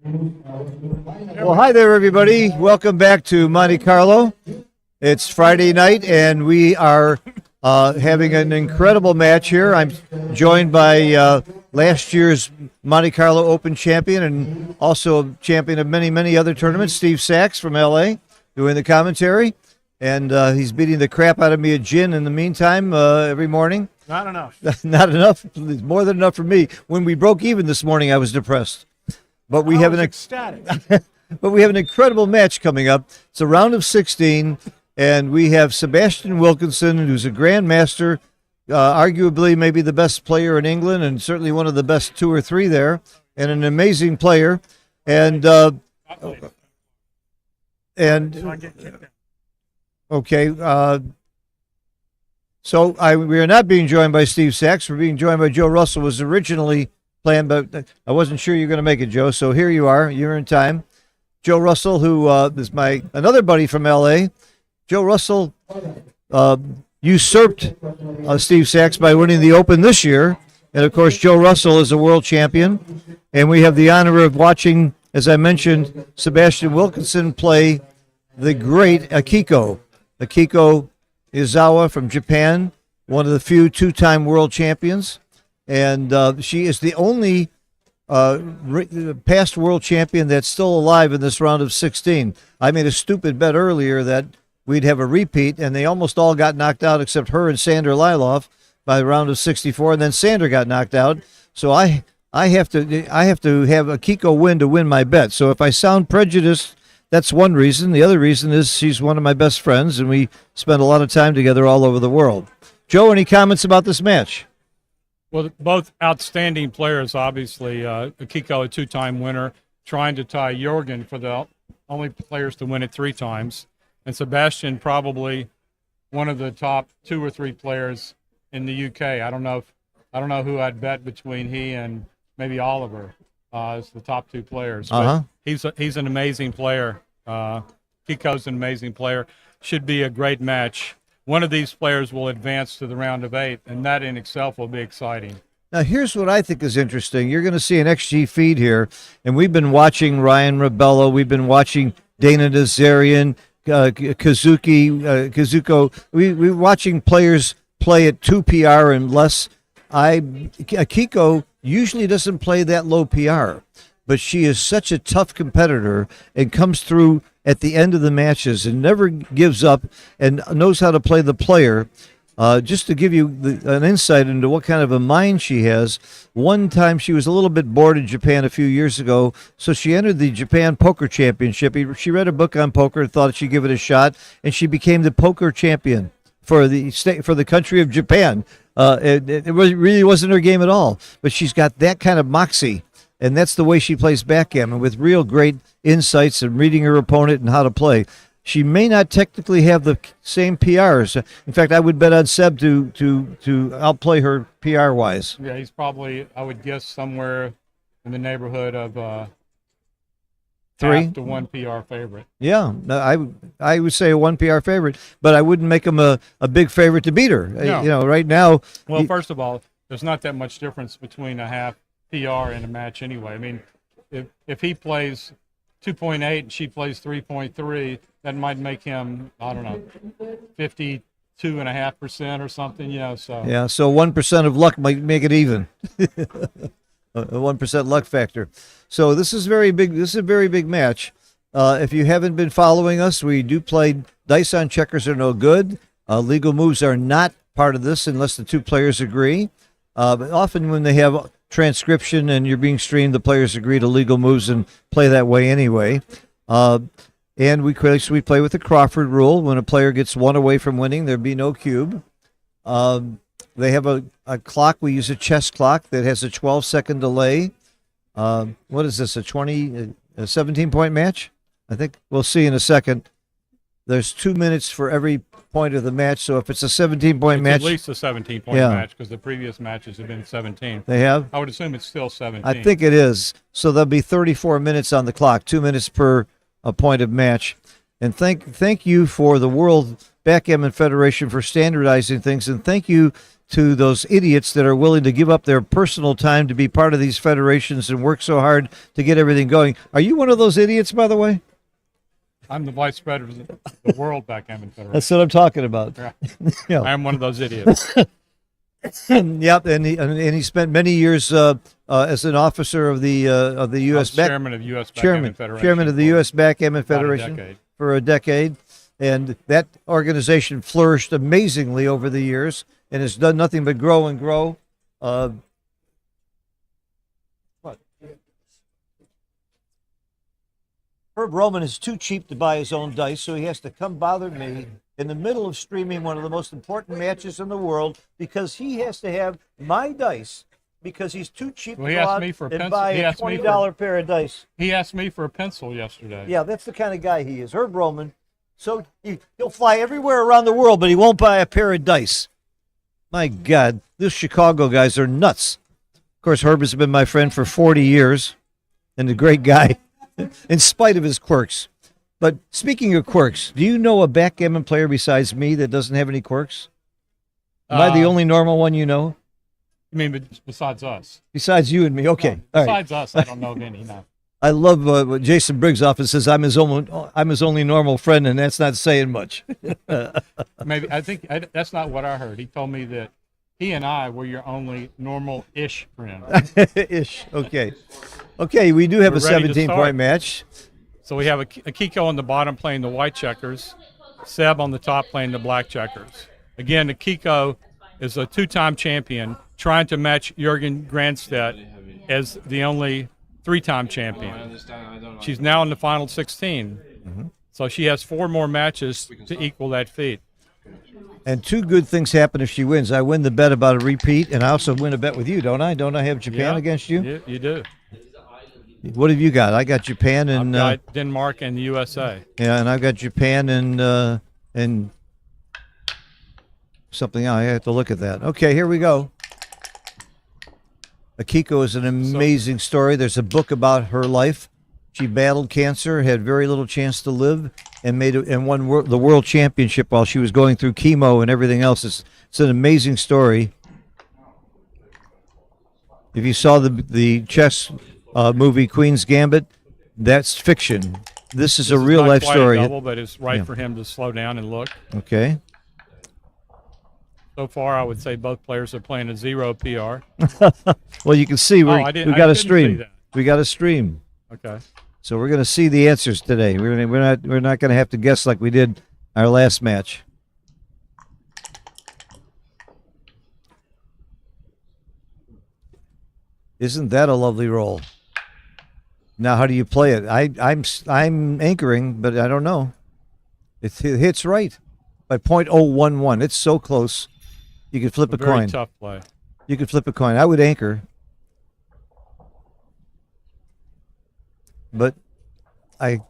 Well, hi there, everybody. Welcome back to Monte Carlo. It's Friday night, and we are having an incredible match here. I'm joined by last year's Monte Carlo Open champion and also a champion of many, many other tournaments, Steve Sachs from L.A., doing the commentary. And he's beating the crap out of me at gin in the meantime every morning. Not enough. Not enough. It's more than enough for me. When we broke even this morning, I was depressed. But we have ecstatic. But we have an incredible match coming up. It's a round of 16, and we have Sebastian Wilkinson, who's a grandmaster, arguably maybe the best player in England, and certainly one of the best 2 or 3 there, and an amazing player. And okay, we are not being joined by Steve Sachs. We're being joined by Joe Russell. Was originally planned, but I wasn't sure you were going to make it, Joe. So here you are. You're in time. Joe Russell, who is another buddy from L.A. Joe Russell usurped Steve Sachs by winning the Open this year. And, of course, Joe Russell is a world champion. And we have the honor of watching, as I mentioned, Sebastian Wilkinson play the great Akiko. Akiko Yazawa from Japan, one of the few 2-time world champions. And she is the only past world champion that's still alive in this round of 16. I made a stupid bet earlier that we'd have a repeat, and they almost all got knocked out except her and Sander Liloff by the round of 64, and then Sander got knocked out. So I have to have Akiko win to win my bet. So if I sound prejudiced, that's one reason. The other reason is she's one of my best friends, and we spend a lot of time together all over the world. Joe, any comments about this match? Well, both outstanding players, obviously. Akiko, a 2-time winner, trying to tie Jorgen for the only players to win it 3 times. And Sebastian, probably one of the top 2 or 3 players in the UK. I don't know who I'd bet between he and maybe Oliver as the top 2 players. But he's an amazing player. Kiko's an amazing player. Should be a great match. One of these players will advance to the round of 8, and that in itself will be exciting. Now, here's what I think is interesting. You're going to see an XG feed here, and we've been watching Ryan Rebello. We've been watching Dana Nazarian, Kazuko. We're watching players play at 2 PR and less. Akiko usually doesn't play that low PR, but she is such a tough competitor and comes through at the end of the matches and never gives up and knows how to play the player. Just to give you an insight into what kind of a mind she has, one time she was a little bit bored in Japan a few years ago, so she entered the Japan Poker Championship. She read a book on poker and thought she'd give it a shot, and she became the poker champion for the country of Japan. It really wasn't her game at all, but she's got that kind of moxie. And that's the way she plays backgammon, with real great insights and reading her opponent and how to play. She may not technically have the same PRs. In fact, I would bet on Seb to outplay her PR-wise. Yeah, he's probably, I would guess, somewhere in the neighborhood of 3 half to 1 PR favorite. Yeah, I would say a 1 PR favorite, but I wouldn't make him a big favorite to beat her. No. Right now. Well, first of all, there's not that much difference between a half PR in a match anyway. I mean, if he plays 2.8 and she plays 3.3, that might make him, I don't know, 52.5% or something, so. Yeah, so 1% of luck might make it even. A 1% luck factor. So this is very big. This is a very big match. If you haven't been following us, we do play dice on checkers are no good. Legal moves are not part of this unless the 2 players agree. But often when they have transcription and you're being streamed, the players agree to legal moves and play that way anyway. And we play with the Crawford rule. When a player gets 1 away from winning, there'd be no cube. They have a clock. We use a chess clock that has a 12-second delay. What is this, a 17-point match? I think we'll see in a second. There's 2 minutes for every point of the match, so if it's a 17-point match... At least a 17-point match, because the previous matches have been 17. They have? I would assume it's still 17. I think it is. So there'll be 34 minutes on the clock, 2 minutes per point of match. And thank you for the World Backgammon Federation for standardizing things, and thank you to those idiots that are willing to give up their personal time to be part of these federations and work so hard to get everything going. Are you one of those idiots, by the way? I'm the vice president of the World Backgammon Federation. That's what I'm talking about. Yeah. Yeah. I am one of those idiots. Yep, and he spent many years as an officer of the U.S. Chairman of U.S. Backgammon Federation. Chairman of the U.S. Backgammon about a Federation decade. for a decade, and that organization flourished amazingly over the years and has done nothing but grow and grow. Herb Roman is too cheap to buy his own dice, so he has to come bother me in the middle of streaming one of the most important matches in the world because he has to have my dice because he's too cheap to go out and buy a $20 pair of dice. He asked me for a pencil yesterday. Yeah, that's the kind of guy he is. Herb Roman. So he'll fly everywhere around the world, but he won't buy a pair of dice. My God, these Chicago guys are nuts. Of course, Herb has been my friend for 40 years and a great guy in spite of his quirks. But speaking of quirks, do you know a backgammon player besides me that doesn't have any quirks? Am I the only normal one you know? You mean besides us? Besides you and me, okay. No, all right. besides us, I don't know of any, no. I love what Jason Briggs often says, I'm his only normal friend, and that's not saying much. Maybe I think that's not what I heard. He told me that he and I were your only normal-ish friend. Ish, okay. Okay, we do have We're a ready to 17-point match. So we have Akiko on the bottom playing the white checkers, Seb on the top playing the black checkers. Again, Akiko is a two-time champion trying to match Jürgen Grandstedt as the only three-time champion. She's now in the final 16. Mm-hmm. So she has 4 more matches to equal that feat. And 2 good things happen if she wins. I win the bet about a repeat, and I also win a bet with you, don't I? Don't I have Japan against you? You do. What have you got? I got Japan and I've got Denmark and the USA. Yeah, and I've got Japan and something. I have to look at that. Okay, here we go. Akiko is an amazing story. There's a book about her life. She battled cancer, had very little chance to live, and won the world championship while she was going through chemo and everything else. It's an amazing story. If you saw the chess movie Queen's Gambit, that's fiction. This is a real life story. Double, but it's right for him to slow down and look. Okay. So far, I would say both players are playing a 0 PR. Well, you can see we got a stream. We got a stream. Okay. So we're going to see the answers today. We're not going to have to guess like we did our last match. Isn't that a lovely roll? Now, how do you play it? I'm anchoring, but I don't know. It hits right by .011. It's so close. You could flip a coin. Very tough play. You could flip a coin. I would anchor. But I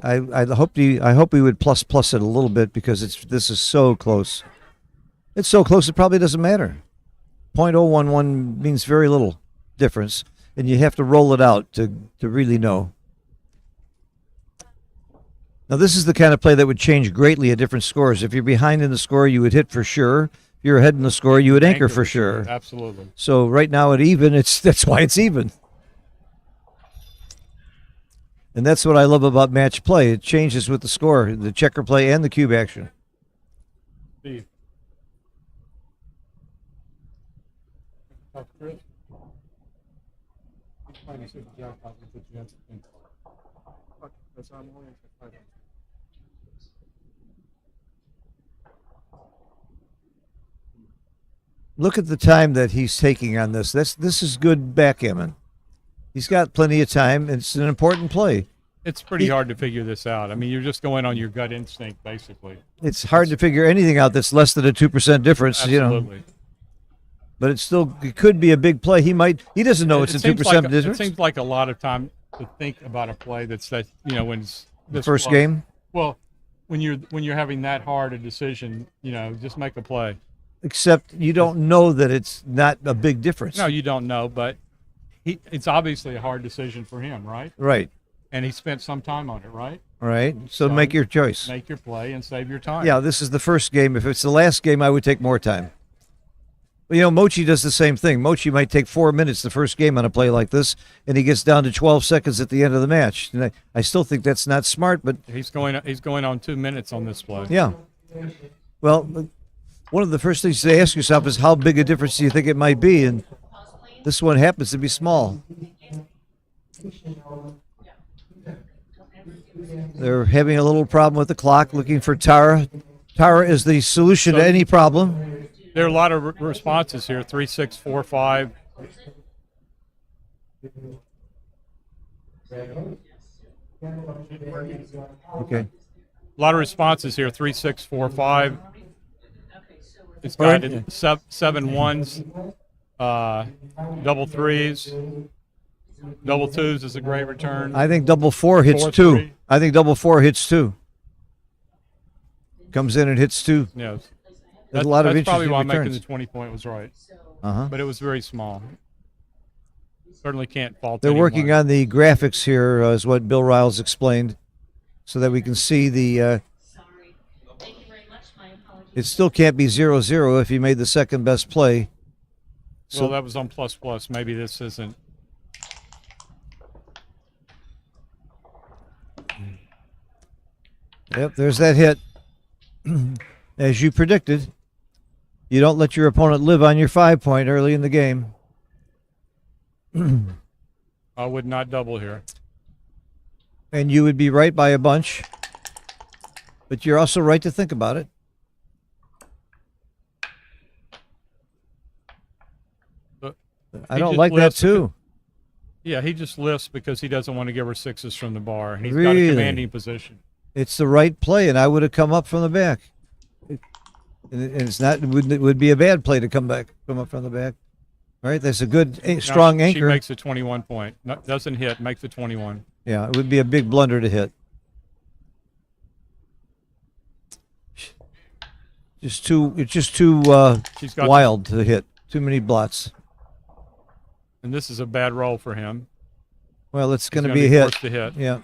hope we would plus it a little bit because this is so close. It's so close it probably doesn't matter. .011 means very little difference, and you have to roll it out to really know. Now this is the kind of play that would change greatly at different scores. If you're behind in the score, you would hit for sure. If you're ahead in the score, you would anchor for sure. Absolutely. So right now at even, that's why it's even. And that's what I love about match play. It changes with the score, the checker play and the cube action. Steve. Look at the time that he's taking on this. This is good backgammon. He's got plenty of time. It's an important play. It's pretty hard to figure this out. I mean, you're just going on your gut instinct, basically. It's hard to figure anything out that's less than a 2% difference. Absolutely. You know. But it could be a big play. He doesn't know it's a 2% difference. It seems like a lot of time to think about a play when it's the first game. Well, when you're having that hard a decision, just make a play. Except you don't know that it's not a big difference. No, you don't know, but it's obviously a hard decision for him, right? Right. And he spent some time on it, right? Right. So make your choice. Make your play and save your time. Yeah, this is the first game. If it's the last game, I would take more time. You know, Mochi does the same thing. Mochi might take 4 minutes the first game on a play like this, and he gets down to 12 seconds at the end of the match. And I still think that's not smart, but He's going on 2 minutes on this play. yeah. Well, one of the first things to ask yourself is how big a difference do you think it might be? And this one happens to be small. They're having a little problem with the clock, looking for Tara. Tara is the solution to any problem. There are a lot of responses here. 3, 6, 4, 5. Okay. A lot of responses here. 3, 6, 4, 5. It's got Right. 7 ones, double threes, double twos is a great return. I think double four hits 4, two. 3. I think double four hits two. Comes in and hits two. Yes. There's a lot of That's probably interesting why making returns. the 20-point was right. Uh-huh. But it was very small. Certainly can't fault They're anyone. working on the graphics here, is what Bill Riles explained, so that we can see the. It still can't be 0-0 if he made the second best play. So Well, that was on plus plus. Maybe this isn't. Yep, there's that hit. As you predicted, you don't let your opponent live on your 5-point early in the game. I would not double here. And you would be right by a bunch. But you're also right to think about it. But I he don't just like that lifts too. Yeah, he just lifts because he doesn't want to give her sixes from the bar. And he's got Really? a commanding position. It's the right play, and I would have come up from the back. And it's not. It would be a bad play to come up from the back. All right, that's a good, strong Now, anchor. She makes a 21-point. Doesn't hit, makes a 21. Yeah, it would be a big blunder to hit. It's just too She's got wild to hit. Too many blots. And this is a bad roll for him. Well, it's going to He's be a gonna hit. forced to hit. Yeah.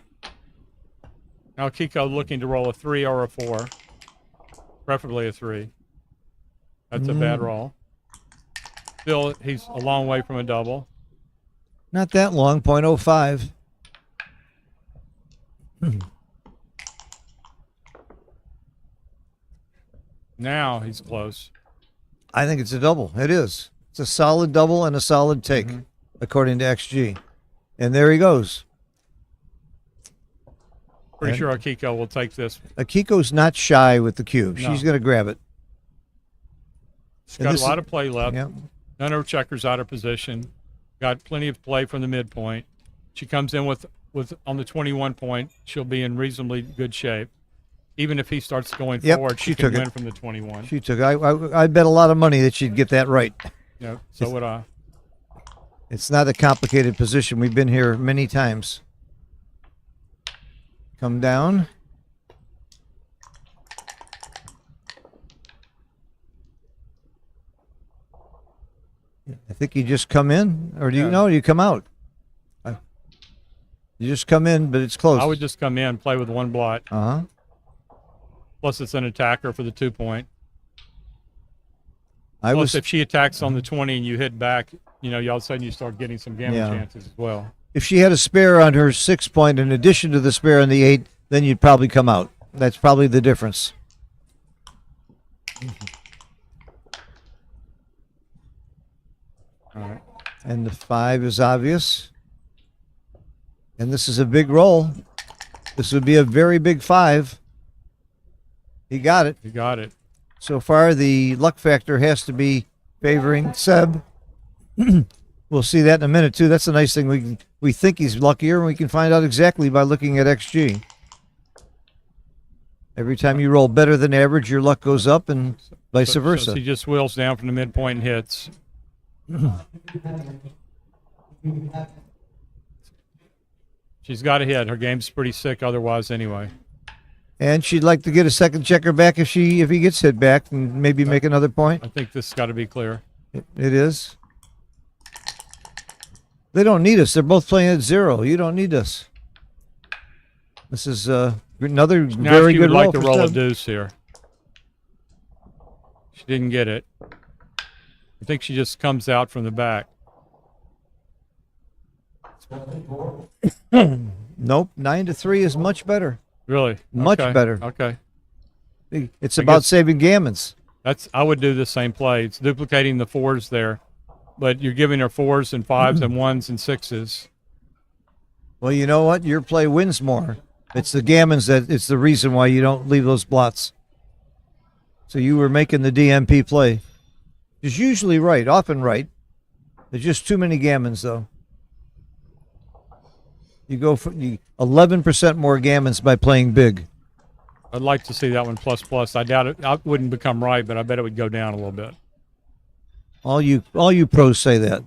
Now Akiko looking to roll a 3 or a 4, preferably a 3. That's a bad roll. Still, he's a long way from a double. Not that long, 0.05. Now he's close. I think it's a double. It is. It's a solid double and a solid take, according to XG. And there he goes. Pretty sure Akiko will take this. Akiko's not shy with the cube. No. She's going to grab it. She's And got a this lot is- of play left. Yeah. None of her checkers out of position. Got plenty of play from the midpoint. She comes in with on the 21 point. She'll be in reasonably good shape. Even if he starts going Yep, forward, she she can took it. win from the 21. She took. I bet a lot of money that she'd get that right. Yeah, so would I. It's not a complicated position. We've been here many times. Come down. I think you just come in, or do you Yeah. know? You come out. You just come in, but it's close. I would just come in, play with one blot. Uh-huh. Plus, it's an attacker for the 2 point. I Plus, was. if she attacks on the 20 and you hit back, all of a sudden you start getting some Gammon Yeah. chances as well. If she had a spare on her 6 point in addition to the spare on the 8, then you'd probably come out. That's probably the difference. All right. And the 5 is obvious. And this is a big roll. This would be a very big 5. He got it. You got it. So far, the luck factor has to be favoring Seb. We'll see that in a minute, too. That's a nice thing. We think he's luckier, and we can find out exactly by looking at XG. Every time you roll better than average, your luck goes up, and vice versa. So she just wheels down from the midpoint and hits. She's got to hit. Her game's pretty sick otherwise anyway. And she'd like to get a second checker back if he gets hit back and maybe make another point. I think this has got to be clear. It is. They don't need us. They're both playing at 0. You don't need us. This is another Now very she good would like roll to for roll a Seb. deuce here. She didn't get it. I think she just comes out from the back. Nope, 9-3 is much better. Really? Much Okay. better. Okay. It's about saving gammons. I would do the same play. It's duplicating the 4s there, but you're giving her 4s and 5s and 1s and 6s. Well, you know what? Your play wins more. It's the gammons it's the reason why you don't leave those blots. So you were making the DMP play. It's usually right, often right. There's just too many gammons, though. You go for 11% more gammons by playing big. I'd like to see that one plus plus. I doubt it. I wouldn't become right, but I bet it would go down a little bit. All you pros say that.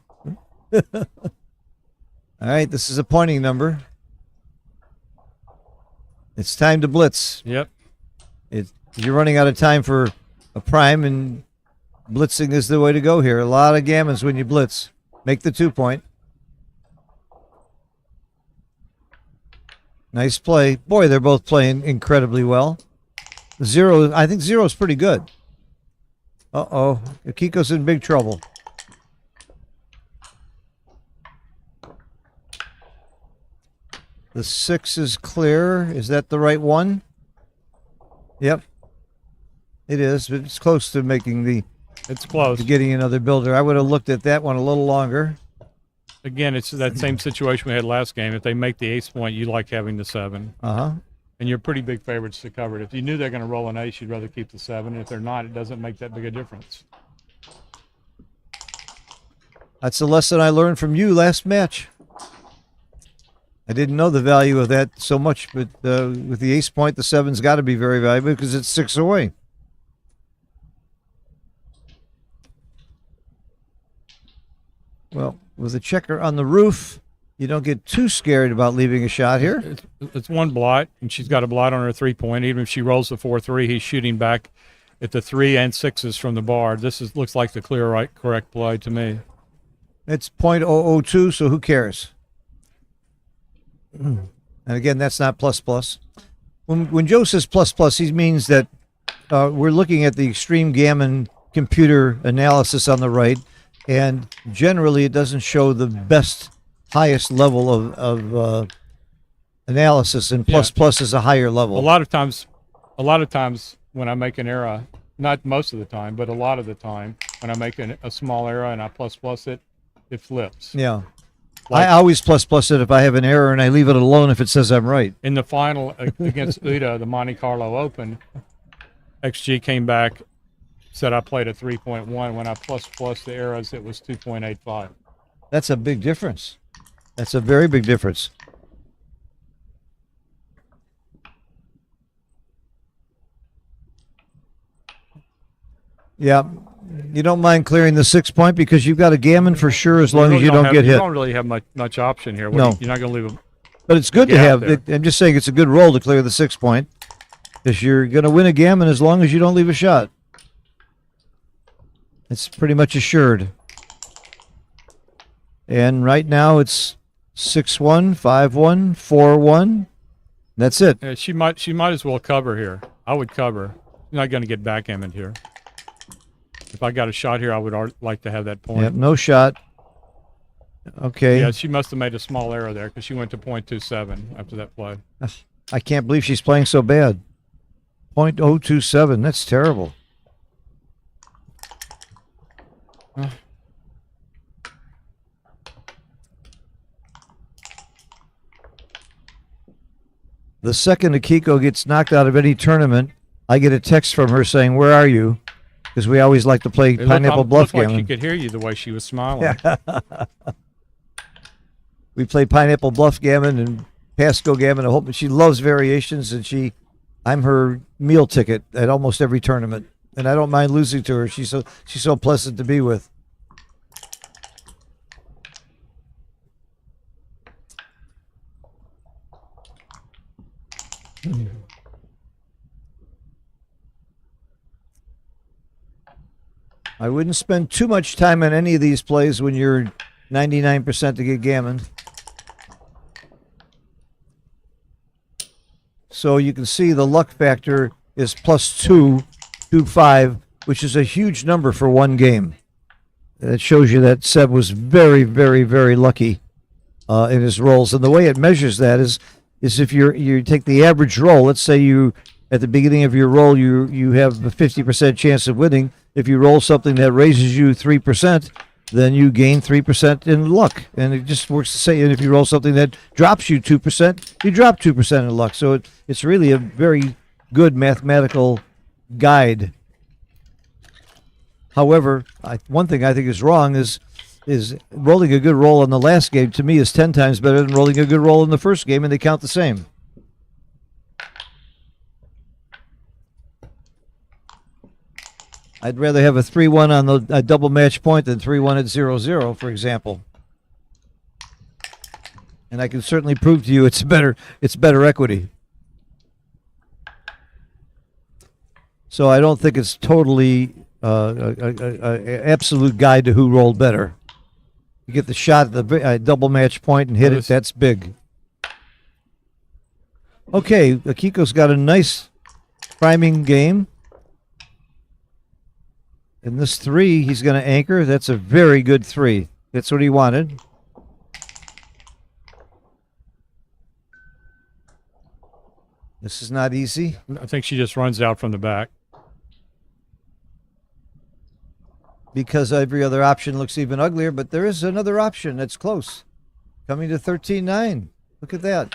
All right, this is a pointing number. It's time to blitz. Yep. You're running out of time for a prime, and blitzing is the way to go here. A lot of gammons when you blitz. Make the 2-point. Nice play. Boy, they're both playing incredibly well. I think 0 is pretty good. Uh-oh. Akiko's in big trouble. The 6 is clear. Is that the right one? Yep. It is, but it's close to making It's close. to getting another builder. I would have looked at that one a little longer. Again, it's that same situation we had last game. If they make the ace point, you like having the 7. Uh-huh. And you're pretty big favorites to cover it. If you knew they're going to roll an ace, you'd rather keep the 7. And if they're not, it doesn't make that big a difference. That's a lesson I learned from you last match. I didn't know the value of that so much, but with the ace point, the 7's got to be very valuable because it's 6 away. Well, with a checker on the roof, you don't get too scared about leaving a shot here. It's one blot, and she's got a blot on her 3-point. Even if she rolls the 4-3, he's shooting back at the 3 and 6s from the bar. Looks like the clear correct play to me. It's .002, so who cares? And again, that's not plus plus. When Joe says plus plus, he means that we're looking at the extreme gammon computer analysis on the right, and generally it doesn't show the best, highest level of analysis, and plus plus is a higher level. A lot of times when I make an error, not most of the time, but a lot of the time, when I make a small error and I plus plus it, it flips. Yeah. I always plus plus it if I have an error, and I leave it alone if it says I'm right. In the final against Uda, the Monte Carlo Open, XG came back, said I played a 3.1. When I plus the errors, it was 2.85. That's a big difference. That's a very big difference. Yeah. You don't mind clearing the 6-point because you've got a gammon for sure as long as you don't get hit. You don't really have much option here. No. You're not going to leave a But it's good to gap have. there. I'm just saying it's a good roll to clear the 6-point because you're going to win a gammon as long as you don't leave a shot. It's pretty much assured. And right now it's 6-1, 5-1, 4-1. That's it. Yeah, she might as well cover here. I would cover. You're not going to get backgammon here. If I got a shot here, I would like to have that point. Yep, no shot. Okay. Yeah, she must have made a small error there because she went to .27 after that play. I can't believe she's playing so bad. .027. That's terrible. The second Akiko gets knocked out of any tournament, I get a text from her saying, "Where are you?" Because we always like to play Pineapple Bluff Like Gammon. she could hear you the way she was smiling. We play Pineapple Bluff Gammon and Pasco Gammon. I hope she loves variations, and I'm her meal ticket at almost every tournament, and I don't mind losing to her. She's so pleasant to be with. I wouldn't spend too much time on any of these plays when you're 99% to get gammon. So you can see the luck factor is +225, which is a huge number for one game. That shows you that Seb was very, very, very lucky in his rolls. And the way it measures that is if you take the average roll. Let's say you at the beginning of your roll you have a 50% chance of winning. If you roll something that raises you 3%, then you gain 3% in luck, and it just works the same. And if you roll something that drops you 2%, you drop 2% in luck. So it's really a very good mathematical guide. However, one thing I think is wrong is rolling a good roll on the last game, to me, is 10 times better than rolling a good roll in the first game, and they count the same. I'd rather have a 3-1 on the double match point than 3-1 at 0-0, for example. And I can certainly prove to you it's better equity. So I don't think it's totally a absolute guide to who rolled better. You get the shot at the double match point and hit it, that's big. Okay, Akiko's got a nice priming game. In this 3, he's going to anchor. That's a very good 3. That's what he wanted. This is not easy. I think she just runs out from the back. Because every other option looks even uglier, but there is another option that's close. Coming to 13-9. Look at that.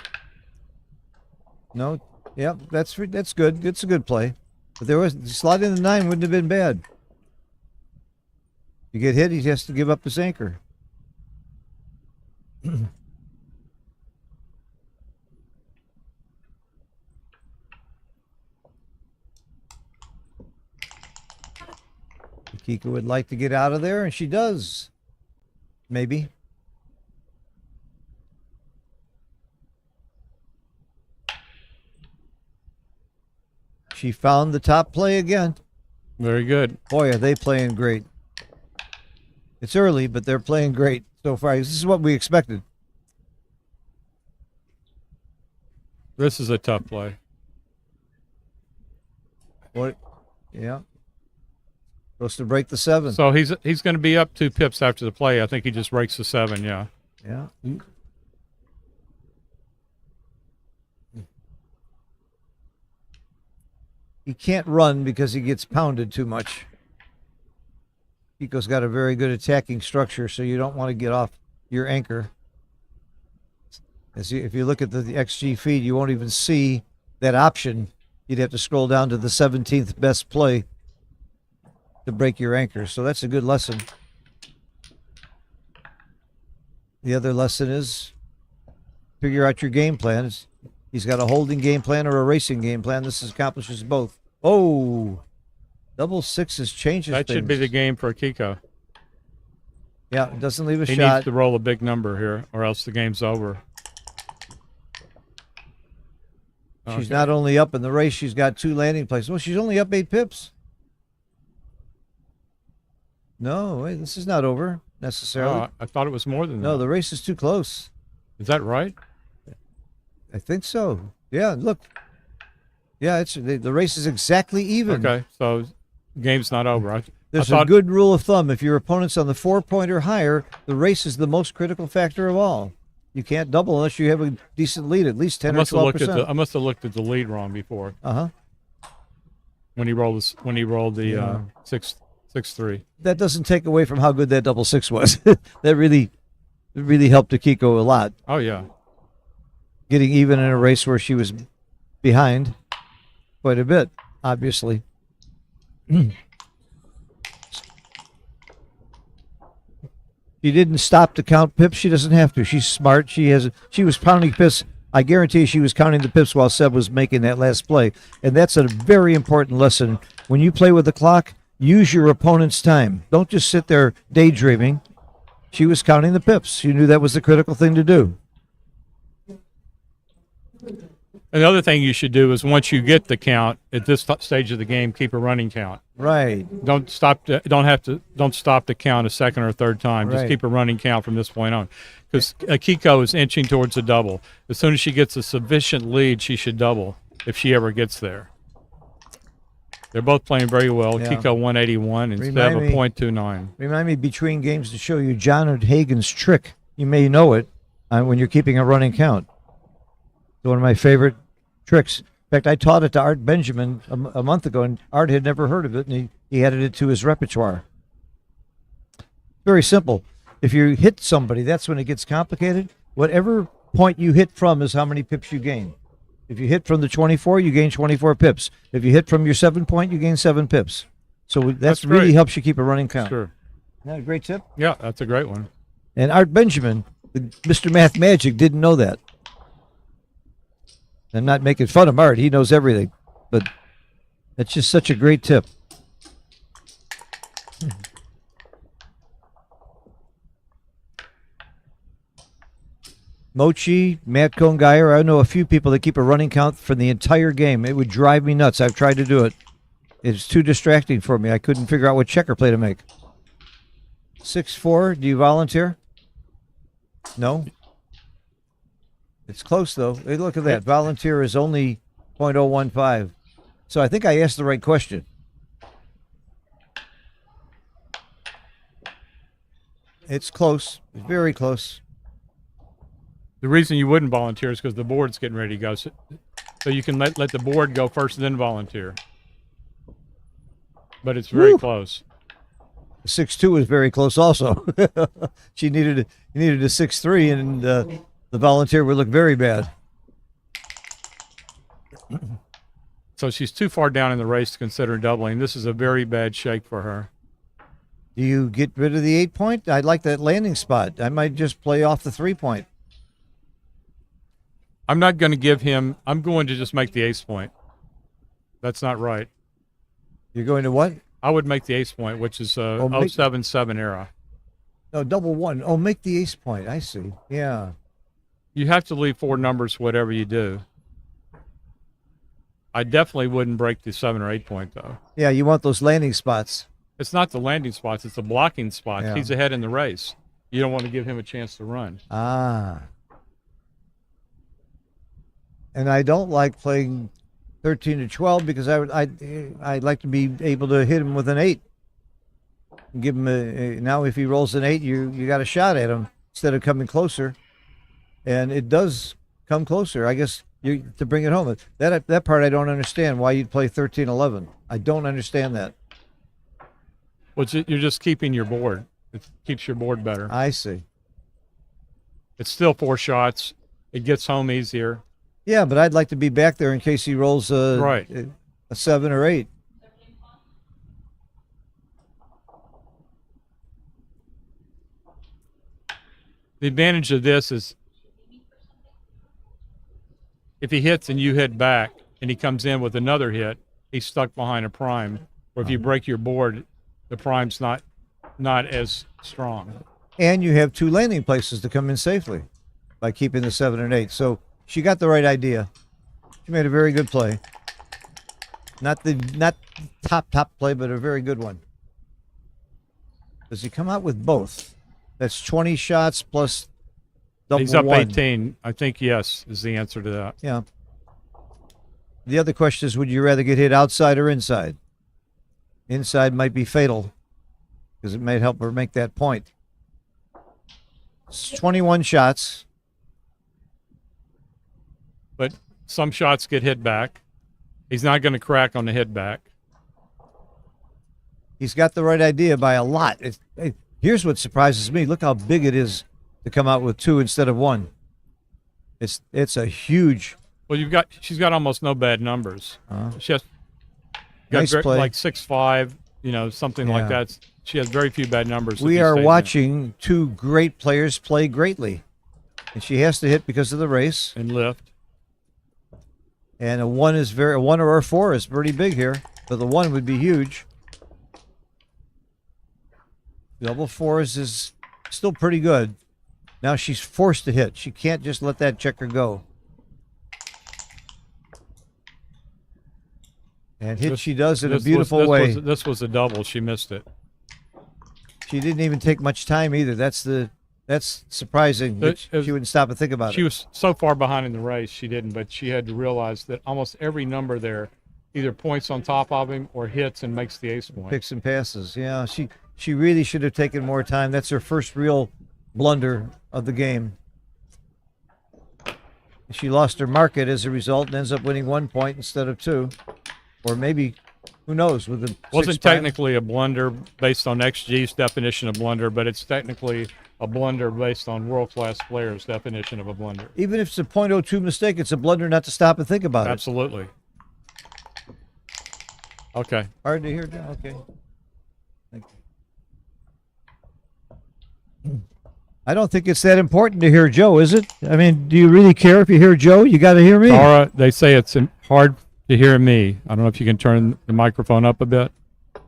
No, yeah, that's good. It's a good play. But there was sliding the 9 wouldn't have been bad. You get hit, he has to give up his anchor. Akiko would like to get out of there, and she does. Maybe. She found the top play again. Very good. Boy, are they playing great. It's early, but they're playing great so far. This is what we expected. This is a tough play. What? Yeah. Supposed to break the 7. So he's going to be up 2 pips after the play. I think he just breaks the 7. Yeah. Yeah. He can't run because he gets pounded too much. Akiko's got a very good attacking structure, so you don't want to get off your anchor. If you look at the XG feed, you won't even see that option. You'd have to scroll down to the 17th best play to break your anchor. So that's a good lesson. The other lesson is figure out your game plan. He's got a holding game plan or a racing game plan. This accomplishes both. Oh, double 6s changes That things. should be the game for Akiko. Yeah, it doesn't leave a He shot. needs to roll a big number here, or else the game's over. She's not only up in the race, she's got 2 landing places. Well, she's only up 8 pips. No, wait, this is not over necessarily. I thought it was more than that. No, the race is too close. Is that right? I think so. Yeah, look. Yeah, it's the race is exactly even. Okay, so game's not over. There's a good rule of thumb. If your opponent's on the 4-point or higher, the race is the most critical factor of all. You can't double unless you have a decent lead, at least 10 or 12%. I must have looked at the lead wrong before. Uh-huh. When he rolled the 6-3. That doesn't take away from how good that double 6 was. That really helped Akiko a lot. Oh yeah. Getting even in a race where she was behind quite a bit, obviously. She didn't stop to count pips. She doesn't have to. She's smart. She was pounding pips. I guarantee she was counting the pips while Seb was making that last play. And that's a very important lesson. When you play with the clock, use your opponent's time. Don't just sit there daydreaming. She was counting the pips. She knew that was the critical thing to do. Another thing you should do is once you get the count at this stage of the game, keep a running count. Right. Don't stop the count a second or third time. Right. Just keep a running count from this point on, because Akiko is inching towards a double. As soon as she gets a sufficient lead, she should double if she ever gets there. They're both playing very well. Yeah. Akiko 181 and Remind Seb me- a .29. Remind me between games to show you John Hagen's trick. You may know it when you're keeping a running count. It's one of my favorite tricks. In fact, I taught it to Art Benjamin a month ago, and Art had never heard of it, and he added it to his repertoire. Very simple. If you hit somebody, that's when it gets complicated. Whatever point you hit from is how many pips you gain. If you hit from the 24, you gain 24 pips. If you hit from your 7 point, you gain 7 pips. So That's really great. helps you keep a running count. Sure. Isn't that a great tip? Yeah, that's a great one. And Art Benjamin, Mr. Math Magic, didn't know that. I'm not making fun of Art. He knows everything. But that's just such a great tip. Mochi, Matt Congeyer, I know a few people that keep a running count for the entire game. It would drive me nuts. I've tried to do it. It's too distracting for me. I couldn't figure out what checker play to make. 6-4, do you volunteer? No? It's close, though. Hey, look at that. Volunteer is only .015. So I think I asked the right question. It's close. It's very close. The reason you wouldn't volunteer is because the board's getting ready to go. So you can let the board go first and then volunteer. But it's very close. 6-2 is very close also. She needed a 6-3, and the volunteer would look very bad. So she's too far down in the race to consider doubling. This is a very bad shake for her. Do you get rid of the 8 point? I'd like that landing spot. I might just play off the 3 point. I'm not going to give him, I'm going to just make the ace point. That's not right. You're going to what? I would make the ace point, which is make- 077 era. No, double one. Oh, make the ace point. I see. Yeah. You have to leave 4 numbers whatever you do. I definitely wouldn't break the 7 or 8 point, though. Yeah, you want those landing spots. It's not the landing spots, it's the blocking spots. Yeah. He's ahead in the race. You don't want to give him a chance to run. Ah. And I don't like playing 13 to 12 because I'd like to be able to hit him with an 8. Give him now if he rolls an 8, you got a shot at him instead of coming closer. And it does come closer. I guess to bring it home. That part I don't understand why you'd play 13-11. I don't understand that. Well, you're just keeping your board. It keeps your board better. I see. It's still 4 shots. It gets home easier. Yeah, but I'd like to be back there in case he rolls Right. a 7 or 8. The advantage of this is if he hits and you hit back and he comes in with another hit, he's stuck behind a prime. Or if you break your board, the prime's not as strong. And you have 2 landing places to come in safely by keeping the 7 and 8. So she got the right idea. She made a very good play. Not top play, but a very good one. Does he come out with both? That's 20 shots plus double He's up one. 18. I think yes is the answer to that. Yeah. The other question is, would you rather get hit outside or inside? Inside might be fatal because it might help her make that point. It's 21 shots. But some shots get hit back. He's not going to crack on the hit back. He's got the right idea by a lot. Here's what surprises me. Look how big it is to come out with 2 instead of 1. It's a huge. Well, she's got almost no bad numbers. She has Nice play. like 6'5", something like Yeah. that. She has very few bad numbers. We are watching 2 great players play greatly, and she has to hit because of the race. And lift. And a 1 or a 4 is pretty big here, but the 1 would be huge. Double 4s is still pretty good. Now she's forced to hit. She can't just let that checker go. And hit she does in a beautiful way. This was a double. She missed it. She didn't even take much time either. That's surprising. That she wouldn't stop and think about it. She was so far behind in the race, she didn't, but she had to realize that almost every number there either points on top of him or hits and makes the ace point. Picks and passes. Yeah, she really should have taken more time. That's her first real blunder of the game. She lost her market as a result and ends up winning 1 point instead of 2. Or maybe, who knows, with the Wasn't technically a blunder based on XG's definition of blunder, but it's technically a blunder based on world-class players' definition of a blunder. Even if it's a .02 mistake, it's a blunder not to stop and think about it. Absolutely. Okay. Hard to hear, Joe? Okay. Thank you. I don't think it's that important to hear Joe, is it? I mean, do you really care if you hear Joe? You got to hear me. Tara, they say it's hard to hear me. I don't know if you can turn the microphone up a bit.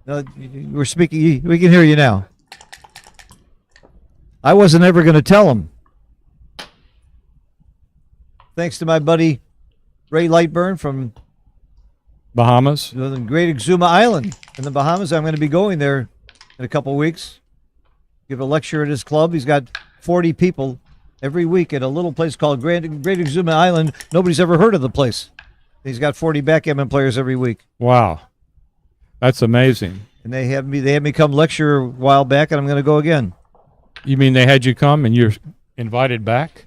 No, we're speaking. We can hear you now. I wasn't ever going to tell him. Thanks to my buddy Ray Lightburn from Bahamas. the Great Exuma Island in the Bahamas. I'm going to be going there in a couple of weeks. Give a lecture at his club. He's got 40 people every week at a little place called Great Exuma Island. Nobody's ever heard of the place. He's got 40 backgammon players every week. Wow. That's amazing. And they had me come lecture a while back, and I'm going to go again. You mean they had you come and you're invited back?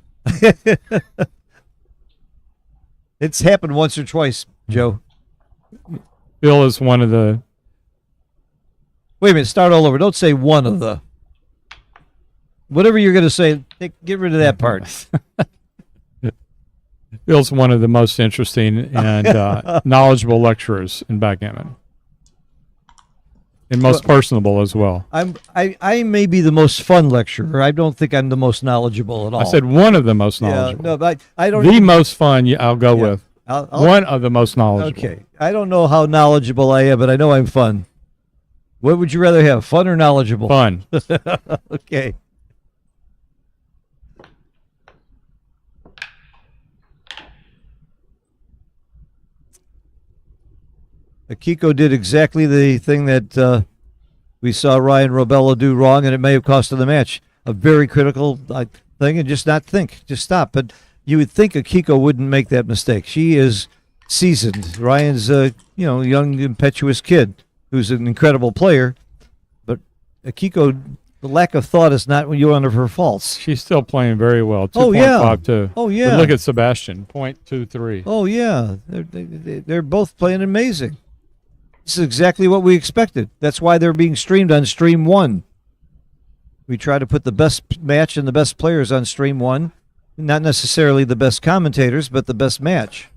It's happened once or twice, Joe. Bill is one of the... Wait a minute, start all over. Don't say one of the. Whatever you're going to say, get rid of that part. Bill's one of the most interesting and knowledgeable lecturers in backgammon. And most personable as well. I may be the most fun lecturer. I don't think I'm the most knowledgeable at all. I said one of the most knowledgeable. Yeah, no, but I don't. The most fun, I'll go with. I'll, one of the most knowledgeable. Okay. I don't know how knowledgeable I am, but I know I'm fun. What would you rather have, fun or knowledgeable? Fun. Okay. Akiko did exactly the thing that we saw Ryan Robello do wrong, and it may have cost him the match. A very critical thing, and just not think, just stop. But you would think Akiko wouldn't make that mistake. She is seasoned. Ryan's a young, impetuous kid who's an incredible player, but Akiko, the lack of thought is not one of her faults. She's still playing very well. 2.52. Oh, yeah. Oh, yeah. But look at Sebastian, 0.23. Oh, yeah. They're both playing amazing. This is exactly what we expected. That's why they're being streamed on Stream 1. We try to put the best match and the best players on Stream 1. Not necessarily the best commentators, but the best match.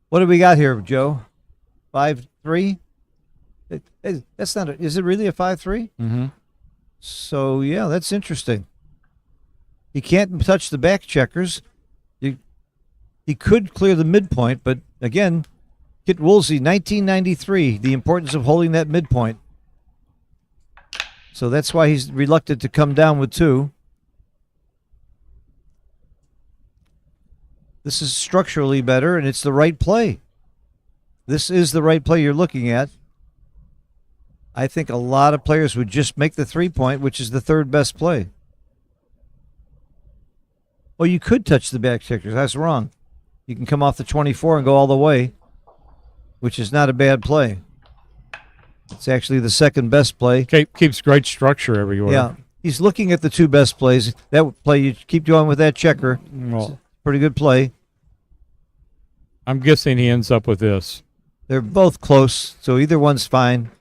What do we got here, Joe? 5-3? That's not is it really a 5-3? Mm-hmm. So, yeah, that's interesting. He can't touch the back checkers. He could clear the midpoint, but again, Kit Woolsey, 1993, the importance of holding that midpoint. So that's why he's reluctant to come down with 2. This is structurally better, and it's the right play. This is the right play you're looking at. I think a lot of players would just make the 3-point, which is the third best play. Well, you could touch the back checkers. That's wrong. You can come off the 24 and go all the way, which is not a bad play. It's actually the second best play. Keeps great structure everywhere. Yeah. He's looking at the 2 best plays. That play, you keep going with that checker. Well, pretty good play. I'm guessing he ends up with this. They're both close, so either one's fine.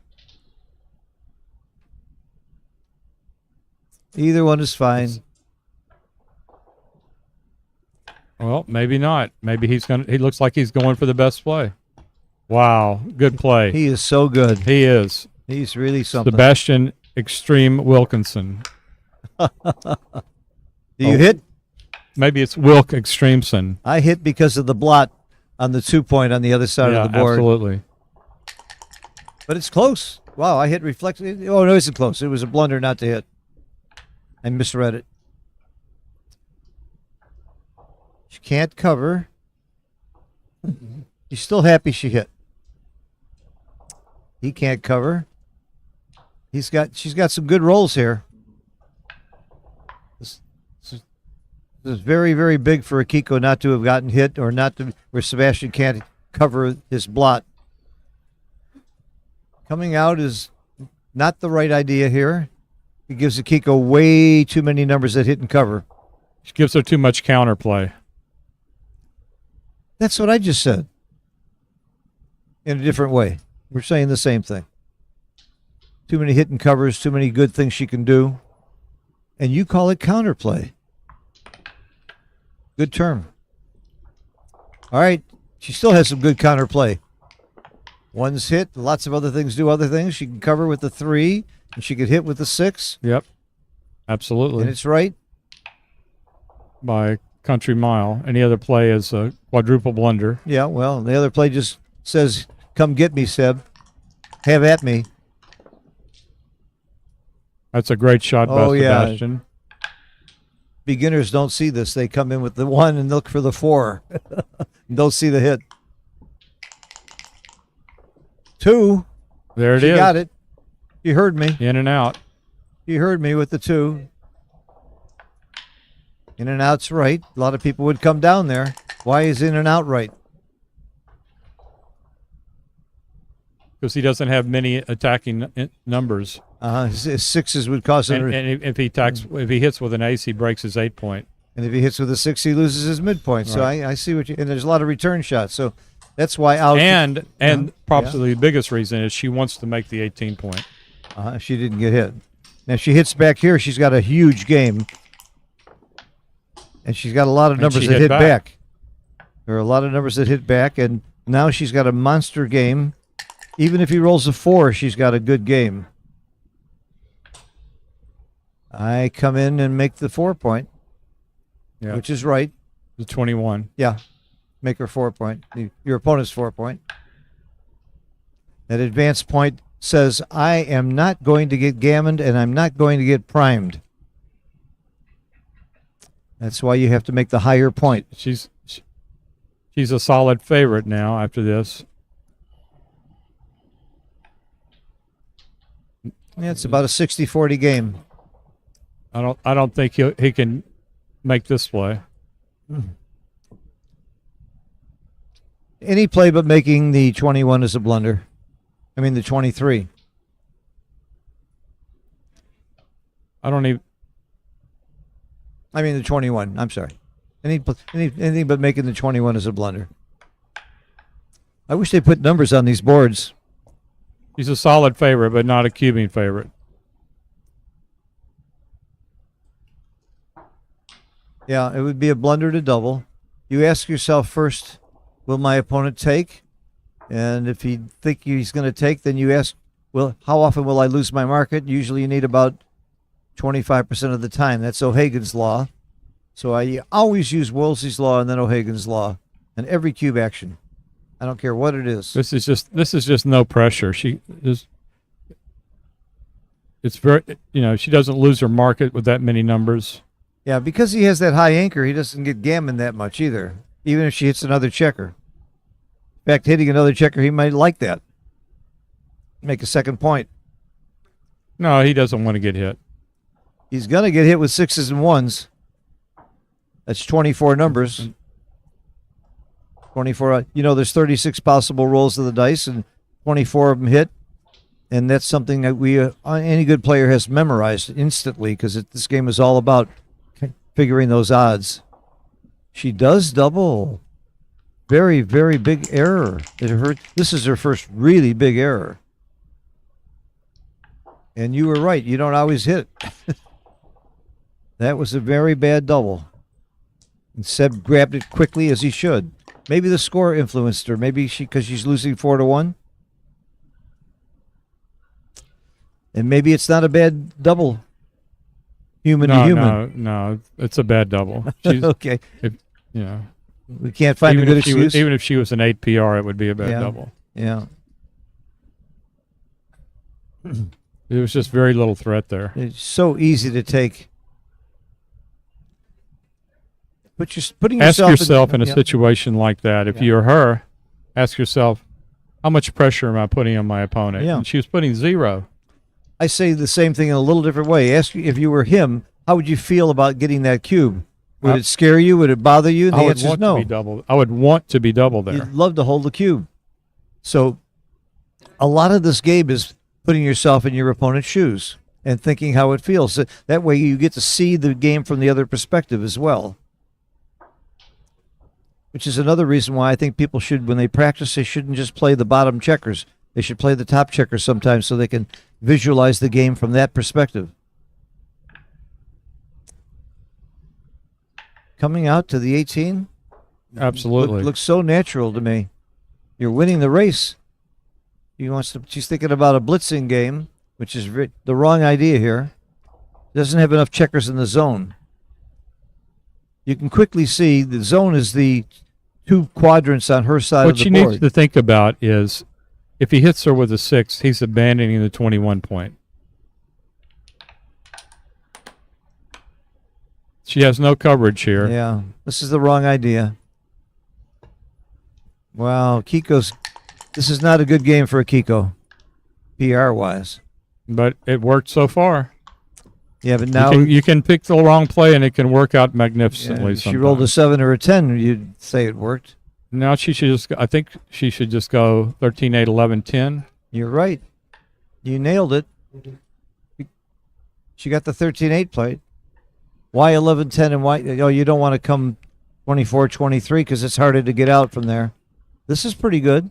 Either one is fine. Well, maybe not. Maybe he looks like he's going for the best play. Wow, good play. He is so good. He is. He's really something. Sebastian Extreme Wilkinson. Do you hit? Maybe it's Wilk Extremeson. I hit because of the blot on the 2-point on the other side of the board. Absolutely. But it's close. Wow, I hit reflected. Oh, no, it isn't close. It was a blunder not to hit. I misread it. She can't cover. She's still happy she hit. He can't cover. She's got some good rolls here. The It's very, very big for Akiko not to have gotten hit or not to where Sebastian can't cover his blot. Coming out is not the right idea here. It gives Akiko way too many numbers that hit and cover. She gives her too much counterplay. That's what I just said. In a different way. We're saying the same thing. Too many hit and covers, too many good things she can do. And you call it counterplay. Good term. All right. She still has some good counterplay. One's hit, lots of other things do other things. She can cover with the 3, and she could hit with the 6. Yep. Absolutely. And it's right. By a country mile. Any other play is a quadruple blunder. Yeah, well, the other play just says, come get me, Seb. Have at me. That's a great shot by Sebastian. Beginners don't see this. They come in with the 1 and look for the 4. Don't see the hit. 2. There it she is. Got it. You heard me. In and out. You heard me with the 2. In and out's right. A lot of people would come down there. Why is in and out right? Because he doesn't have many attacking numbers. His 6s would cause him. And if he attacks, if he hits with an ace, he breaks his 8 point. And if he hits with a 6, he loses his midpoint. Right. So I see what you. And there's a lot of return shots. So that's why out. And probably the biggest reason is she wants to make the 18 point. She didn't get hit. Now if she hits back here, she's got a huge game. And she's got a lot of numbers that hit back. There are a lot of numbers that hit back, and now she's got a monster game. Even if he rolls a 4, she's got a good game. I come in and make the 4 point, which is right. The 21. Yeah, make her 4 point. Your opponent's 4 point. That advanced point says, I am not going to get gammoned and I'm not going to get primed. That's why you have to make the higher point. She's a solid favorite now after this. Yeah, it's about a 60-40 game. I don't think he can make this play. Any play but making the 21 is a blunder. I mean the 23. I mean the 21. I'm sorry. Anything but making the 21 is a blunder. I wish they put numbers on these boards. He's a solid favorite, but not a cubing favorite. Yeah, it would be a blunder to double. You ask yourself first, will my opponent take? And if you think he's going to take, then you ask, well, how often will I lose my market? Usually you need about 25% of the time. That's O'Hagan's law. So I always use Wolsey's law and then O'Hagan's law in every cube action. I don't care what it is. This is just no pressure. It's very, she doesn't lose her market with that many numbers. Yeah, because he has that high anchor, he doesn't get gammon that much either, even if she hits another checker. In fact, hitting another checker, he might like that. Make a second point. No, he doesn't want to get hit. He's going to get hit with 6s and 1s. That's 24 numbers. 24. There's 36 possible rolls of the dice, and 24 of them hit. And that's something that any good player has memorized instantly, because this game is all about figuring those odds. She does double. Very, very big error. This is her first really big error. And you were right. You don't always hit. That was a very bad double. And Seb grabbed it quickly, as he should. Maybe the score influenced her. Maybe because she's losing 4-1. And maybe it's not a bad double. Human to human. No, it's a bad double. Okay. We can't find a good excuse. Even if she was an 8 PR, it would be a bad double. Yeah. There was just very little threat there. It's so easy to take. But you're putting yourself. Ask yourself in a situation like that. If you're her, ask yourself, how much pressure am I putting on my opponent? Yeah. And she was putting 0. I say the same thing in a little different way. Ask if you were him, how would you feel about getting that cube? Would it scare you? Would it bother you? And the I would answer is want no. to be double. I would want to be double there. You'd love to hold the cube. So a lot of this game is putting yourself in your opponent's shoes and thinking how it feels. So that way you get to see the game from the other perspective as well. Which is another reason why I think people should, when they practice, they shouldn't just play the bottom checkers. They should play the top checkers sometimes so they can visualize the game from that perspective. Coming out to the 18? Absolutely. Looks so natural to me. You're winning the race. She's thinking about a blitzing game, which is the wrong idea here. Doesn't have enough checkers in the zone. You can quickly see the zone is the two quadrants on her side of the board. What she needs to think about is if he hits her with a 6, he's abandoning the 21 point. She has no coverage here. Yeah, this is the wrong idea. Wow, this is not a good game for Akiko, PR-wise. But it worked so far. Yeah, but now you can pick the wrong play and it can work out magnificently. If she rolled a 7 or a 10, you'd say it worked. Now she should just. I think she should just go 13, 8, 11, 10. You're right. You nailed it. She got the 13-8 plate. Why 11, 10, and why? Oh, you don't want to come 24, 23 because it's harder to get out from there. This is pretty good.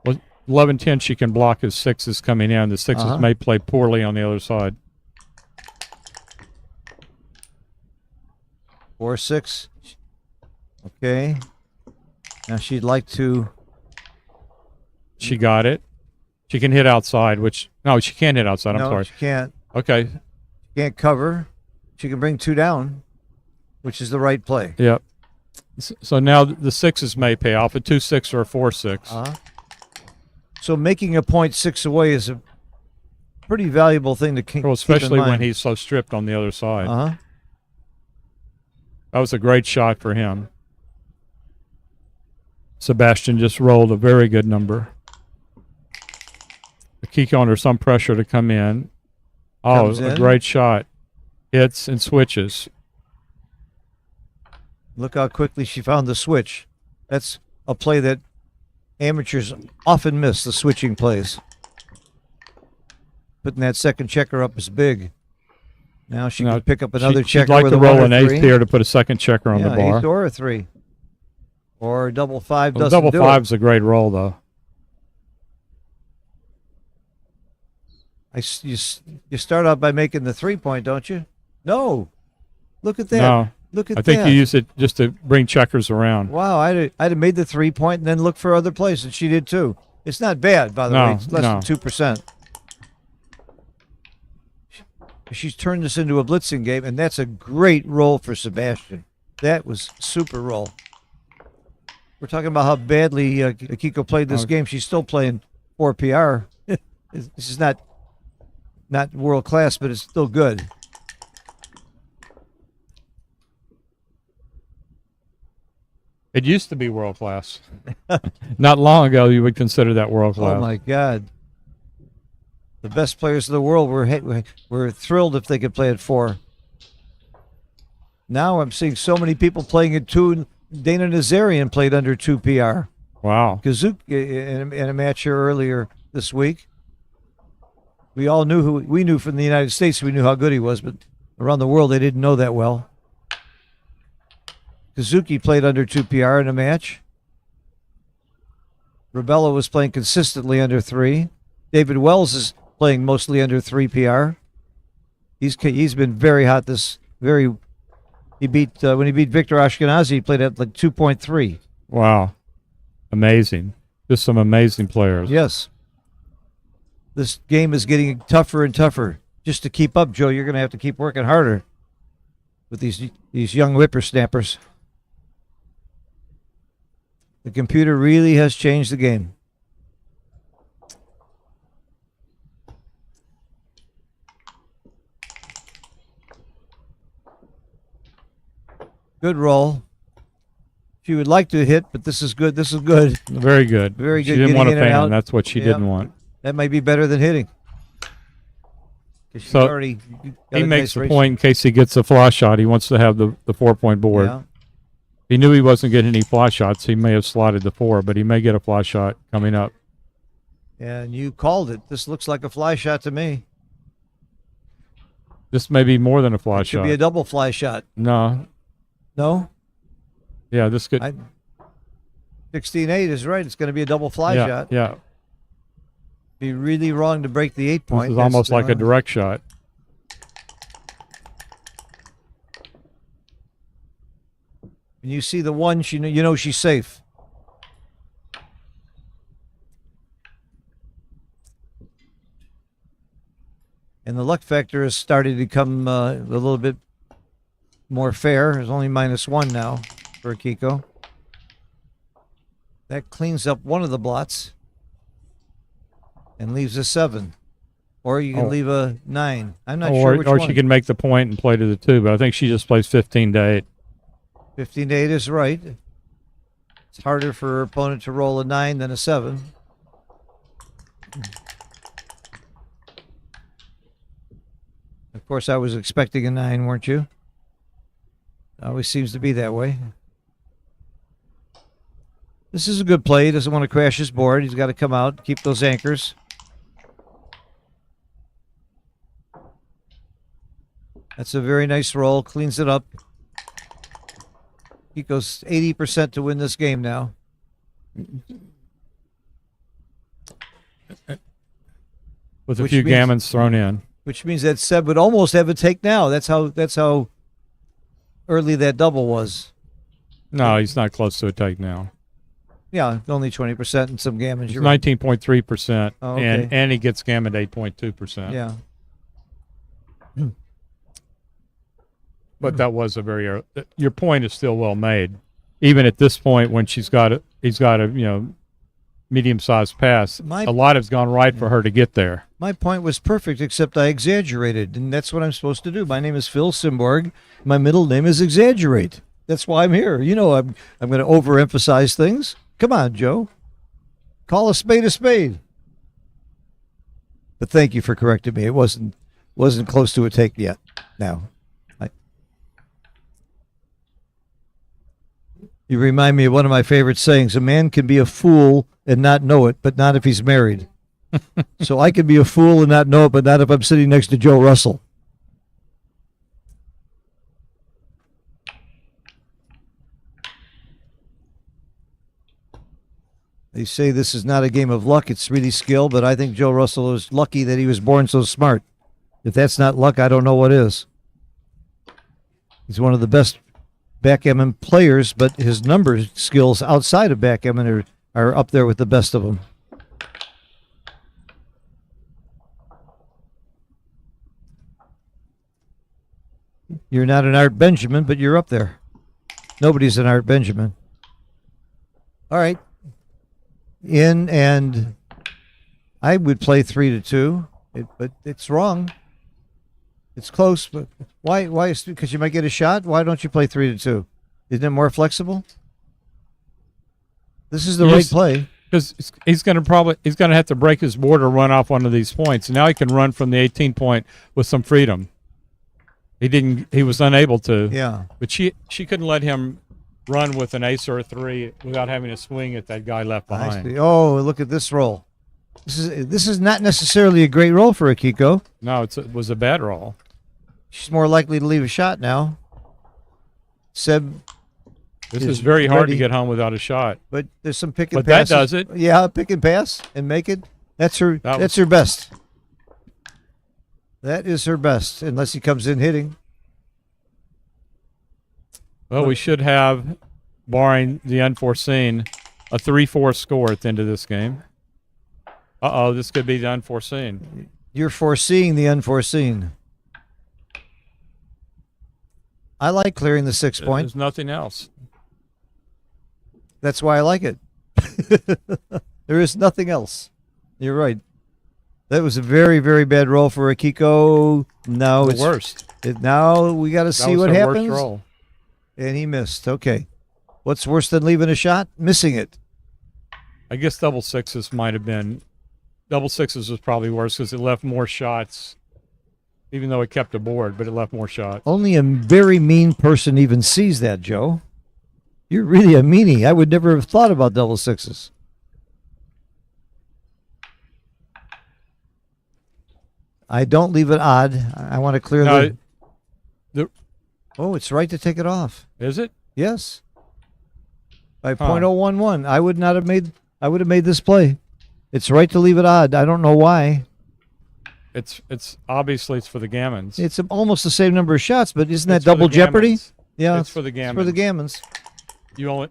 Well, 11, 10, she can block his 6s coming in. The 6s may play poorly on the other side. 4, 6. Okay. Now she'd like to. She got it. She can hit outside, which no, she can't hit outside. I'm sorry. She can't. Okay. She can't cover. She can bring 2 down, which is the right play. Yep. So now the 6s may pay off, a 2-6 or a 4-6. So making a point 6 away is a pretty valuable thing to keep. Well, especially in mind. when he's so stripped on the other side. That was a great shot for him. Sebastian just rolled a very good number. Akiko under some pressure to come in. Oh, a great shot. Hits and switches. Look how quickly she found the switch. That's a play that amateurs often miss, the switching plays. Putting that second checker up is big. Now she can pick up another checker. She'd like with to a roll 1 or an 3. ace here to put a second checker on the bar. Ace or a 3. Or double 5 Well, doesn't double do 5's a great roll, though. You start out by making the 3-point, don't you? No. Look at that. No. Look at that. I think you used it just to bring checkers around. Wow, I'd have made the 3-point and then look for other plays, and she did too. It's not bad, by the way. It's less than 2%. She's turned this into a blitzing game, and that's a great roll for Sebastian. That was super roll. We're talking about how badly Akiko played this game. She's still playing 4 PR. This is not world class, but it's still good. It used to be world class. Not long ago, you would consider that world class. Oh my God! The best players in the world were thrilled if they could play at 4. Now I'm seeing so many people playing at 2. Dana Nazarian played under 2 PR. Wow. Kazook in a match here earlier this week. We all knew we knew from the United States. We knew how good he was, but around the world they didn't know that well. Kazuki played under 2 PR in a match. Rubella was playing consistently under 3. David Wells is playing mostly under 3 PR. He's been very hot He beat when he beat Victor Ashkenazi, he played at like 2.3. Wow. Amazing. Just some amazing players. Yes. This game is getting tougher and tougher. Just to keep up, Joe, you're going to have to keep working harder with these young whippersnappers. The computer really has changed the game. Good roll. She would like to hit, but this is good. This is good. Very good. Very good. She didn't want to in and fan. out. That's what she didn't want. That might be better than hitting. 'Cause she's So already got he a makes nice the race. point in case he gets a fly shot. He wants to have the 4-point board. Yeah. He knew he wasn't getting any fly shots. He may have slotted the 4, but he may get a fly shot coming up. And you called it. This looks like a fly shot to me. This may be more than a fly It shot. could be a double fly shot. No. No? Yeah, this could. 16-8 is right. It's going to be a double fly yeah, shot. Yeah. Be really wrong to break the 8-point. This is almost like a direct shot. And you see the 1, you know she's safe. And the luck factor has started to become a little bit more fair. It's only -1 now for Akiko. That cleans up one of the blots and leaves a 7. Or you can leave a 9. I'm not sure which or one. she can make the point and play to the 2, but I think she just plays 15-8. 15-8 is right. It's harder for her opponent to roll a 9 than a 7. Of course, I was expecting a 9, weren't you? Always seems to be that way. This is a good play. He doesn't want to crash his board. He's got to come out, keep those anchors. That's a very nice roll. Cleans it up. He goes 80% to win this game now. With a few gammons thrown in. Which means that Seb would almost have a take now. That's how early that double was. No, he's not close to a take now. Yeah, only 20% and some gammons. It's 19.3%, oh, okay. and he gets gammon 8.2%. Yeah. But that was a very your point is still well made. Even at this point, when he's got a medium-sized pass, a lot has gone right for her to get there. My point was perfect, except I exaggerated, and that's what I'm supposed to do. My name is Phil Simborg. My middle name is Exaggerate. That's why I'm here. You know, I'm going to overemphasize things. Come on, Joe. Call a spade a spade. But thank you for correcting me. It wasn't close to a take yet. Now, you remind me of one of my favorite sayings. A man can be a fool and not know it, but not if he's married. So I can be a fool and not know it, but not if I'm sitting next to Joe Russell. They say this is not a game of luck, it's really skill, but I think Joe Russell was lucky that he was born so smart. If that's not luck, I don't know what is. He's one of the best backgammon players, but his number skills outside of backgammon are up there with the best of them. You're not an Art Benjamin, but you're up there. Nobody's an Art Benjamin. All right. In, and I would play 3-2, but it's wrong. It's close, but why? Because you might get a shot. Why don't you play 3-2? Isn't it more flexible? This is the right play. Because he's going to have to break his board or run off one of these points. Now he can run from the 18-point with some freedom. He was unable to. Yeah. But she couldn't let him run with an ace or a 3 without having to swing at that guy left behind. Oh, look at this roll. This is not necessarily a great roll for Akiko. No, it was a bad roll. She's more likely to leave a shot now. Seb. This is very hard to get home without a shot. But there's some pick and pass. pass. But that does it. Yeah, pick and pass and make it. That's her best. That is her best, unless he comes in hitting. Well, we should have, barring the unforeseen, a 3-4 score at the end of this game. Uh-oh, this could be the unforeseen. You're foreseeing the unforeseen. I like clearing the 6-point. There's nothing else. That's why I like it. There is nothing else. You're right. That was a very, very bad roll for Akiko. Now the worst. Now we got to see what happens. Worst roll. And he missed. Okay. What's worse than leaving a shot? Missing it. I guess double sixes might have been. Double sixes was probably worse because it left more shots even though it kept a board, but it left more shots. Only a very mean person even sees that, Joe. You're really a meanie. I would never have thought about double sixes. I don't leave it odd. I want to clear Oh, it's right to take it off. Is it? Yes. By .011. I would have made this play. It's right to leave it odd. I don't know why. It's obviously it's for the Gammons. It's almost the same number of shots, but isn't that It's for double the jeopardy? Gammons. Yeah, It's for the Gammons. It's for the Gammons. You only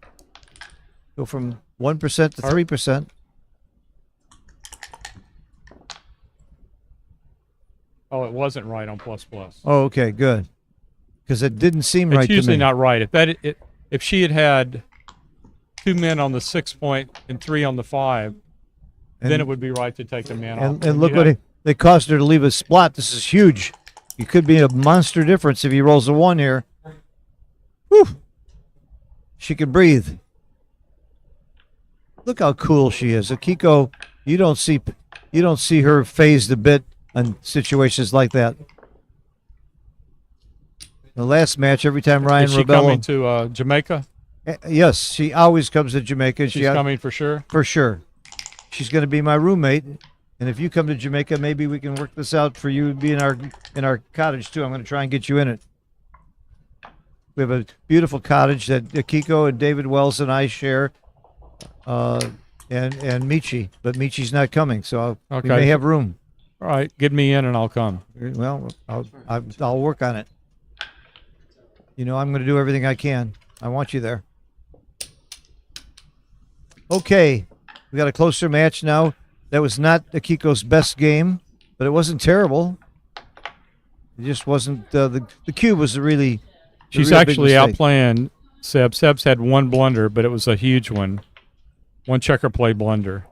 Go from 1% to 3%. Oh, it wasn't right on plus. Oh, okay, good. Because it didn't seem right to me. It's usually not right. If she had 2 men on the 6 point and 3 on the 5, then it would be right to take the man off. And look what they caused her to leave a splat. This is huge. It could be a monster difference if he rolls a 1 here. Whew. She can breathe. Look how cool she is. Akiko, you don't see her phased a bit on situations like that. The last match, every time Ryan Is she Rebello, coming to Jamaica? Yes, she always comes to Jamaica. She's coming for sure? For sure. She's going to be my roommate. And if you come to Jamaica, maybe we can work this out for you to be in our cottage too. I'm going to try and get you in it. We have a beautiful cottage that Akiko and David Wells and I share, and Michi. But Michi's not coming, so we may have room. All right, get me in and I'll come. Well, I'll work on it. You know, I'm going to do everything I can. I want you there. Okay, we got a closer match now. That was not Akiko's best game, but it wasn't terrible. It just wasn't. The cube was really. She's actually outplaying Seb. Seb's had 1 blunder, but it was a huge one. 1 checker play blunder.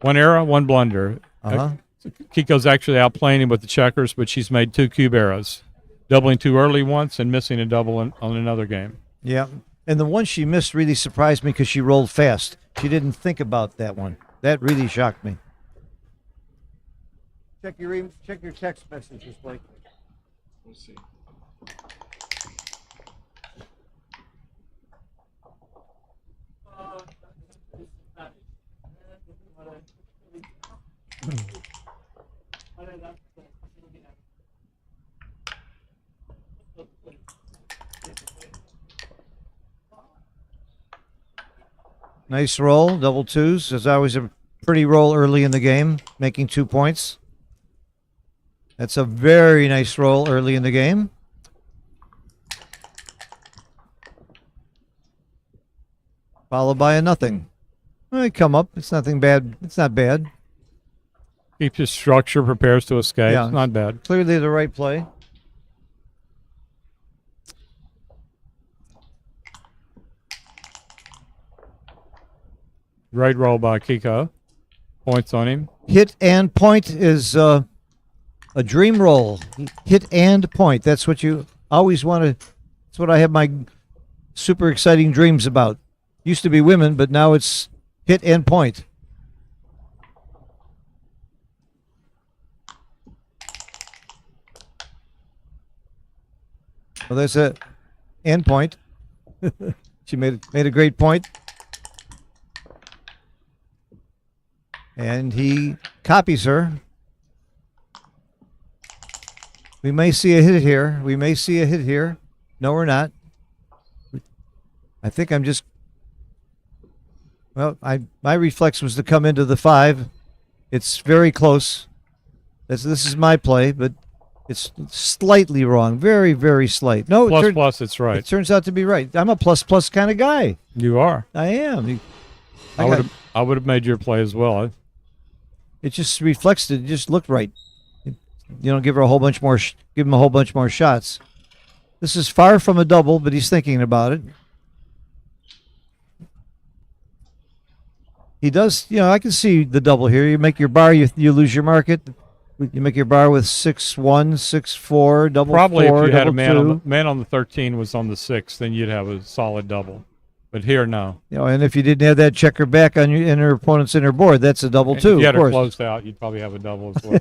1 error, 1 blunder. Kiko's actually outplaying him with the checkers, but she's made 2 cube errors, doubling too early once and missing a double on another game. Yeah, and the one she missed really surprised me because she rolled fast. She didn't think about that one. That really shocked me. Check your text messages, Blake. We'll see. Nice roll, double twos. There's always a pretty roll early in the game, making 2 points. That's a very nice roll early in the game. Followed by a nothing. Well, come up. It's nothing bad. It's not bad. Keeps his structure, prepares to escape. Yeah. It's not bad. Clearly the right play. Great roll by Kiko. Points on him. Hit and point is a dream roll. Hit and point. That's what you always want to. That's what I have my super exciting dreams about. Used to be women, but now it's hit and point. Well, there's a end point. She made a great point. And he copies her. We may see a hit here. We may see a hit here. No, we're not. I think I'm just. Well, my reflex was to come into the 5. It's very close. This is my play, but it's slightly wrong. Very, very slight. No, Plus, it's right. It turns out to be right. I'm a plus kind of guy. You are. I am. I would have made your play as well. It just reflects it. It just looked right. You don't give her a whole bunch more. Give him a whole bunch more shots. This is far from a double, but he's thinking about it. He does. You know, I can see the double here. You make your bar, you lose your market. You make your bar with 6-1, 6-4, double Probably 4, if you had a double man 2. on the 13 was on the 6, then you'd have a solid double. But here, no. You know, and if you didn't have that checker back on your in her opponent's inner board, that's a double too. If you had of her course. closed out, you'd probably have a double as well.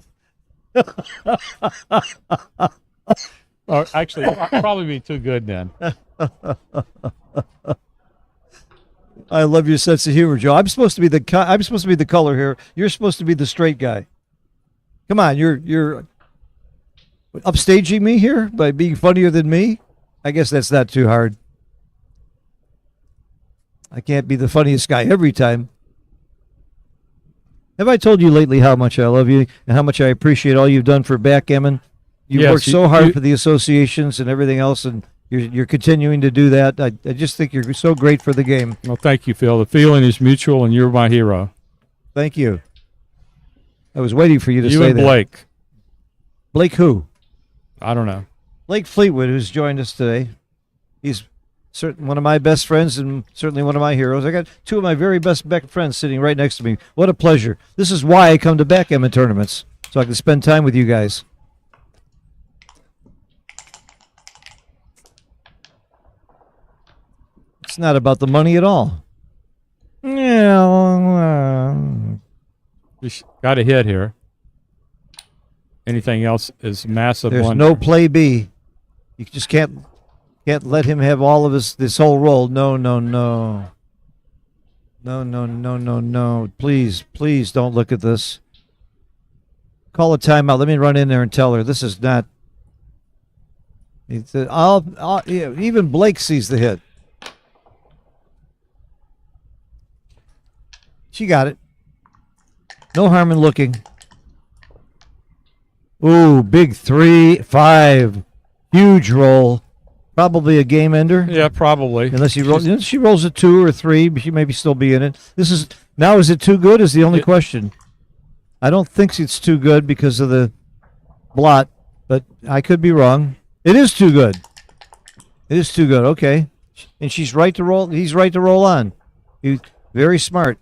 Or actually, it'd probably be too good then. I love your sense of humor, Joe. I'm supposed to be the color here. You're supposed to be the straight guy. Come on, you're upstaging me here by being funnier than me. I guess that's not too hard. I can't be the funniest guy every time. Have I told you lately how much I love you and how much I appreciate all you've done for Backgammon? You've Yes, worked so hard for the associations and everything else, and you're continuing to do that. I just think you're so great for the game. Well, thank you, Phil. The feeling is mutual, and you're my hero. Thank you. I was waiting for you to You say and that. Blake. Blake who? I don't know. Blake Fleetwood, who's joined us today. He's certainly one of my best friends and certainly one of my heroes. I got two of my very best friends sitting right next to me. What a pleasure. This is why I come to backgammon tournaments, so I can spend time with you guys. It's not about the money at all. Yeah. Just got a hit here. Anything else is massive. There's blunder. no play B. You just can't let him have all of this whole roll. No. No. Please don't look at this. Call a timeout. Let me run in there and tell her this is not. Even Blake sees the hit. She got it. No harm in looking. Ooh, big 3-5. Huge roll. Probably a game ender. Yeah, probably. Unless she rolls a 2 or 3, but she may still be in it. Is it too good is the only question. I don't think it's too good because of the blot, but I could be wrong. It is too good. It is too good. Okay. And she's right to roll. He's right to roll on. He's very smart.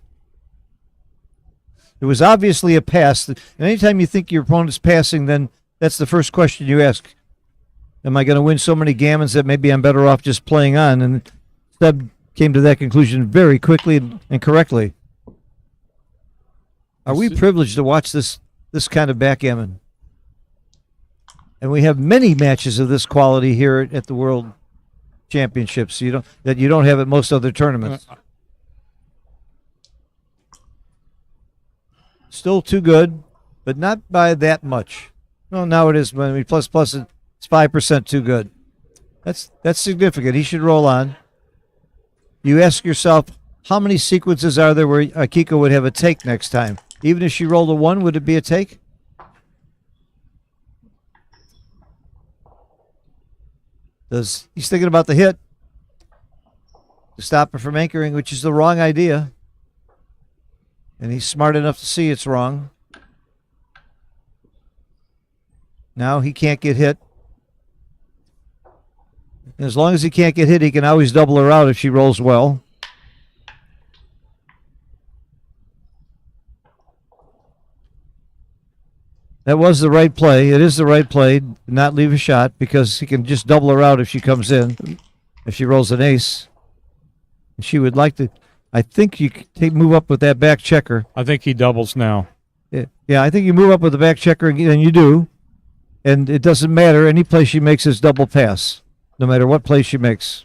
It was obviously a pass. And anytime you think your opponent's passing, then that's the first question you ask. Am I going to win so many gammons that maybe I'm better off just playing on? And Seb came to that conclusion very quickly and correctly. Are we privileged to watch this kind of backgammon? And we have many matches of this quality here at the World Championships. You don't have at most other tournaments. Still too good, but not by that much. Well, now it is. I mean, plus it's 5% too good. That's significant. He should roll on. You ask yourself, how many sequences are there where Akiko would have a take next time? Even if she rolled a 1, would it be a take? He's thinking about the hit to stop her from anchoring, which is the wrong idea. And he's smart enough to see it's wrong. Now he can't get hit. And as long as he can't get hit, he can always double her out if she rolls well. That was the right play. It is the right play. Not leave a shot because he can just double her out if she comes in. If she rolls an ace. She would like to. I think you move up with that back checker. I think he doubles now. Yeah, I think you move up with the back checker, and you do. And it doesn't matter. Any play she makes is double pass, no matter what play she makes.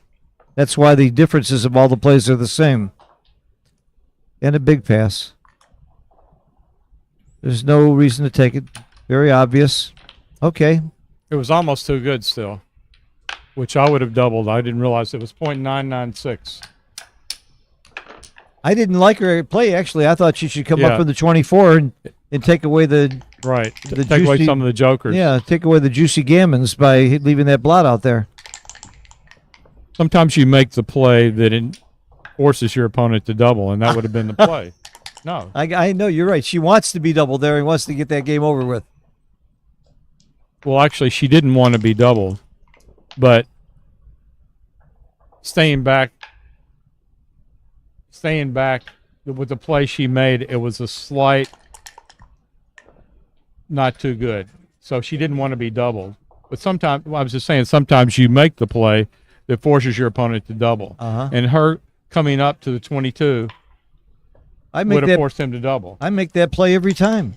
That's why the differences of all the plays are the same. And a big pass. There's no reason to take it. Very obvious. Okay. It was almost too good still, which I would have doubled. I didn't realize it was .996. I didn't like her play, actually. I thought she should come up with the 24 and take away the... Right. Take away some of the jokers. Yeah, take away the juicy gammons by leaving that blot out there. Sometimes you make the play that forces your opponent to double, and that would have been the play. No. I know, you're right. She wants to be doubled there and wants to get that game over with. Well, actually, she didn't want to be doubled, but staying back with the play she made, it was a slight not too good. So she didn't want to be doubled. But sometimes, I was just saying, sometimes you make the play that forces your opponent to double. And her coming up to the 22 would have forced him to double. I make that play every time.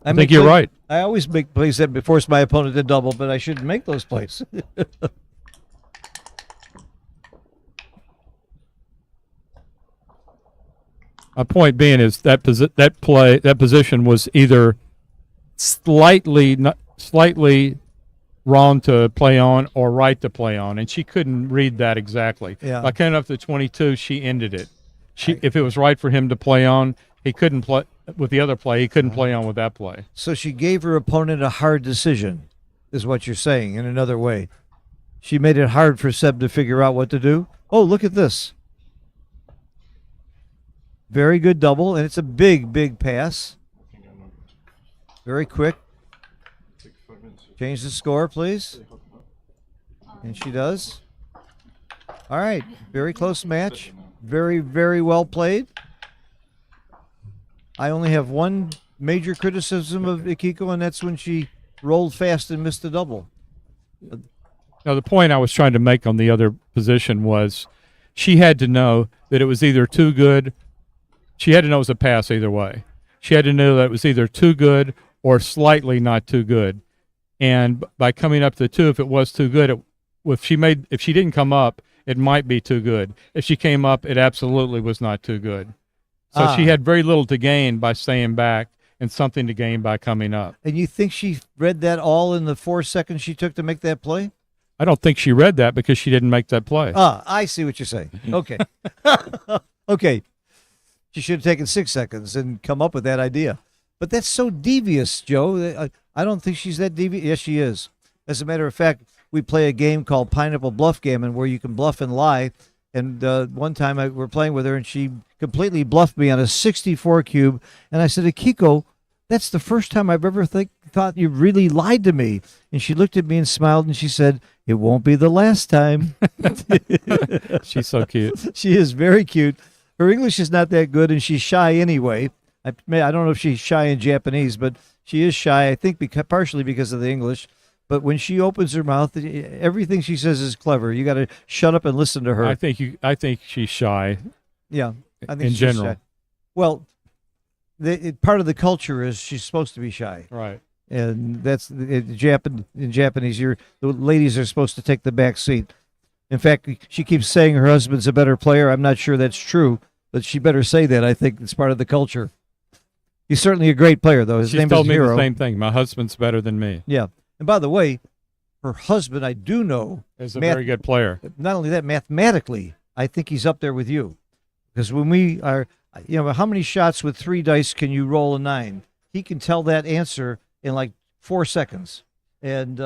I think you're right. I always make plays that force my opponent to double, but I shouldn't make those plays. My point being is that position was either slightly wrong to play on or right to play on, and she couldn't read that exactly. Yeah. By coming up to 22, she ended it. If it was right for him to play on, he couldn't play with the other play. He couldn't play on with that play. So she gave her opponent a hard decision, is what you're saying, in another way. She made it hard for Seb to figure out what to do. Oh, look at this. Very good double, and it's a big, big pass. Very quick. Change the score, please. And she does. All right, very close match. Very, very well played. I only have one major criticism of Akiko, and that's when she rolled fast and missed a double. Now, the point I was trying to make on the other position was she had to know that it was either too good. She had to know it was a pass either way. She had to know that it was either too good or slightly not too good. And by coming up to the 2, if it was too good, if she didn't come up, it might be too good. If she came up, it absolutely was not too good. So she had very little to gain by staying back and something to gain by coming up. And you think she read that all in the 4 seconds she took to make that play? I don't think she read that because she didn't make that play. I see what you're saying. Okay. Okay. She should have taken 6 seconds and come up with that idea. But that's so devious, Joe. I don't think she's that devious. Yes, she is. As a matter of fact, we play a game called Pineapple Bluff Gammon where you can bluff and lie. And one time we were playing with her, and she completely bluffed me on a 64 cube. And I said, Akiko, that's the first time I've ever thought you really lied to me. And she looked at me and smiled, and she said, it won't be the last time. She's so cute. She is very cute. Her English is not that good, and she's shy anyway. I don't know if she's shy in Japanese, but she is shy, I think, partially because of the English. But when she opens her mouth, everything she says is clever. You got to shut up and listen to her. I think she's shy. Yeah, I think in she's general. shy. Well, part of the culture is she's supposed to be shy, Right. and that's in Japanese. The ladies are supposed to take the back seat. In fact, she keeps saying her husband's a better player. I'm not sure that's true, but she better say that. I think it's part of the culture. He's certainly a great player, though. His name told is me Hero. the same thing. My husband's better than me. Yeah. And by the way, her husband, I do know, Is a very good player. not only that, mathematically, I think he's up there with you. Because when we are, how many shots with 3 dice can you roll a 9? He can tell that answer in like 4 seconds. And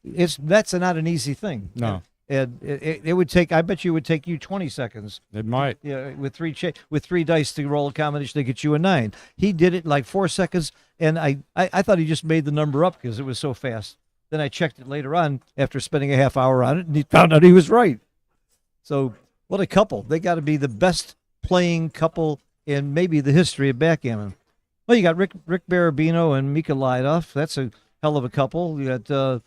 that's not an easy thing. No. And it would take, I bet you it would take you 20 seconds. It might. Yeah, with three dice to roll a combination to get you a 9. He did it in like 4 seconds, and I thought he just made the number up because it was so fast. Then I checked it later on after spending a half hour on it, and he found out he was right. So what a couple. They got to be the best playing couple in maybe the history of backgammon. Well, you got Rick Barabino and Mika Lidoff. That's a hell of a couple. You got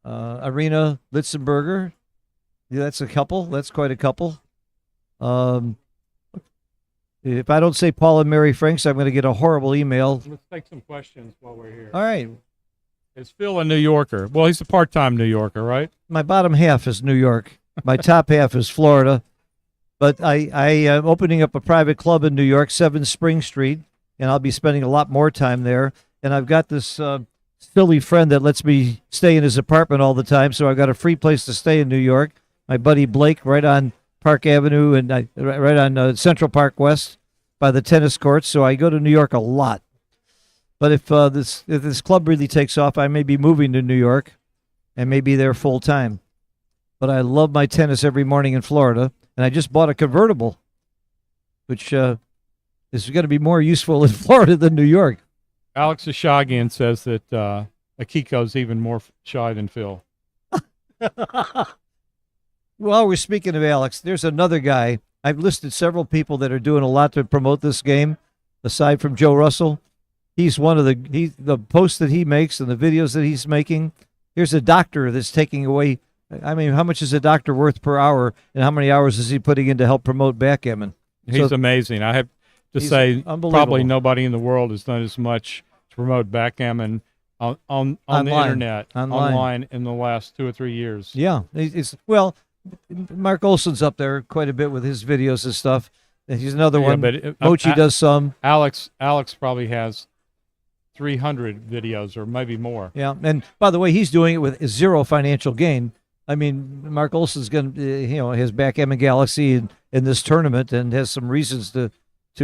Arena Litzenberger. Yeah, that's a couple. That's quite a couple. If I don't say Paul and Mary Franks, I'm going to get a horrible email. Let's take some questions while we're here. All right. Is Phil a New Yorker? Well, he's a part-time New Yorker, right? My bottom half is New York. My top half is Florida. But I am opening up a private club in New York, 7 Spring Street, and I'll be spending a lot more time there. And I've got this silly friend that lets me stay in his apartment all the time, so I've got a free place to stay in New York. My buddy Blake, right on Park Avenue and right on Central Park West by the tennis courts. So I go to New York a lot. But if this club really takes off, I may be moving to New York and may be there full time. But I love my tennis every morning in Florida, and I just bought a convertible, which is going to be more useful in Florida than New York. Alex Ashagian says that Akiko's even more shy than Phil. Well, we're speaking of Alex. There's another guy. I've listed several people that are doing a lot to promote this game, aside from Joe Russell. He's one of the posts that he makes and the videos that he's making. Here's a doctor that's taking away. I mean, how much is a doctor worth per hour, and how many hours is he putting in to help promote backgammon? He's amazing. I have to He's say unbelievable. probably nobody in the world has done as much to promote backgammon on the internet, online in the last 2 or 3 years. Yeah, well, Mark Olson's up there quite a bit with his videos and stuff. He's another one. But Mochi does some. Alex probably has 300 videos or maybe more. Yeah, and by the way, he's doing it with zero financial gain. I mean, Mark Olson's going to, has Backgammon Galaxy in this tournament and has some reasons to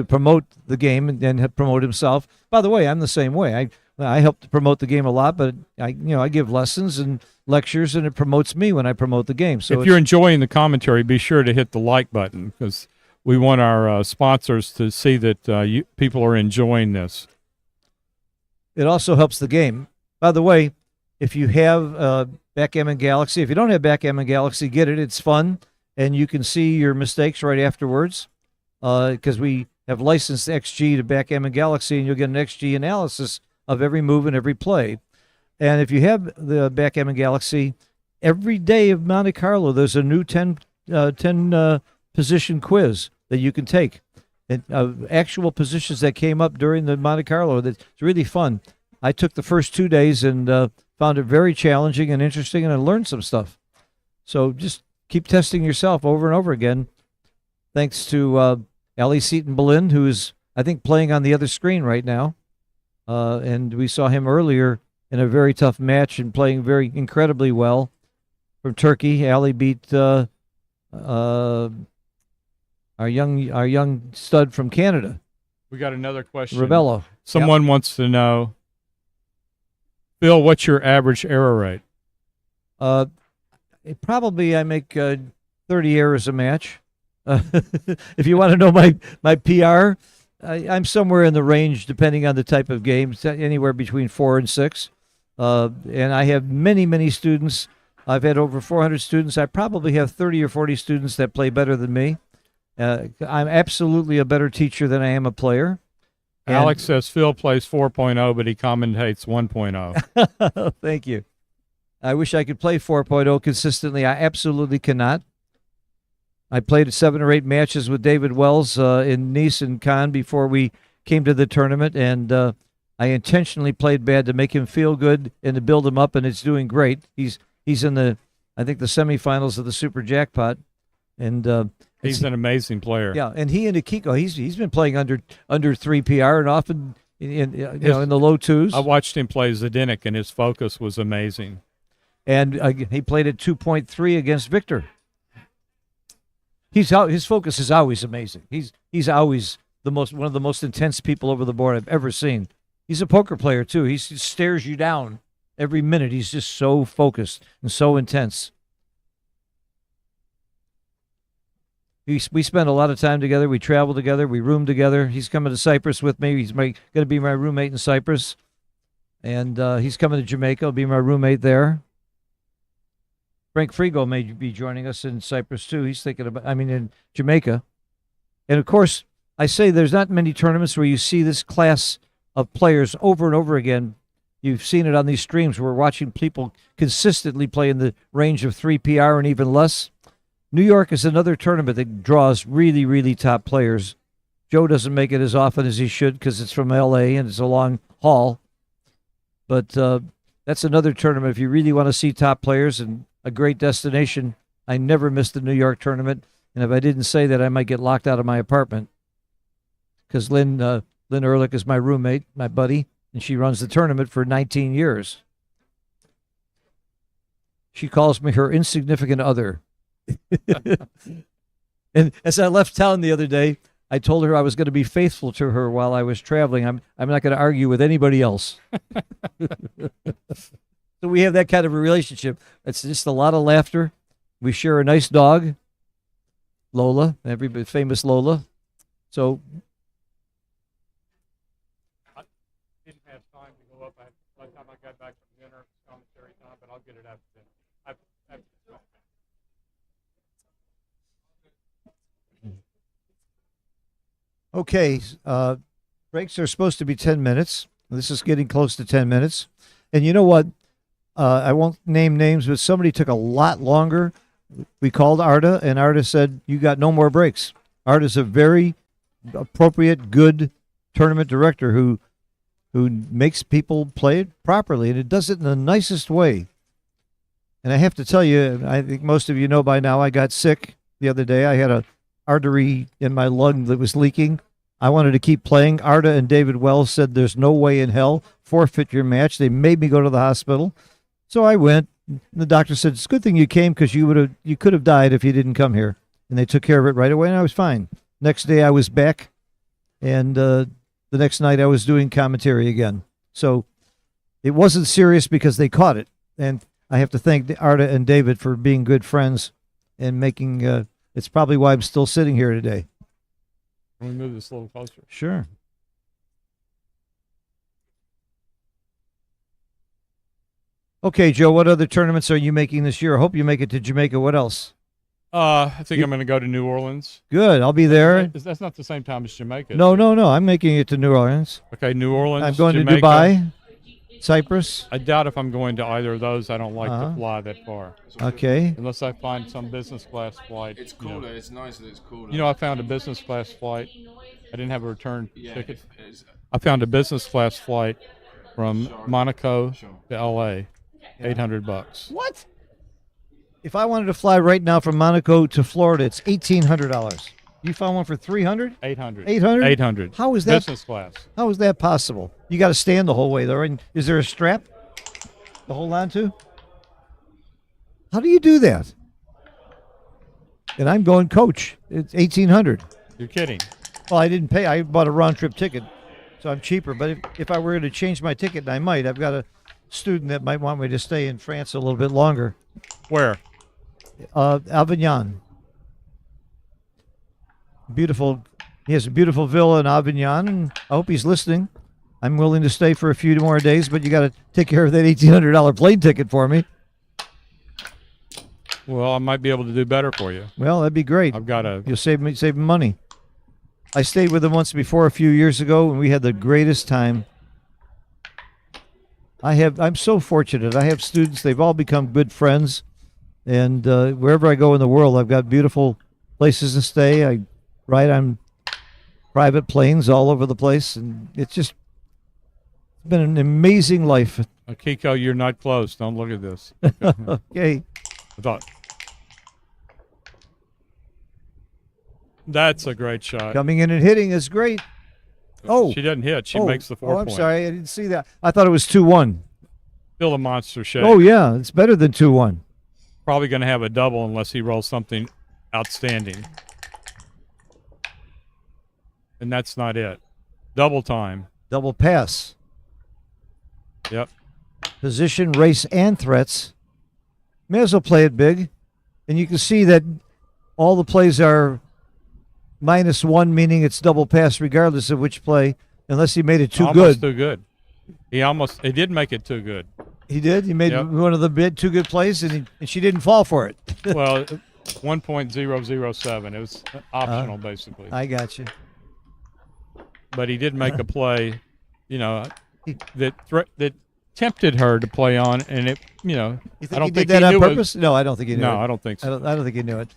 promote the game and promote himself. By the way, I'm the same way. I help to promote the game a lot, but I give lessons and lectures, and it promotes me when I promote the game. So if you're enjoying the commentary, be sure to hit the like button, because we want our sponsors to see that people are enjoying this. It also helps the game. By the way, if you have Backgammon Galaxy, if you don't have Backgammon Galaxy, get it. It's fun, and you can see your mistakes right afterwards, because we have licensed XG to Backgammon Galaxy, and you'll get an XG analysis of every move and every play. And if you have the Backgammon Galaxy, every day of Monte Carlo, there's a new 10 position quiz that you can take. And actual positions that came up during the Monte Carlo. That's really fun. I took the first 2 days and found it very challenging and interesting, and I learned some stuff. So just keep testing yourself over and over again. Thanks to Ali Seaton-Belind, who is, I think, playing on the other screen right now. And we saw him earlier in a very tough match and playing very incredibly well. From Turkey, Ali beat our young stud from Canada. We got another question. Rebello. Someone wants to know, Phil, what's your average error rate? Probably I make 30 errors a match. If you want to know my PR, I'm somewhere in the range, depending on the type of game, anywhere between 4 and 6. And I have many students. I've had over 400 students. I probably have 30 or 40 students that play better than me. I'm absolutely a better teacher than I am a player. And Alex says Phil plays 4.0, but he commentates 1.0. Thank you. I wish I could play 4.0 consistently. I absolutely cannot. I played 7 or 8 matches with David Wells in Nice and Cannes before we came to the tournament, and I intentionally played bad to make him feel good and to build him up, and it's doing great. He's in the semifinals of the Super Jackpot, and he's an amazing player. Yeah, and he and Akiko, he's been playing under 3 PR and often in the low 2s. I watched him play Zdenek, and his focus was amazing. And he played at 2.3 against Victor. His focus is always amazing. He's always one of the most intense people over the board I've ever seen. He's a poker player too. He stares you down every minute. He's just so focused and so intense. We spend a lot of time together. We travel together. We room together. He's coming to Cyprus with me. He's going to be my roommate in Cyprus, and he's coming to Jamaica. He'll be my roommate there. Frank Frigo may be joining us in Cyprus too. He's thinking about, in Jamaica. And of course, I say there's not many tournaments where you see this class of players over and over again. You've seen it on these streams. We're watching people consistently play in the range of 3 PR and even less. New York is another tournament that draws really, really top players. Joe doesn't make it as often as he should because it's from L.A. and it's a long haul. But that's another tournament if you really want to see top players and a great destination. I never missed the New York tournament, and if I didn't say that, I might get locked out of my apartment because Lynn Ehrlich is my roommate, my buddy, and she runs the tournament for 19 years. She calls me her insignificant other. And as I left town the other day, I told her I was going to be faithful to her while I was traveling. I'm not going to argue with anybody else. So we have that kind of a relationship. It's just a lot of laughter. We share a nice dog, Lola, everybody famous Lola. So I didn't have time to go up. By the time I got back from dinner, commentary time, but I'll get it after dinner. Okay, breaks are supposed to be 10 minutes. This is getting close to 10 minutes. And you know what? I won't name names, but somebody took a lot longer. We called Arda, and Arda said, you got no more breaks. Arda's a very appropriate, good tournament director who makes people play it properly, and it does it in the nicest way. And I have to tell you, I think most of you know by now, I got sick the other day. I had a artery in my lung that was leaking. I wanted to keep playing. Arda and David Wells said, "There's no way in hell. Forfeit your match." They made me go to the hospital. So I went. The doctor said, "It's a good thing you came because you could have died if you didn't come here." And they took care of it right away, and I was fine. Next day I was back, and the next night I was doing commentary again. So it wasn't serious because they caught it. And I have to thank Arda and David for being good friends and making it's probably why I'm still sitting here today. Let me move this a little closer. Sure. Okay, Joe, what other tournaments are you making this year? I hope you make it to Jamaica. What else? I think I'm going to go to New Orleans. Good. I'll be there. That's not the same time as Jamaica. No. I'm making it to New Orleans. Okay, New Orleans. I'm going Jamaica. to Dubai, Cyprus. I doubt if I'm going to either of those. I don't like to fly that far. Okay. Unless I find some business class flight. It's cooler. It's nice that it's cooler. You know, I found a business class flight. I didn't have a return ticket. I found a business class flight from Monaco to L.A. $800. What? If I wanted to fly right now from Monaco to Florida, it's $1,800. You found one for $300? 800. 800? 800. How is that? Business class. How is that possible? You got to stand the whole way, though. Right? Is there a strap to hold on to? How do you do that? And I'm going coach. It's $1,800. You're kidding. Well, I didn't pay. I bought a round trip ticket, so I'm cheaper. But if I were to change my ticket, and I might, I've got a student that might want me to stay in France a little bit longer. Where? Avignon. Beautiful. He has a beautiful villa in Avignon, and I hope he's listening. I'm willing to stay for a few more days, but you got to take care of that $1,800 plane ticket for me. Well, I might be able to do better for you. Well, that'd be great. I've got a. You'll save me money. I stayed with him once before a few years ago, and we had the greatest time. I'm so fortunate. I have students. They've all become good friends, and wherever I go in the world, I've got beautiful places to stay. I ride on private planes all over the place, and it's just been an amazing life. Akiko, you're not close. Don't look at this. Okay. I thought. That's a great shot. Coming in and hitting is great. Oh. She doesn't hit. She makes the 4 I'm point. sorry. I didn't see that. I thought it was 2-1. Still a monster shake. Oh, yeah. It's better than 2-1. Probably going to have a double unless he rolls something outstanding. And that's not it. Double time. Double pass. Yep. Position, race, and threats. May as well play it big. And you can see that all the plays are -1, meaning it's double pass regardless of which play, unless he made it too Almost good. too good. He did make it too good. He did? He made one of the two good plays, and she didn't fall for it. Well, 1.007. It was optional, basically. I got you. But he did make a play, that tempted her to play on, and it, You I think don't he think did that he on knew purpose? No, I don't think he knew it. No, I don't think so. I don't think he knew it.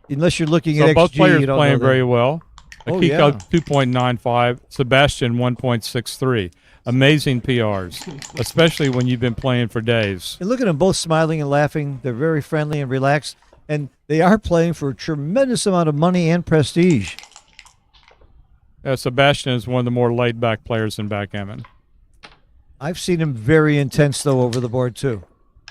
Unless you're looking So at both XG, players you don't playing know that. very well. Oh, Akiko yeah. 2.95, Sebastian 1.63. Amazing PRs, especially when you've been playing for days. And look at them both smiling and laughing. They're very friendly and relaxed, and they are playing for a tremendous amount of money and prestige. Sebastian is one of the more laid-back players in backgammon. I've seen him very intense, though, over the board, too.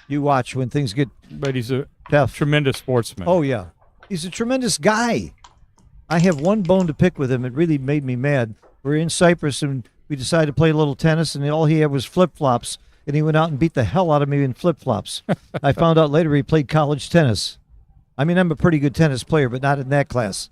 You watch when things get But he's a tough. tremendous sportsman. Oh, yeah. He's a tremendous guy. I have one bone to pick with him. It really made me mad. We're in Cyprus, and we decided to play a little tennis, and all he had was flip-flops, and he went out and beat the hell out of me in flip-flops. I found out later he played college tennis. I mean, I'm a pretty good tennis player, but not in that class.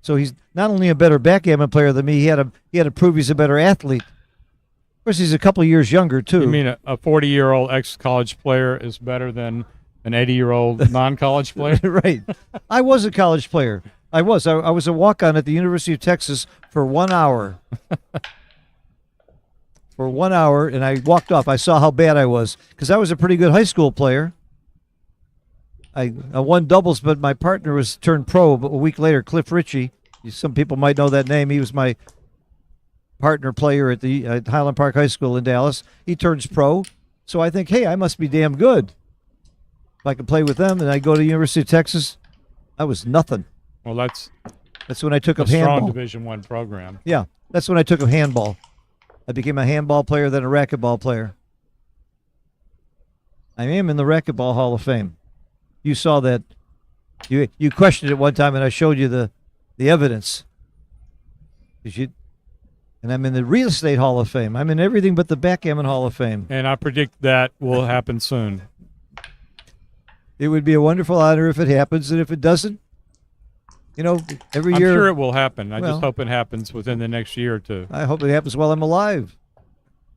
So he's not only a better backgammon player than me, he had to prove he's a better athlete. Of course, he's a couple years younger, too. You mean a 40-year-old ex-college player is better than an 80-year-old non-college player? Right. I was a college player. I was a walk-on at the University of Texas for 1 hour. For 1 hour, and I walked off. I saw how bad I was because I was a pretty good high school player. I won doubles, but my partner was turned pro. But a week later, Cliff Ritchie, Some people might know that name. He was my partner player at the Highland Park High School in Dallas. He turns pro, so I think, hey, I must be damn good if I can play with them. And I go to University of Texas. I was nothing. Well, that's when I took a up strong handball. Division I program. Yeah, that's when I took up handball. I became a handball player, then a racquetball player. I am in the Racquetball Hall of Fame. You saw that. You questioned it one time, and I showed you the evidence. And I'm in the Real Estate Hall of Fame. I'm in everything but the Backgammon Hall of Fame. And I predict that will happen soon. It would be a wonderful honor if it happens, and if it doesn't, every year. I'm sure it will happen. I Well, just hope it happens within the next year or two. I hope it happens while I'm alive,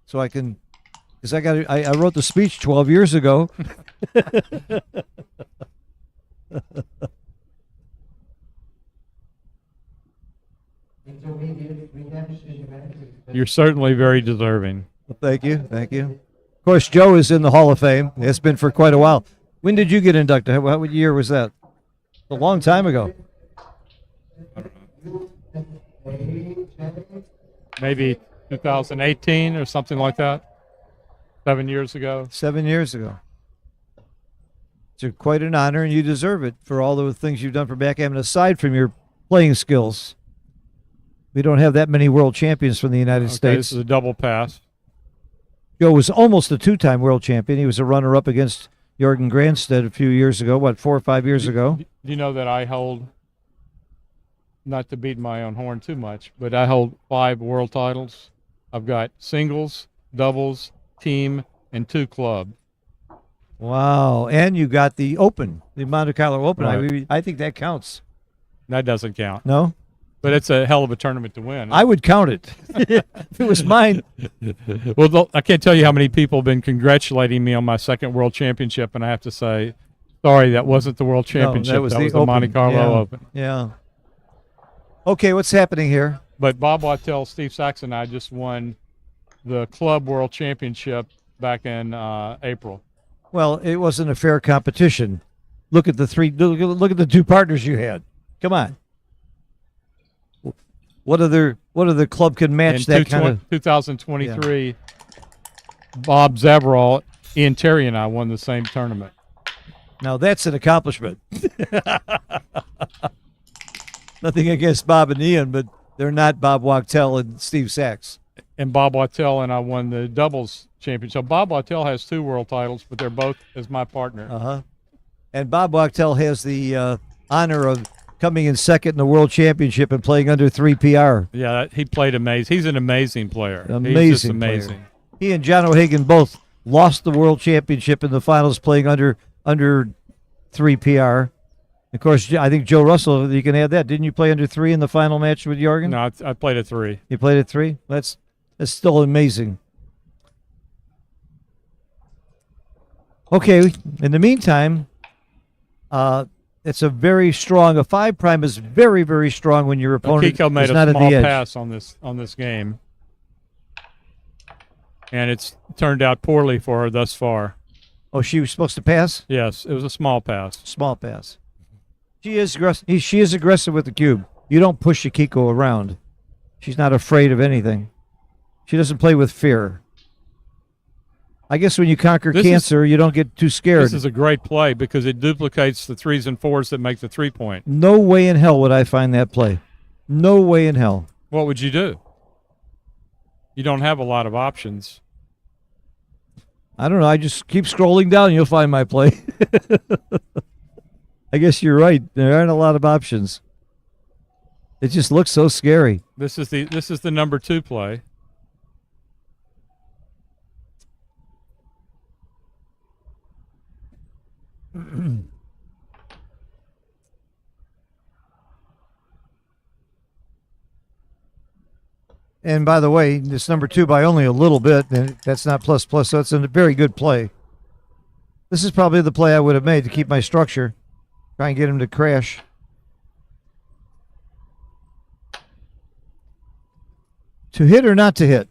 so I can. Because I wrote the speech 12 years ago. You're certainly very deserving. Thank you. Of course, Joe is in the Hall of Fame. It's been for quite a while. When did you get inducted? What year was that? A long time ago. Maybe 2018 or something like that. 7 years ago. 7 years ago. It's quite an honor, and you deserve it for all the things you've done for backgammon, aside from your playing skills. We don't have that many world champions from the United States. This is a double pass. Joe was almost a two-time world champion. He was a runner-up against Jorgen Granstedt a few years ago, 4 or 5 years ago. Do you know that I hold, not to beat my own horn too much, but I hold 5 world titles. I've got singles, doubles, team, and 2 club. Wow. And you got the Open, the Monte Carlo Open. Right. I think that counts. That doesn't count. No? But it's a hell of a tournament to win. I would count it. If it was mine. Well, I can't tell you how many people have been congratulating me on my 2nd world championship, and I have to say, sorry, that wasn't the world championship. No, that was the the Monte Carlo Open. Yeah. Okay, what's happening here? But Bob Wattell, Steve Sachs, and I just won the club world championship back in April. Well, it wasn't a fair competition. Look at the 2 partners you had. Come on. What other club can match that kind of? 2023, Bob Zavarol, Ian Terry, and I won the same tournament. Now that's an accomplishment. Nothing against Bob and Ian, but they're not Bob Wachtell and Steve Sachs. And Bob Wattell and I won the doubles championship. So Bob Wattell has 2 world titles, but they're both as my partner. Uh-huh. And Bob Wachtell has the honor of coming in 2nd in the World Championship and playing under 3 PR. Yeah, he played amazing. He's an amazing player. Amazing, He's just amazing. Player. He and John O'Hagan both lost the World Championship in the finals playing under 3 PR. Of course, I think Joe Russell, you can add that. Didn't you play under 3 in the final match with Jorgen? No, I played at 3. You played at 3? That's still amazing. Okay, in the meantime, it's a very strong. A 5' is very, very strong when your opponent Akiko made is a not at small the edge. pass on this game, and it's turned out poorly for her thus far. Oh, she was supposed to pass? Yes, it was a small pass. Small pass. She is aggressive. She is aggressive with the cube. You don't push Akiko around. She's not afraid of anything. She doesn't play with fear. I guess when you conquer cancer, you don't get too scared. This is a great play because it duplicates the 3s and 4s that make the 3-point. No way in hell would I find that play. No way in hell. What would you do? You don't have a lot of options. I don't know. I just keep scrolling down and you'll find my play. I guess you're right. There aren't a lot of options. It just looks so scary. This is the number 2 play. And by the way, it's number 2 by only a little bit. And that's not plus, so it's a very good play. This is probably the play I would have made to keep my structure. Try and get him to crash. To hit or not to hit?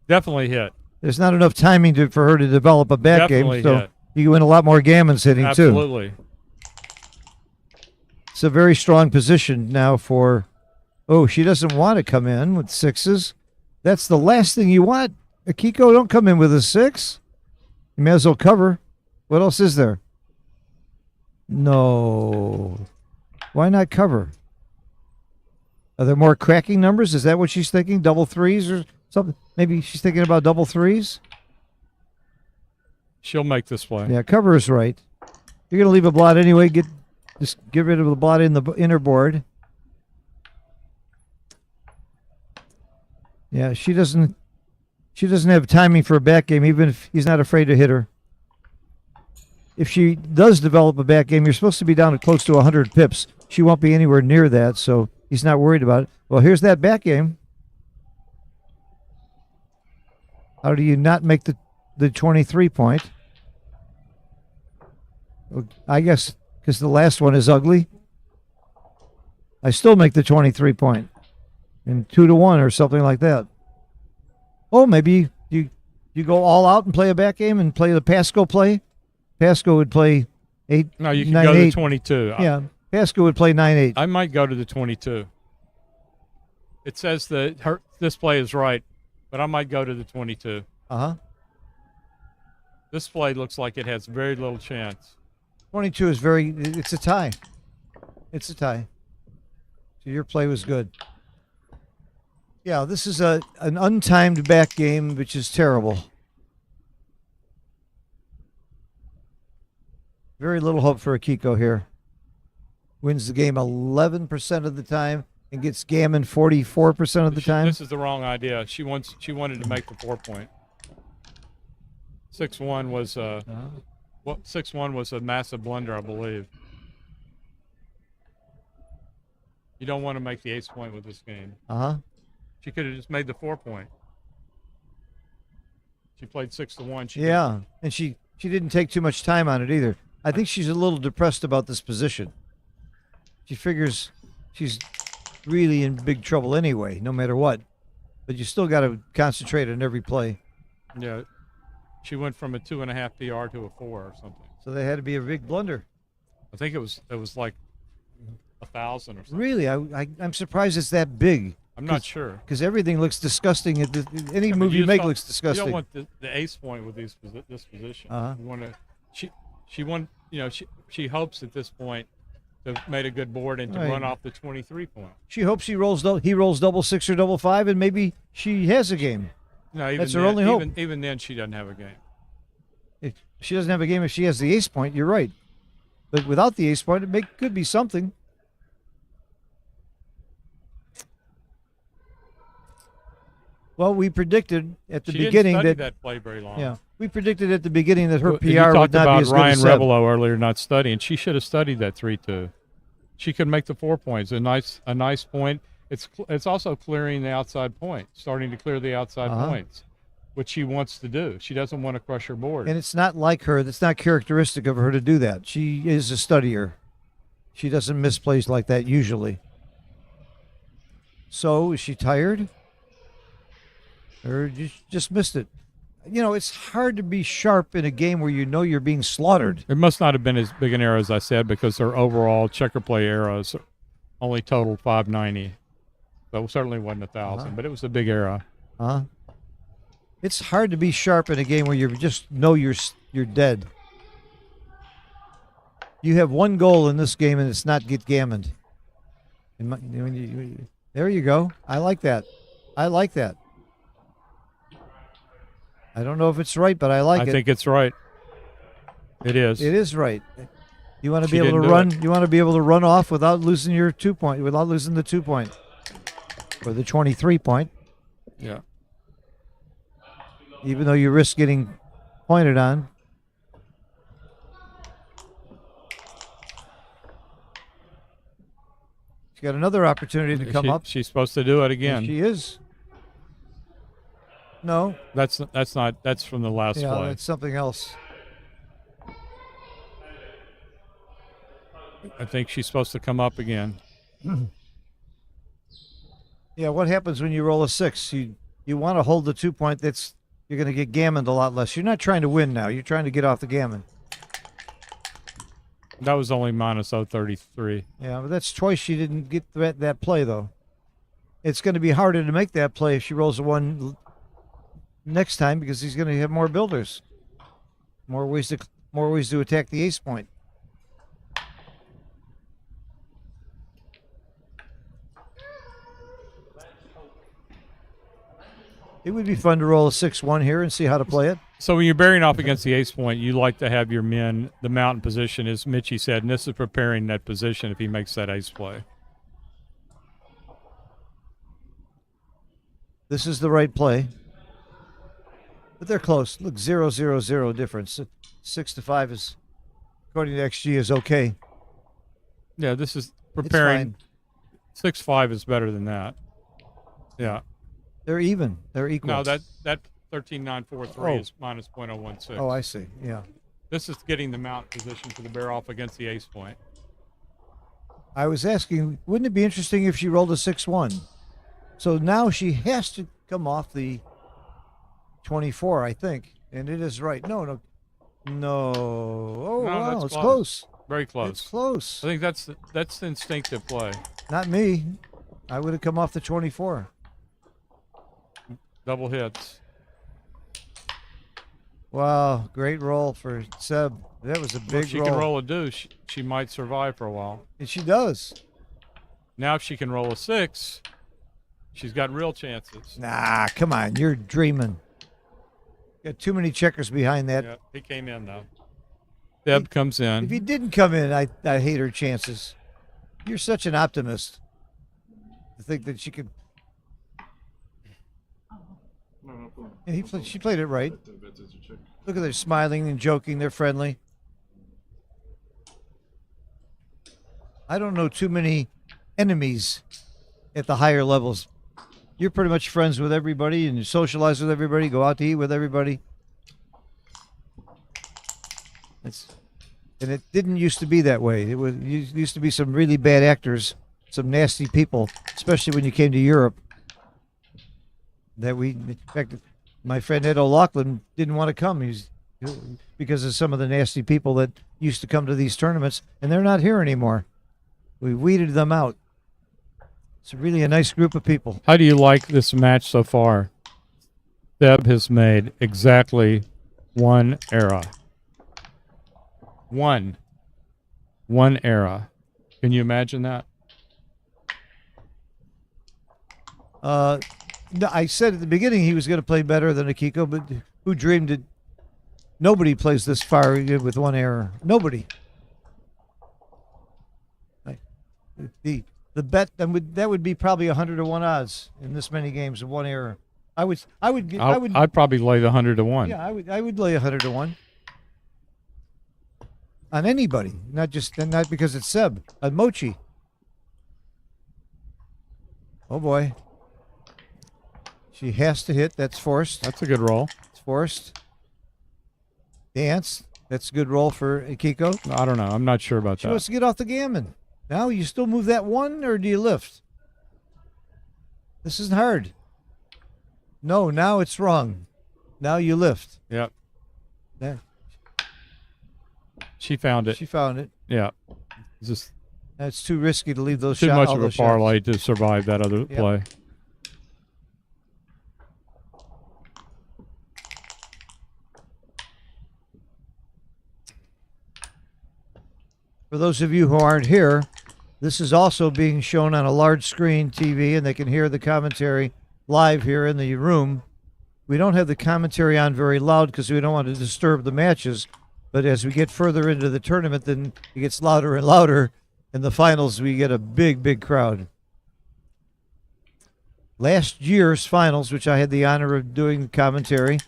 Definitely hit. There's not enough timing for her to develop a back Definitely game, so hit. you can win a lot more gammons hitting too. Absolutely. It's a very strong position now for Oh, she doesn't want to come in with sixes. That's the last thing you want. Akiko, don't come in with a 6. You may as well cover. What else is there? No. Why not cover? Are there more cracking numbers? Is that what she's thinking? Double 3s or something? Maybe she's thinking about double 3s? She'll make this play. Yeah, cover is right. You're going to leave a blot anyway. Just get rid of the blot in the inner board. Yeah, she doesn't have timing for a back game, even if he's not afraid to hit her. If she does develop a back game, you're supposed to be down at close to 100 pips. She won't be anywhere near that, so he's not worried about it. Well, here's that back game. How do you not make the 23 point? Well, I guess because the last one is ugly. I still make the 23 point. And 2-1 or something like that. Oh, maybe you go all out and play a back game and play the Pasco play. Pasco would play 8. No, you can 9, go to 8. the 22. Yeah, Pasco would play 9-8. I might go to the 22. It says that this play is right, but I might go to the 22. This play looks like it has very little chance. 22 is it's a tie. It's a tie. So your play was good. Yeah, this is an untimed back game, which is terrible. Very little hope for Akiko here. Wins the game 11% of the time and gets Gammon 44% of the time. This is the wrong idea. She wanted to make the 4 point. 6-1 was 6-1 was a massive blunder, I believe. You don't want to make the ace point with this game. She could have just made the 4 point. She played 6-1. Yeah, and she didn't take too much time on it either. I think she's a little depressed about this position. She figures she's really in big trouble anyway, no matter what. But you still got to concentrate on every play. Yeah, she went from a 2.5 PR to a 4 or something. So they had to be a big blunder. I think it was like 1,000 or something. Really, I'm surprised it's that big. I'm not sure. Because everything looks disgusting. Any move you make looks disgusting. You don't want the ace point with this position. You want to. She hopes at this point to have made a good board and to run off the 23 point. She hopes he rolls double 6 or double 5, and maybe she has a game. No, even that's her then, only hope. Even then, she doesn't have a game. If she doesn't have a game, if she has the ace point, you're right. But without the ace point, it could be something. Well, we predicted at the beginning that play very long. Yeah, we predicted at the beginning that her PR you talked would not about be as good Ryan as 7. Revelo earlier not studying. She should have studied that 3-2. She could make the 4 points. A nice point. It's also clearing the outside point, starting to clear the outside points, which she wants to do. She doesn't want to crush her board. And it's not like her. That's not characteristic of her to do that. She is a studier. She doesn't miss plays like that usually. So is she tired? Or just missed it? You know, it's hard to be sharp in a game where you know you're being slaughtered. It must not have been as big an error as I said, because her overall checker play errors only totaled 590. So it certainly wasn't 1,000, but it was a big error. It's hard to be sharp in a game where you just know you're dead. You have one goal in this game, and it's not get gammoned. There you go. I like that. I like that. I don't know if it's right, but I like it. I think it's right. It is. It is right. You want to be able to run. You want to be able to run off without losing your 2 point, without losing the 2 point, or the 23 point. Yeah. Even though you risk getting pointed on. She's got another opportunity to come up. She's supposed to do it again. She is. No. That's from the last play. Yeah, that's something else. I think she's supposed to come up again. Yeah, what happens when you roll a 6? You want to hold the 2 point. You're going to get gammoned a lot less. You're not trying to win now. You're trying to get off the gammon. That was only minus 033. Yeah, but that's twice she didn't get that play, though. It's going to be harder to make that play if she rolls a 1 next time because he's going to have more builders, more ways to attack the ace point. It would be fun to roll a 6-1 here and see how to play it. So when you're bearing off against the ace point, you like to have your men, the mountain position, as Mitchie said, and this is preparing that position if he makes that ace play. This is the right play. But they're close. Look, 0-0-0 difference. 6-5 is, according to XG, is okay. Yeah, this is preparing. 6-5 is better than that. Yeah. They're even. They're equal. No, that 13-9-4-3 is minus .016. Oh, I see. Yeah. This is getting the mount position for the bear off against the ace point. I was asking, wouldn't it be interesting if she rolled a 6-1? So now she has to come off the 24, I think. And it is right. No. Oh, No, wow. that's It's close. Very close. It's close. I think that's the instinctive play. Not me. I would have come off the 24. Double hits. Wow, great roll for Seb. That was a big roll. If she can roll a deuce, she might survive for a while. And she does. Now if she can roll a 6, she's got real chances. Nah, come on. You're dreaming. Got too many checkers behind that. Yeah, he came in, though. Deb comes in. If he didn't come in, I hate her chances. You're such an optimist to think that she could. And she played it right. Look at her smiling and joking. They're friendly. I don't know too many enemies at the higher levels. You're pretty much friends with everybody and you socialize with everybody, go out to eat with everybody. And it didn't used to be that way. It used to be some really bad actors, some nasty people, especially when you came to Europe. In fact, my friend Ed O'Loughlin didn't want to come. Because of some of the nasty people that used to come to these tournaments, and they're not here anymore. We weeded them out. It's really a nice group of people. How do you like this match so far? Deb has made exactly 1 error. One error. Can you imagine that? No, I said at the beginning he was going to play better than Akiko, but who dreamed it? Nobody plays this far with 1 error. Nobody. The bet that would be probably 100-to-1 odds in this many games of 1 error. I'd probably lay the 100-to-1. Yeah, I would lay 100-to-1 on anybody, not because it's Seb, on Mochi. Oh boy. She has to hit. That's forced. That's a good roll. It's forced. Dance. That's a good roll for Akiko. I don't know. I'm not sure about that. She wants to get off the gammon. Now you still move that 1, or do you lift? This isn't hard. No, now it's wrong. Now you lift. Yep. There. She found it. She found it. Yeah. That's too risky to leave those too shots. much of a parlay to survive that other play. For those of you who aren't here, this is also being shown on a large screen TV, and they can hear the commentary live here in the room. We don't have the commentary on very loud because we don't want to disturb the matches, but as we get further into the tournament, then it gets louder and louder. In the finals, we get a big crowd. Last year's finals, which I had the honor of doing commentary,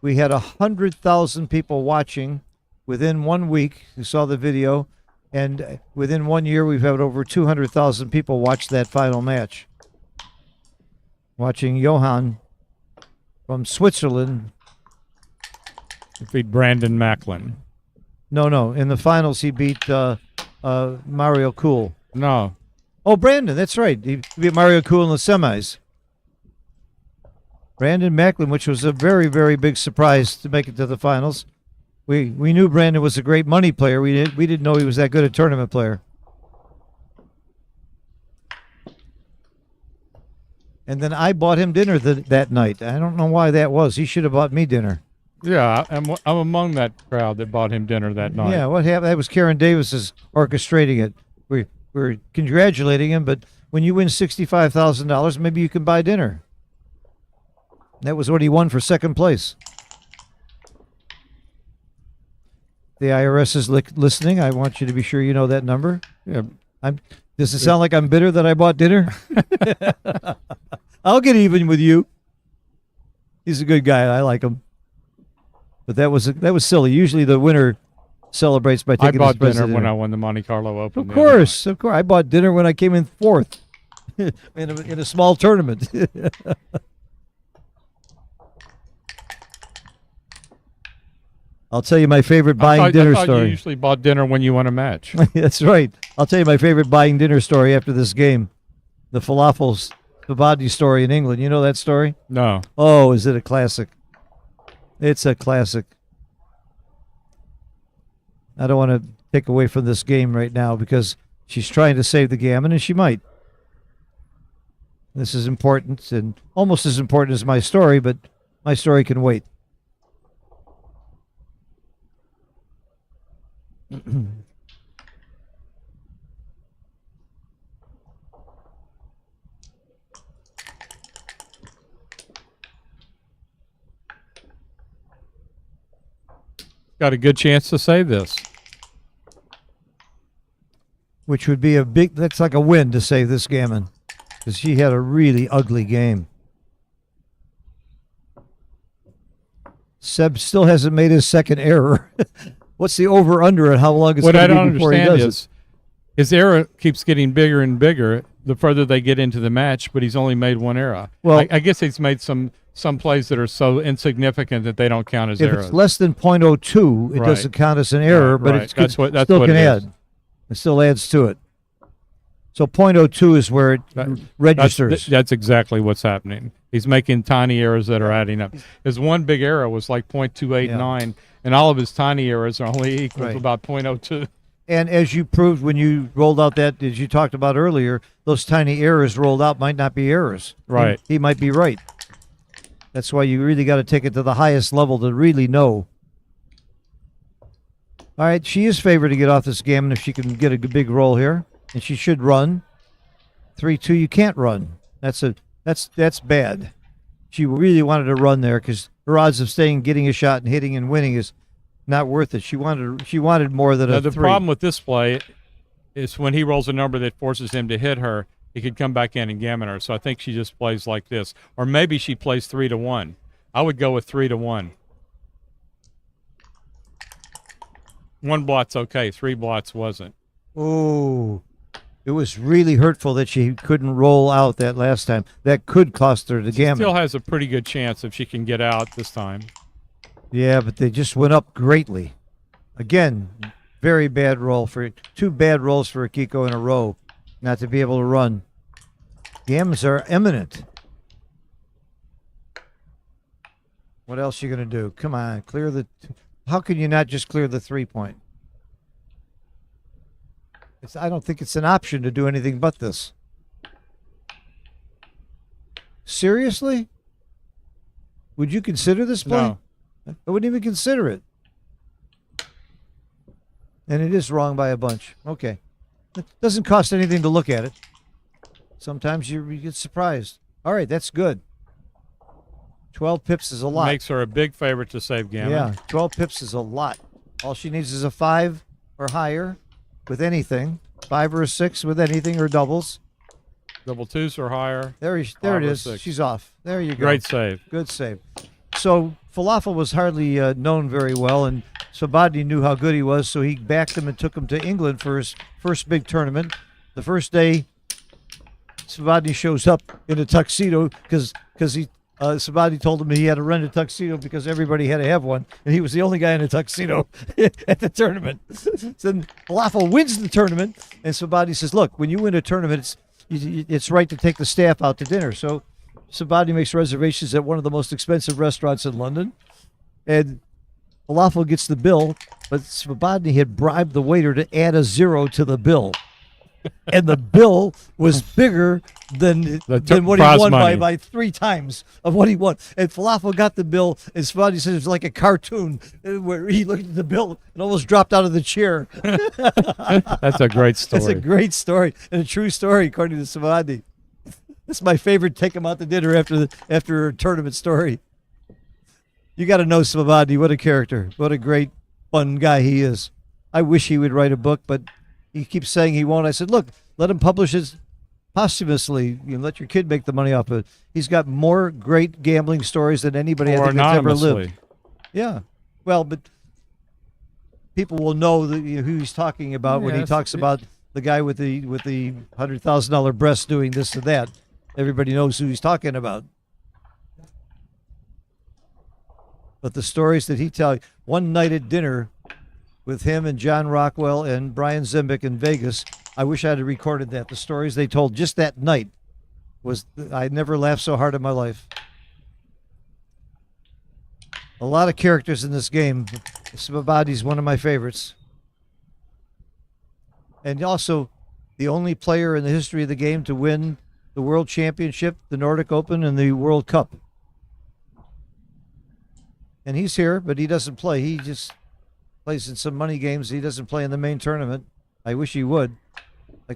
we had 100,000 people watching within 1 week who saw the video. And within 1 year, we've had over 200,000 people watch that final match. Watching Johan from Switzerland. He beat Brandon Macklin. No. In the finals, he beat Mario Cool. No. Oh, Brandon, that's right. He beat Mario Cool in the semis. Brandon Macklin, which was a very, very big surprise to make it to the finals. We knew Brandon was a great money player. We didn't know he was that good a tournament player. And then I bought him dinner that night. I don't know why that was. He should have bought me dinner. Yeah, I'm among that crowd that bought him dinner that night. Yeah, what happened? That was Karen Davis's orchestrating it. We're congratulating him, but when you win $65,000, maybe you can buy dinner. That was what he won for second place. The IRS is listening. I want you to be sure you know that number. Yeah. Does it sound like I'm bitter that I bought dinner? I'll get even with you. He's a good guy. I like him. But that was silly. Usually the winner celebrates by taking I his bought prize dinner to when I won the Monte Carlo Open. Of course. I bought dinner when I came in fourth in a small tournament. I'll tell you my favorite buying dinner I thought story. You usually bought dinner when you won a match. That's right. I'll tell you my favorite buying dinner story after this game. The falafels Pavadi story in England. You know that story? No. Oh, is it a classic? It's a classic. I don't want to take away from this game right now because she's trying to save the gammon, and she might. This is important and almost as important as my story, but my story can wait. Got a good chance to save this. Which would be that's like a win to save this gammon because she had a really ugly game. Seb still hasn't made his second error. What's the over-under and how long it's going to be before he does it? What I don't understand is his error keeps getting bigger and bigger the further they get into the match, but he's only made one error. Well, I guess he's made some plays that are so insignificant that they don't count as if errors. it's less than .02, it Right. doesn't count as an error, but Right. it That's what still can it is. add. It still adds to it. So .02 is where it registers. That's exactly what's happening. He's making tiny errors that are adding up. His one big error was like .289, and all of his tiny errors are only equal to about .02. And as you proved when you rolled out that, as you talked about earlier, those tiny errors rolled out might not be errors. Right. He might be right. That's why you really got to take it to the highest level to really know. All right, she is favored to get off this gammon if she can get a big roll here, and she should run. 3-2, you can't run. That's bad. She really wanted to run there because her odds of staying, getting a shot, and hitting and winning is not worth it. She wanted more than a 3. The problem with this play is when he rolls a number that forces him to hit her, he could come back in and gammon her. So I think she just plays like this, or maybe she plays 3-1. I would go with 3-1. One blot's okay. 3 blots wasn't. Oh, it was really hurtful that she couldn't roll out that last time. That could cost her the gammon. Still has a pretty good chance if she can get out this time. Yeah, but they just went up greatly. Again, very bad roll for 2 bad rolls for Akiko in a row, not to be able to run. Gammons are eminent. What else are you going to do? Come on, clear the. How can you not just clear the 3-point? I don't think it's an option to do anything but this. Seriously? Would you consider this play? No. I wouldn't even consider it. And it is wrong by a bunch. Okay. It doesn't cost anything to look at it. Sometimes you get surprised. All right, that's good. 12 pips is a lot. Makes her a big favorite to save gammon. Yeah, 12 pips is a lot. All she needs is a 5 or higher with anything. 5 or a 6 with anything or doubles. Double 2s or higher. There it 5 or is. 6. She's off. There you go. Great save. Good save. So Falafel was hardly known very well, and Sabadni knew how good he was, so he backed him and took him to England for his first big tournament. The first day, Sabadni shows up in a tuxedo because Sabadni told him he had to rent a tuxedo because everybody had to have one, and he was the only guy in a tuxedo at the tournament. So then Falafel wins the tournament, and Sabadni says, look, when you win a tournament, it's right to take the staff out to dinner. So Sabadni makes reservations at one of the most expensive restaurants in London, and Falafel gets the bill, but Sabadni had bribed the waiter to add a 0 to the bill. and the bill was bigger than what he prize won money. by 3 times of what he won. And Falafel got the bill, and Spuddy says it was like a cartoon where he looked at the bill and almost dropped out of the chair. That's a great story. That's a great story and a true story, according to Savadi. This is my favorite. Take him out to dinner after a tournament story. You got to know Savadi. What a character! What a great, fun guy he is. I wish he would write a book, but he keeps saying he won't. I said, look, let him publish it posthumously. You let your kid make the money off of it. He's got more great gambling stories than anybody I Or think that's ever anonymously. lived. Yeah. Well, but people will know who he's talking about when he Yes. talks about the guy with the $100,000 breast doing this or that. Everybody knows who he's talking about. But the stories that he tells, one night at dinner with him and John Rockwell and Brian Zimbick in Vegas, I wish I had recorded that. The stories they told just that night I never laughed so hard in my life. A lot of characters in this game. Savadi's one of my favorites. And also the only player in the history of the game to win the World Championship, the Nordic Open, and the World Cup. And he's here, but he doesn't play. He just plays in some money games. He doesn't play in the main tournament. I wish he would.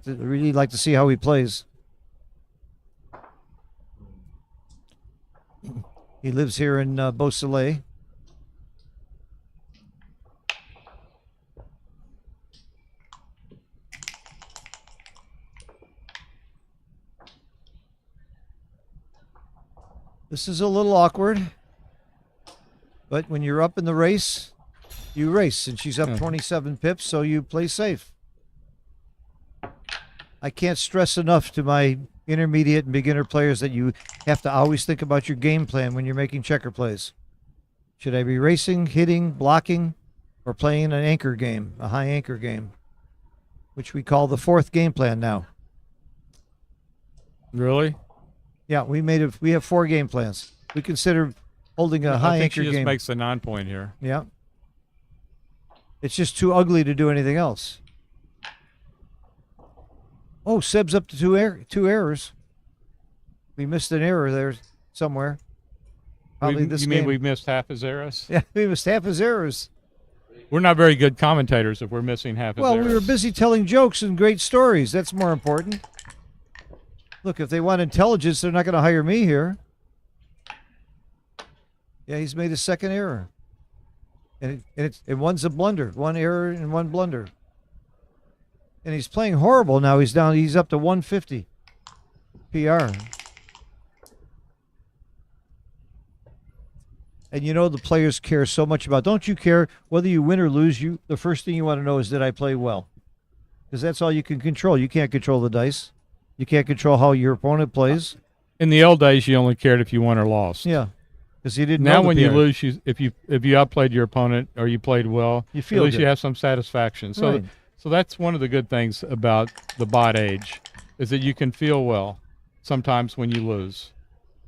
Really like to see how he plays. He lives here in Beausoleil. This is a little awkward, but when you're up in the race, you race, and she's up 27 pips, so you play safe. I can't stress enough to my intermediate and beginner players that you have to always think about your game plan when you're making checker plays. Should I be racing, hitting, blocking, or playing an anchor game, a high anchor game, which we call the 4th game plan now. Really? Yeah, we have 4 game plans. We consider holding a high I think anchor she just game. makes the non-point here. Yeah. It's just too ugly to do anything else. Oh, Seb's up to two errors. We missed an error there somewhere. Probably this you mean game. we missed half his errors? Yeah, we missed half his errors. We're not very good commentators if we're missing half his Well, errors. we were busy telling jokes and great stories. That's more important. Look, if they want intelligence, they're not going to hire me here. Yeah, he's made a 2nd error. And one's a blunder. 1 error and 1 blunder. And he's playing horrible now. He's up to 150 PR. And you know the players care so much about. Don't you care whether you win or lose? The first thing you want to know is, did I play well? Because that's all you can control. You can't control the dice. You can't control how your opponent plays. In the old days, you only cared if you won or lost. Yeah, because you didn't Now, know the when you PR. lose, if you outplayed your opponent or you played well, You feel at least good. you have some satisfaction. So, Right. so that's one of the good things about the bot age, is that you can feel well sometimes when you lose.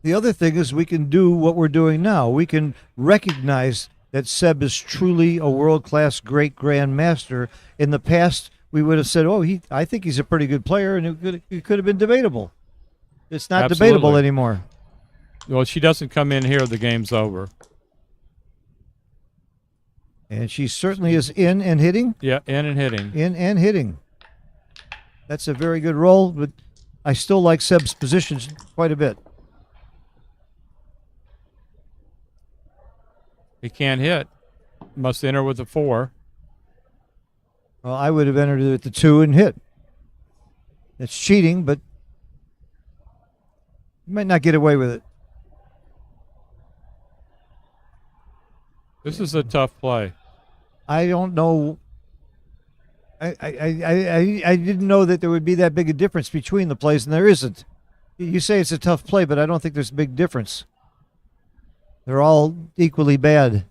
The other thing is we can do what we're doing now. We can recognize that Seb is truly a world-class great grandmaster. In the past, we would have said, oh, I think he's a pretty good player, and it could have been debatable. It's not Absolutely. debatable anymore. Well, she doesn't come in here, the game's over. And she certainly is in and hitting. Yeah, in and hitting. In and hitting. That's a very good roll, but I still like Seb's positions quite a bit. He can't hit. Must enter with a 4. Well, I would have entered it at the 2 and hit. That's cheating, but you might not get away with it. This is a tough play. I don't know. I didn't know that there would be that big a difference between the plays, and there isn't. You say it's a tough play, but I don't think there's a big difference. They're all equally bad.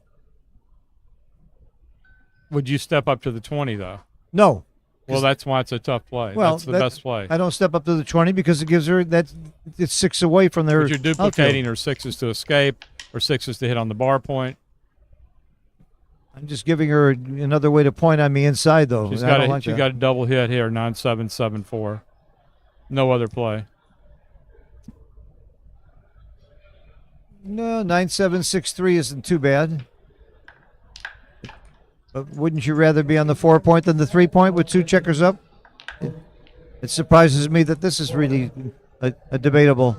Would you step up to the 20, though? No. Well, that's why it's a tough play. Well, That's the best play. I don't step up to the 20 because it gives her that it's 6 away from their. But you're duplicating her 6s to escape or 6s to hit on the bar point. I'm just giving her another way to point on me inside, though. She's I got don't a like she's that. got a double hit here, 9-7-7-4. No other play. No, 9-7-6-3 isn't too bad. But wouldn't you rather be on the 4-point than the 3-point with 2 checkers up? It surprises me that this is really a debatable.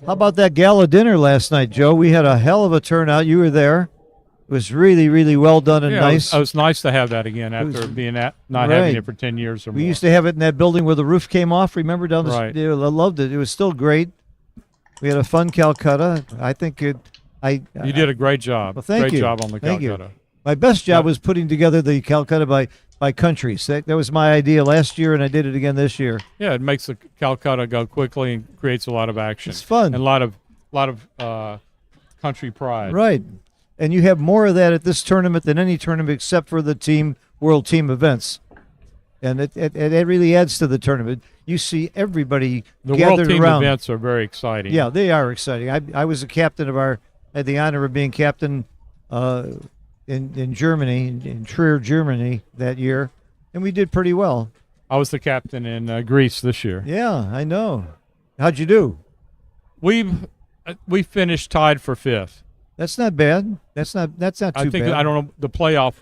How about that gala dinner last night, Joe? We had a hell of a turnout. You were there. It was really, really well done and Yeah, nice. it was nice to have that again after not having Right. it for 10 years or more. We used to have it in that building where the roof came off. Remember down the Right. street? I loved it. It was still great. We had a fun Calcutta. I think You did a great job. Well, thank great you. job on the Thank you. Calcutta. my best job Yeah. was putting together the Calcutta by countries. That was my idea last year, and I did it again this year. Yeah, it makes the Calcutta go quickly and creates a lot of action. It's fun. And a lot of country pride. Right. And you have more of that at this tournament than any tournament except for the world team events. And it really adds to the tournament. You see everybody The gathered world team around. events are very exciting. Yeah, they are exciting. I was a captain of I had the honor of being captain in Germany, in Trier, Germany that year, and we did pretty well. I was the captain in Greece this year. Yeah, I know. How'd you do? We finished tied for 5th. That's not bad. That's not too I think bad. I don't know the playoff.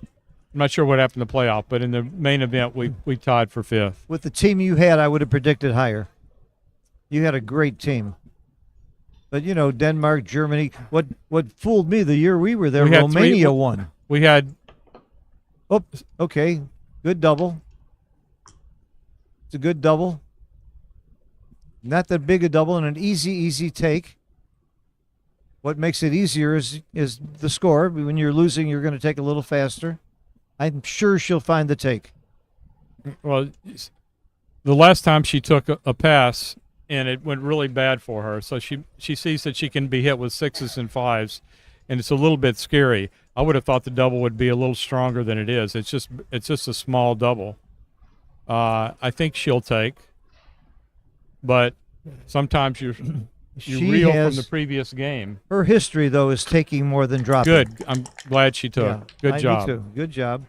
I'm not sure what happened in the playoff, but in the main event, we tied for 5th. With the team you had, I would have predicted higher. You had a great team. But, Denmark, Germany. What fooled me the year we were there, We had Romania won. We had Oh, okay. Good double. It's a good double. Not that big a double and an easy take. What makes it easier is the score. When you're losing, you're going to take a little faster. I'm sure she'll find the take. well, the last time she took a pass and it went really bad for her. So she sees that she can be hit with 6s and 5s, and it's a little bit scary. I would have thought the double would be a little stronger than it is. It's just a small double. I think she'll take, but sometimes you She reel has- from the previous game. Her history, though, is taking more than dropping. Good. I'm glad she took. Yeah, Good me job. too. Good job.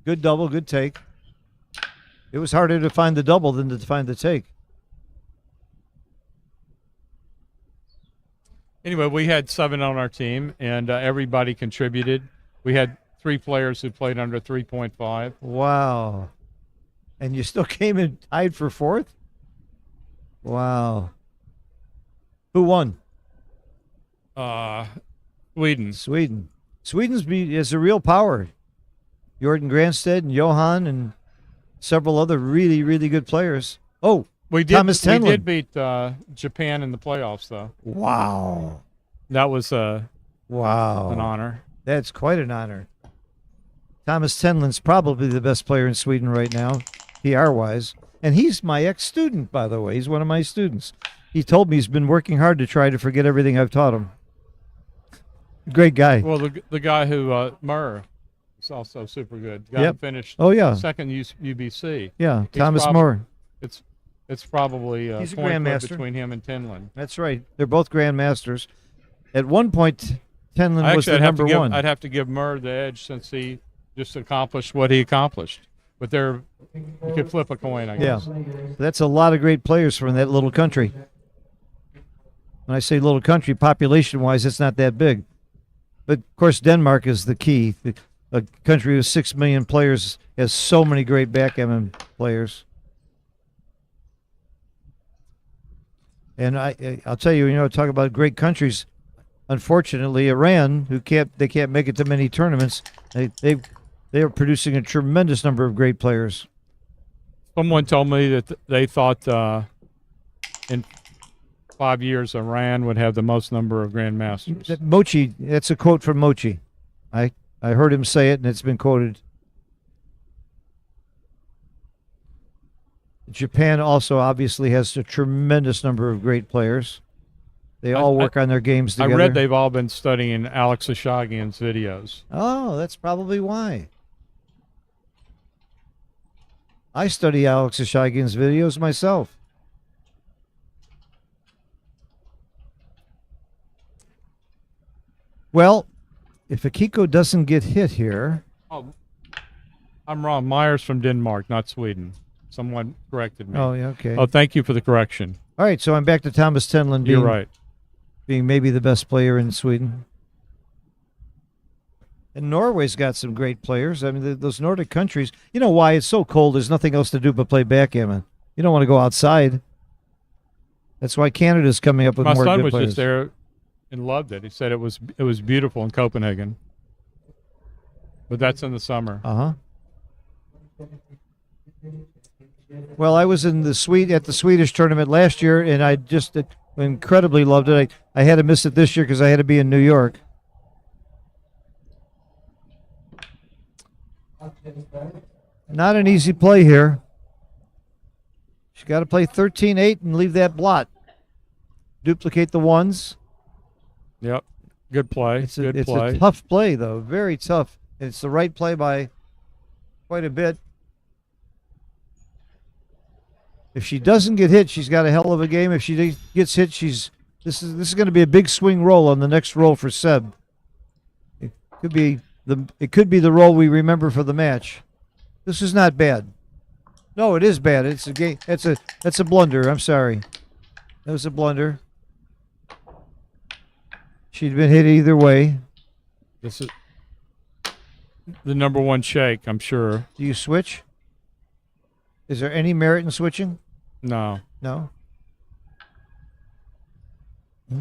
Good double, good take. It was harder to find the double than to find the take. Anyway, we had 7 on our team, and everybody contributed. We had 3 players who played under 3.5. Wow. And you still came in tied for 4th? Wow. Who won? Sweden. Sweden. Is a real power. Jordan Granstead and Johan and several other really, really good players. Oh, We Thomas Tenlin. did beat Japan in the playoffs, though. wow. That was an Wow. honor. That's quite an honor. Thomas Tenlin's probably the best player in Sweden right now, PR-wise. And he's my ex-student, by the way. He's one of my students. He told me he's been working hard to try to forget everything I've taught him. Great guy. Well, the guy who Murr is also super good. Guy who Yep. finished Oh, yeah. second UBC. Yeah, He's Thomas prob- Moore. It's probably a He's a point grandmaster. between him and Tenlin. That's right. They're both grandmasters. At one point, Tenlin was the number one. I'd have to give Murr the edge since he just accomplished what he accomplished. But you could flip a coin, I Yeah. guess. That's a lot of great players from that little country. When I say little country, population-wise, it's not that big. But, of course, Denmark is the key. A country with 6 million players has so many great backgammon players. And I'll tell you, talk about great countries. Unfortunately, Iran, they can't make it to many tournaments. They are producing a tremendous number of great players. Someone told me that they thought in 5 years Iran would have the most number of grandmasters. Mochi, that's a quote from Mochi. I heard him say it, and it's been quoted. Japan also obviously has a tremendous number of great players. They all work on their games I together. read they've all been studying Alex Ashagian's videos. Oh, that's probably why. I study Alex Ashagian's videos myself. Well, if Akiko doesn't get hit here, Oh, I'm wrong. Myers from Denmark, not Sweden. Someone corrected me. oh yeah, okay. Oh, thank you for the correction. All right, so I'm back to Thomas Tenlin You're right. being maybe the best player in Sweden. And Norway's got some great players. I mean, those Nordic countries, you know why it's so cold, there's nothing else to do but play backgammon. You don't want to go outside. That's why Canada's coming up with My more son good was players. just there and loved it. He said it was beautiful in Copenhagen. But that's in the summer. Uh-huh. Well, I was in the at the Swedish tournament last year, and I just incredibly loved it. I had to miss it this year because I had to be in New York. Not an easy play here. She's got to play 13-8 and leave that blot. Duplicate the ones. Yep. Good play. It's Good a play. tough play, though. Very tough. And it's the right play by quite a bit. If she doesn't get hit, she's got a hell of a game. If she gets hit, this is going to be a big swing roll on the next roll for Seb. It could be the roll we remember for the match. This is not bad. No, it is bad. It's a game. That's a blunder. I'm sorry. That was a blunder. She'd been hit either way. This is the number one shake, I'm sure. Do you switch? Is there any merit in switching? No. No.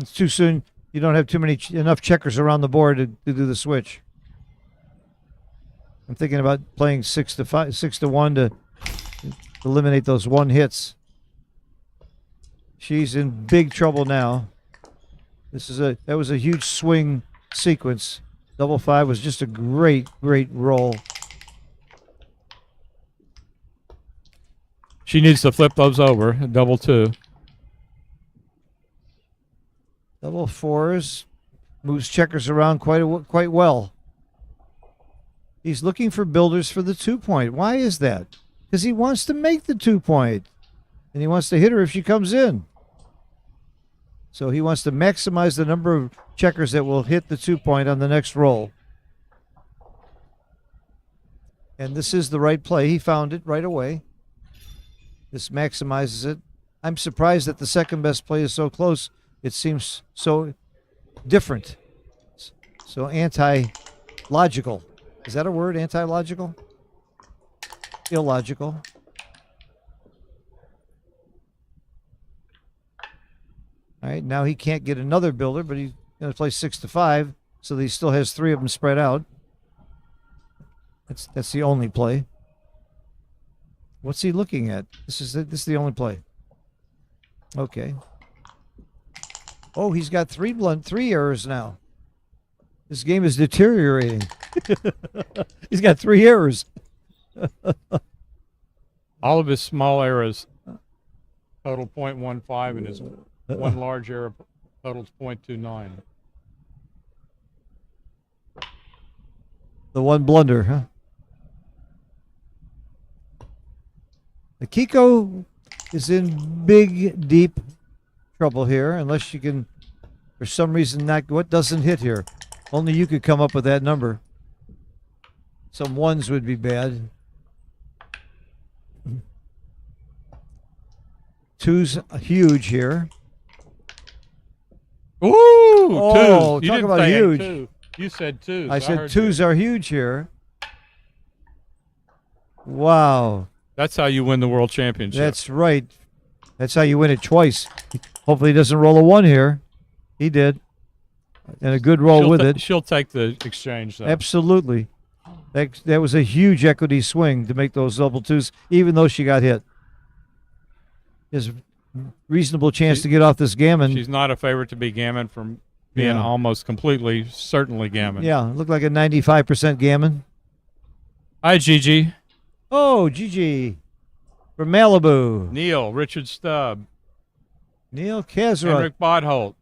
It's too soon. You don't have enough checkers around the board to do the switch. I'm thinking about playing 6-1 to eliminate those one hits. She's in big trouble now. That was a huge swing sequence. Double 5 was just a great roll. She needs to flip those over. Double 2. Double 4s moves checkers around quite well. He's looking for builders for the 2-point. Why is that? Because he wants to make the 2-point, and he wants to hit her if she comes in. So he wants to maximize the number of checkers that will hit the 2-point on the next roll. And this is the right play. He found it right away. This maximizes it. I'm surprised that the second best play is so close. It seems so different, so anti-logical. Is that a word, anti-logical? Illogical. All right, now he can't get another builder, but he's going to play 6-5, so that he still has 3 of them spread out. That's the only play. What's he looking at? This is the only play. Okay. Oh, he's got 3 errors now. This game is deteriorating. He's got 3 errors. All of his small errors total 0.15, and his one large error totals 0.29. The one blunder, huh? Akiko is in big, deep trouble here, unless she can, for some reason, what doesn't hit here. Only you could come up with that number. Some 1s would be bad. 2's huge here. Ooh, Oh, 2s. You talk didn't about say huge. 2. You said 2s. I said heard 2's you. are huge here. Wow. That's how you win the World Championship. That's right. That's how you win it twice. Hopefully he doesn't roll a 1 here. He did. And a good roll with it. She'll take the exchange, though. Absolutely. That was a huge equity swing to make those double 2s, even though she got hit. There's a reasonable chance to get off this Gammon. She's not a favorite to be Gammon from being almost completely, certainly Gammon. Yeah, looked like a 95% Gammon. Hi, Gigi. Oh, Gigi from Malibu. Neil, Richard Stubb, Neil Kazra. Henrik Bodholt.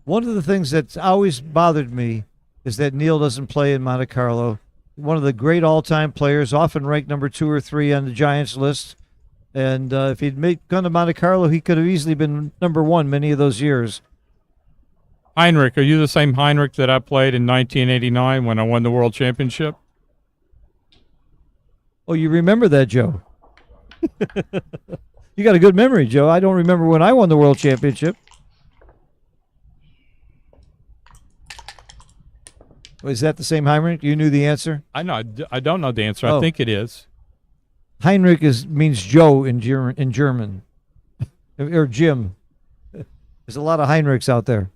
One of the things that's always bothered me is that Neil doesn't play in Monte Carlo. One of the great all-time players, often ranked number 2 or 3 on the Giants list. And if he'd gone to Monte Carlo, he could have easily been number 1 many of those years. Heinrich, are you the same Heinrich that I played in 1989 when I won the World Championship? Oh, you remember that, Joe? You got a good memory, Joe. I don't remember when I won the World Championship. Was that the same Heinrich? You knew the answer? I know. I don't know the answer. Oh. I think it is. Heinrich means Joe in German, or Jim. There's a lot of Heinrichs out there.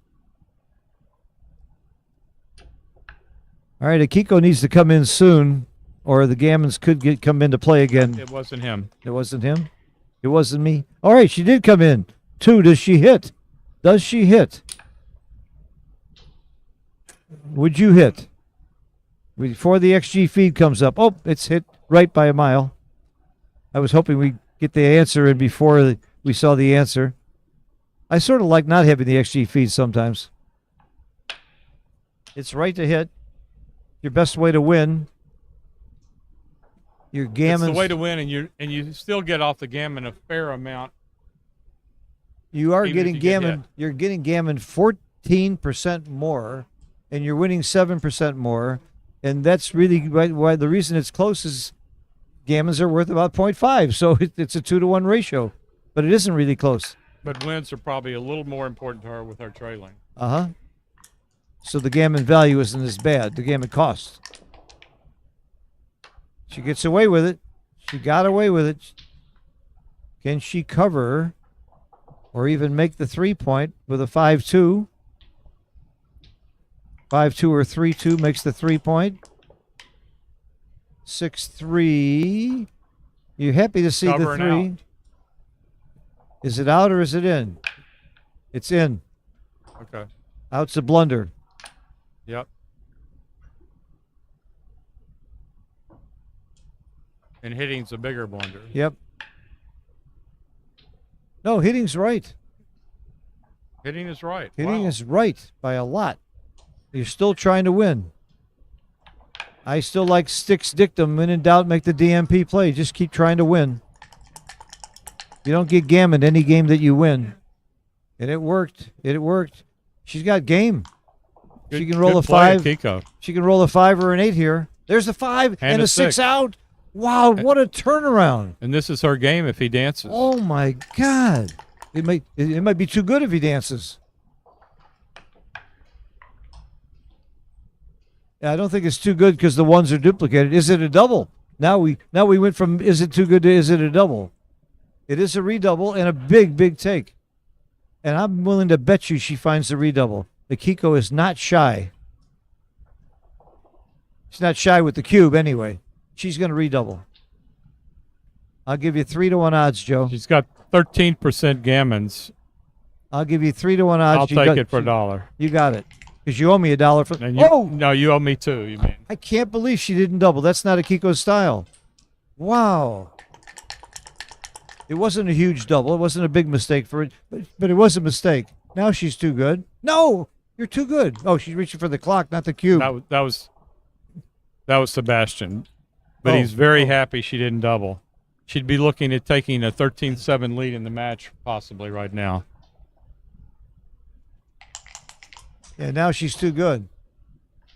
All right, Akiko needs to come in soon, or the Gammons could come into play again. It wasn't him. It wasn't him? It wasn't me? All right, she did come in. 2, does she hit? Does she hit? Would you hit? Before the XG feed comes up. Oh, it's hit right by a mile. I was hoping we'd get the answer in before we saw the answer. I sort of like not having the XG feed sometimes. It's right to hit. Your best way to win. Your Gammon. It's the way to win, and you still get off the Gammon a fair amount. You are even getting if you get Gammon. hit. You're getting Gammon 14% more, and you're winning 7% more. And that's really why the reason it's close is Gammons are worth about 0.5, so it's a 2-to-1 ratio. But it isn't really close. But wins are probably a little more important to her with her trailing. Uh-huh. So the Gammon value isn't as bad. The Gammon cost. She gets away with it. She got away with it. Can she cover or even make the 3-point with a 5-2? 5-2 or 3-2 makes the 3-point. 6-3. You're happy to see Cover the and 3. out. Is it out or is it in? It's in. Okay. Out's a blunder. Yep. And hitting's a bigger blunder. Yep. No, hitting's right. Hitting is right. Hitting Wow. is right by a lot. You're still trying to win. I still like Stick's dictum. When in doubt, make the DMP play. Just keep trying to win. You don't get gammoned any game that you win. And it worked. It worked. She's got game. She can roll good a play, 5. Akiko. She can roll a 5 or an 8 here. There's a 5 and a 6 out. Wow, what a turnaround. And this is her game if he dances. Oh my God. It might be too good if he dances. I don't think it's too good because the ones are duplicated. Is it a double? Now we went from is it too good to is it a double? It is a redouble and a big take. And I'm willing to bet you she finds the redouble. Akiko is not shy. She's not shy with the cube anyway. She's going to redouble. I'll give you 3-to-1 odds, Joe. She's got 13% gammons. I'll give you 3-to-1 odds. I'll take it for $1. You got it. Because you owe me $1 for. And you, Oh! no, you owe me 2. You mean? I can't believe she didn't double. That's not Akiko's style. Wow. It wasn't a huge double. It wasn't a big mistake for it, but it was a mistake. Now she's too good. No, you're too good. Oh, she's reaching for the clock, not the cube. That was Sebastian. But he's very happy she didn't double. She'd be looking at taking a 13-7 lead in the match possibly right now. Yeah, now she's too good.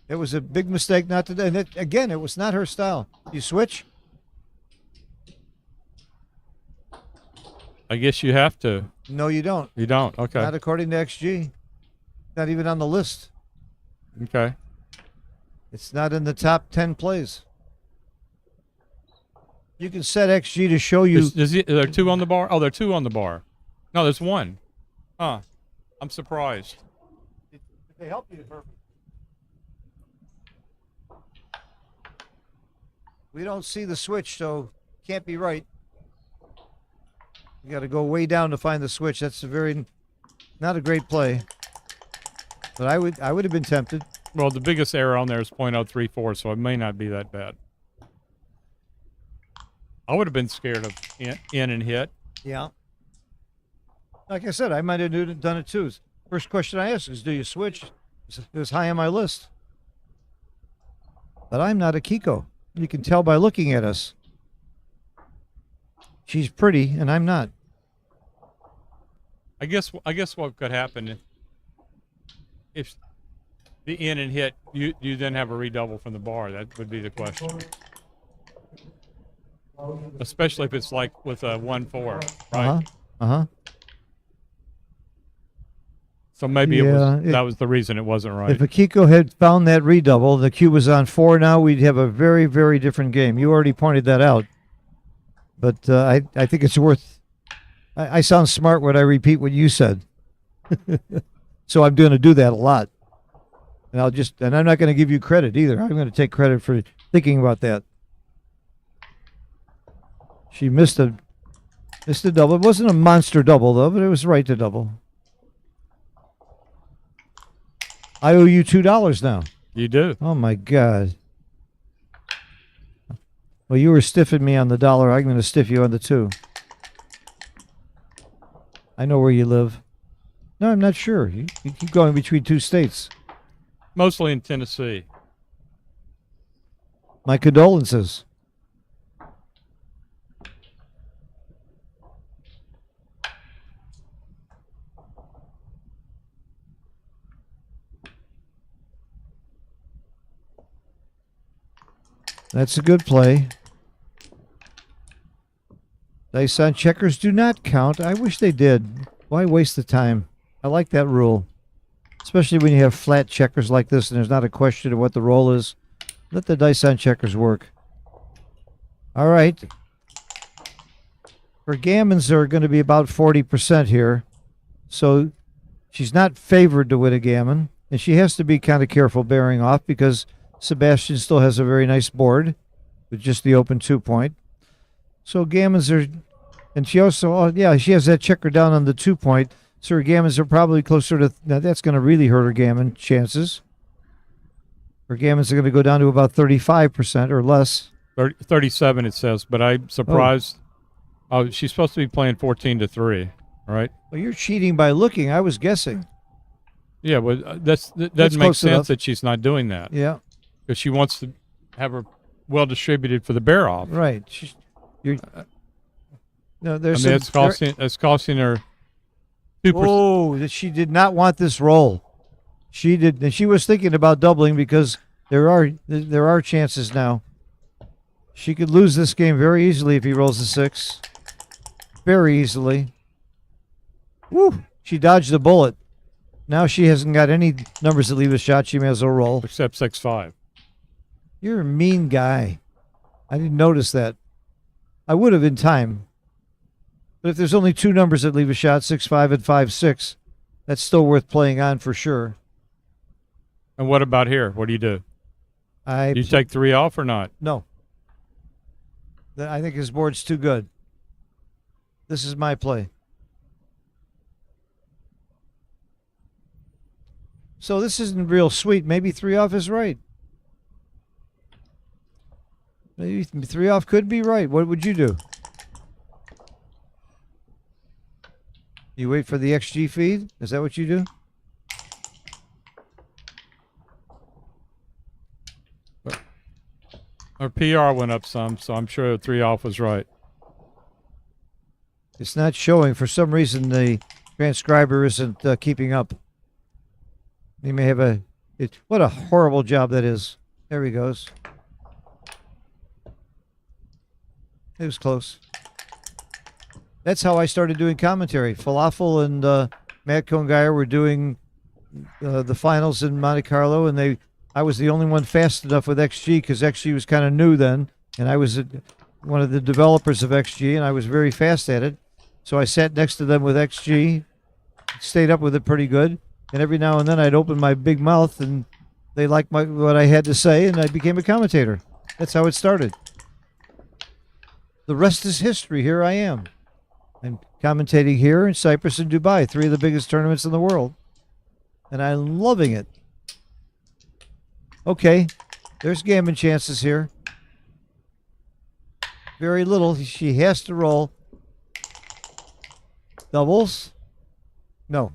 It was a big mistake not to do. And again, it was not her style. You switch? I guess you have to. No, you don't. You don't. Okay. Not according to XG. Not even on the list. Okay. It's not in the top 10 plays. You can set XG to show you. Are there 2 on the bar? Oh, there are 2 on the bar. No, there's 1. Huh. I'm surprised. Did they help you, Herbie? We don't see the switch, so can't be right. You got to go way down to find the switch. That's not a great play. But I would have been tempted. Well, the biggest error on there is .034, so it may not be that bad. I would have been scared of in and hit. Yeah. Like I said, I might have done it too. First question I asked is, do you switch? It was high on my list. But I'm not Akiko. You can tell by looking at us. She's pretty, and I'm not. I guess what could happen if the in and hit, you then have a redouble from the bar. That would be the question. Especially if it's like with a 1-4, right? So maybe that was the reason it wasn't right. If Akiko had found that redouble, the cue was on 4 now, we'd have a very, very different game. You already pointed that out. But I think it's worth... I sound smart when I repeat what you said. So I'm going to do that a lot. And I'm not going to give you credit either. I'm going to take credit for thinking about that. She missed a double. It wasn't a monster double, though, but it was right to double. I owe you $2 now. You do. Oh, my God. Well, you were stiffing me on the $1. I'm going to stiff you on the 2. I know where you live. No, I'm not sure. You keep going between 2 states. Mostly in Tennessee. My condolences. That's a good play. Dice on checkers do not count. I wish they did. Why waste the time? I like that rule. Especially when you have flat checkers like this and there's not a question of what the roll is. Let the dice on checkers work. All right. Her gammons are going to be about 40% here. So she's not favored to win a gammon. And she has to be kind of careful bearing off because Sebastian still has a very nice board with just the open 2-point. So gammons are, and she also, she has that checker down on the 2-point. So her gammons are probably closer to, now that's going to really hurt her gammon chances. Her gammons are going to go down to about 35% or less. 37 it says, but I'm surprised. Oh, she's supposed to be playing 14-3, right? Well, you're cheating by looking. I was guessing. Yeah, well, that doesn't make sense that she's not doing that. Yeah. Because she wants to have her well distributed for the bear off. Right. It's costing her 2%. Oh, that she did not want this roll. She did, and she was thinking about doubling because there are chances now. She could lose this game very easily if he rolls a 6. Very easily. Woo! She dodged the bullet. Now she hasn't got any numbers that leave a shot. She may as well roll. Except 6-5. You're a mean guy. I didn't notice that. I would have in time. But if there's only 2 numbers that leave a shot, 6-5 and 5-6, that's still worth playing on for sure. And what about here? What do you do? Do you take 3 off or not? No. I think his board's too good. This is my play. So this isn't real sweet. Maybe 3 off is right. Maybe 3 off could be right. What would you do? You wait for the XG feed? Is that what you do? Our PR went up some, so I'm sure 3 off was right. It's not showing. For some reason, the transcriber isn't keeping up. He may have what a horrible job that is. There he goes. It was close. That's how I started doing commentary. Falafel and Matt Congeyer were doing the finals in Monte Carlo, and I was the only one fast enough with XG because XG was kind of new then, and I was one of the developers of XG, and I was very fast at it. So I sat next to them with XG, stayed up with it pretty good, and every now and then I'd open my big mouth, and they liked what I had to say, and I became a commentator. That's how it started. The rest is history. Here I am. I'm commentating here in Cyprus and Dubai, 3 of the biggest tournaments in the world, and I'm loving it. Okay, there's gammon chances here. Very little. She has to roll. Doubles? No.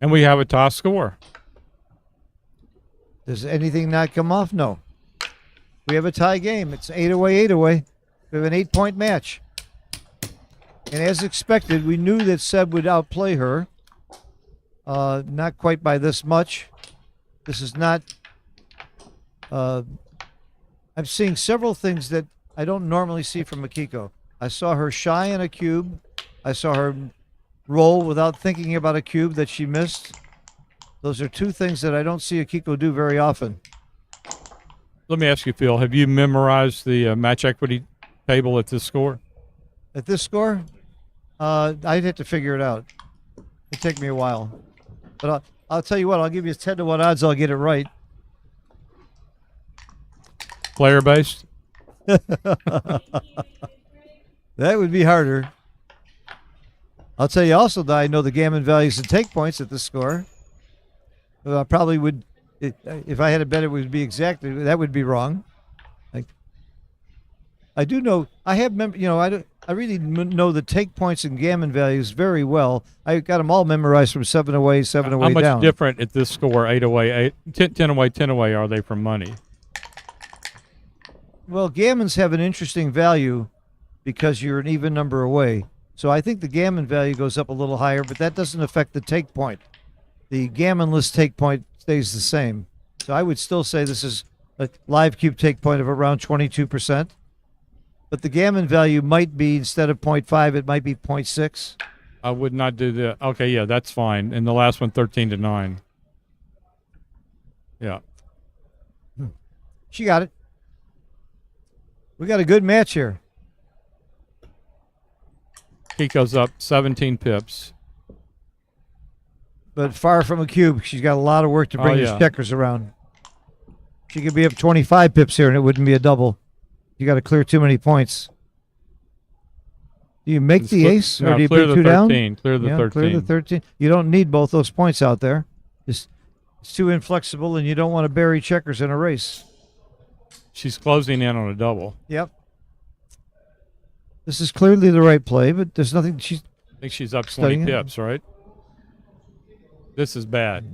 And we have a toss score. Does anything not come off? No. We have a tie game. It's 8 away, 8 away. We have an 8-point match. And as expected, we knew that Seb would outplay her. Not quite by this much. This is not. I'm seeing several things that I don't normally see from Akiko. I saw her shy in a cube. I saw her roll without thinking about a cube that she missed. Those are two things that I don't see Akiko do very often. Let me ask you, Phil, have you memorized the match equity table at this score? At this score, I'd have to figure it out. It'd take me a while. But I'll tell you what, I'll give you 10 to 1 odds I'll get it right. Player based? That would be harder. I'll tell you also that I know the Gammon values and take points at this score. I probably would, if I had to bet it would be exactly, that would be wrong. I do know, I have, I really know the take points and Gammon values very well. I got them all memorized from 7 away, 7 away down. How much different at this score, 8 away, 10 away, 10 away, are they from money? Well, Gammons have an interesting value because you're an even number away. So I think the Gammon value goes up a little higher, but that doesn't affect the take point. The Gammonless take point stays the same. So I would still say this is a live cube take point of around 22%. But the Gammon value might be, instead of 0.5, it might be 0.6. I would not do that. Okay, yeah, that's fine. And the last one, 13 to 9. Yeah. She got it. We got a good match here. Kiko's up 17 pips. But far from a cube. She's got a lot of work to bring these checkers around. She could be up 25 pips here and it wouldn't be a double. You got to clear too many points. Do you make the ace or do you put 2 down? Clear the 13. Clear the 13. You don't need both those points out there. It's too inflexible and you don't want to bury checkers in a race. She's closing in on a double. Yep. This is clearly the right play, but there's nothing. I think she's up 20 pips, right? This is bad.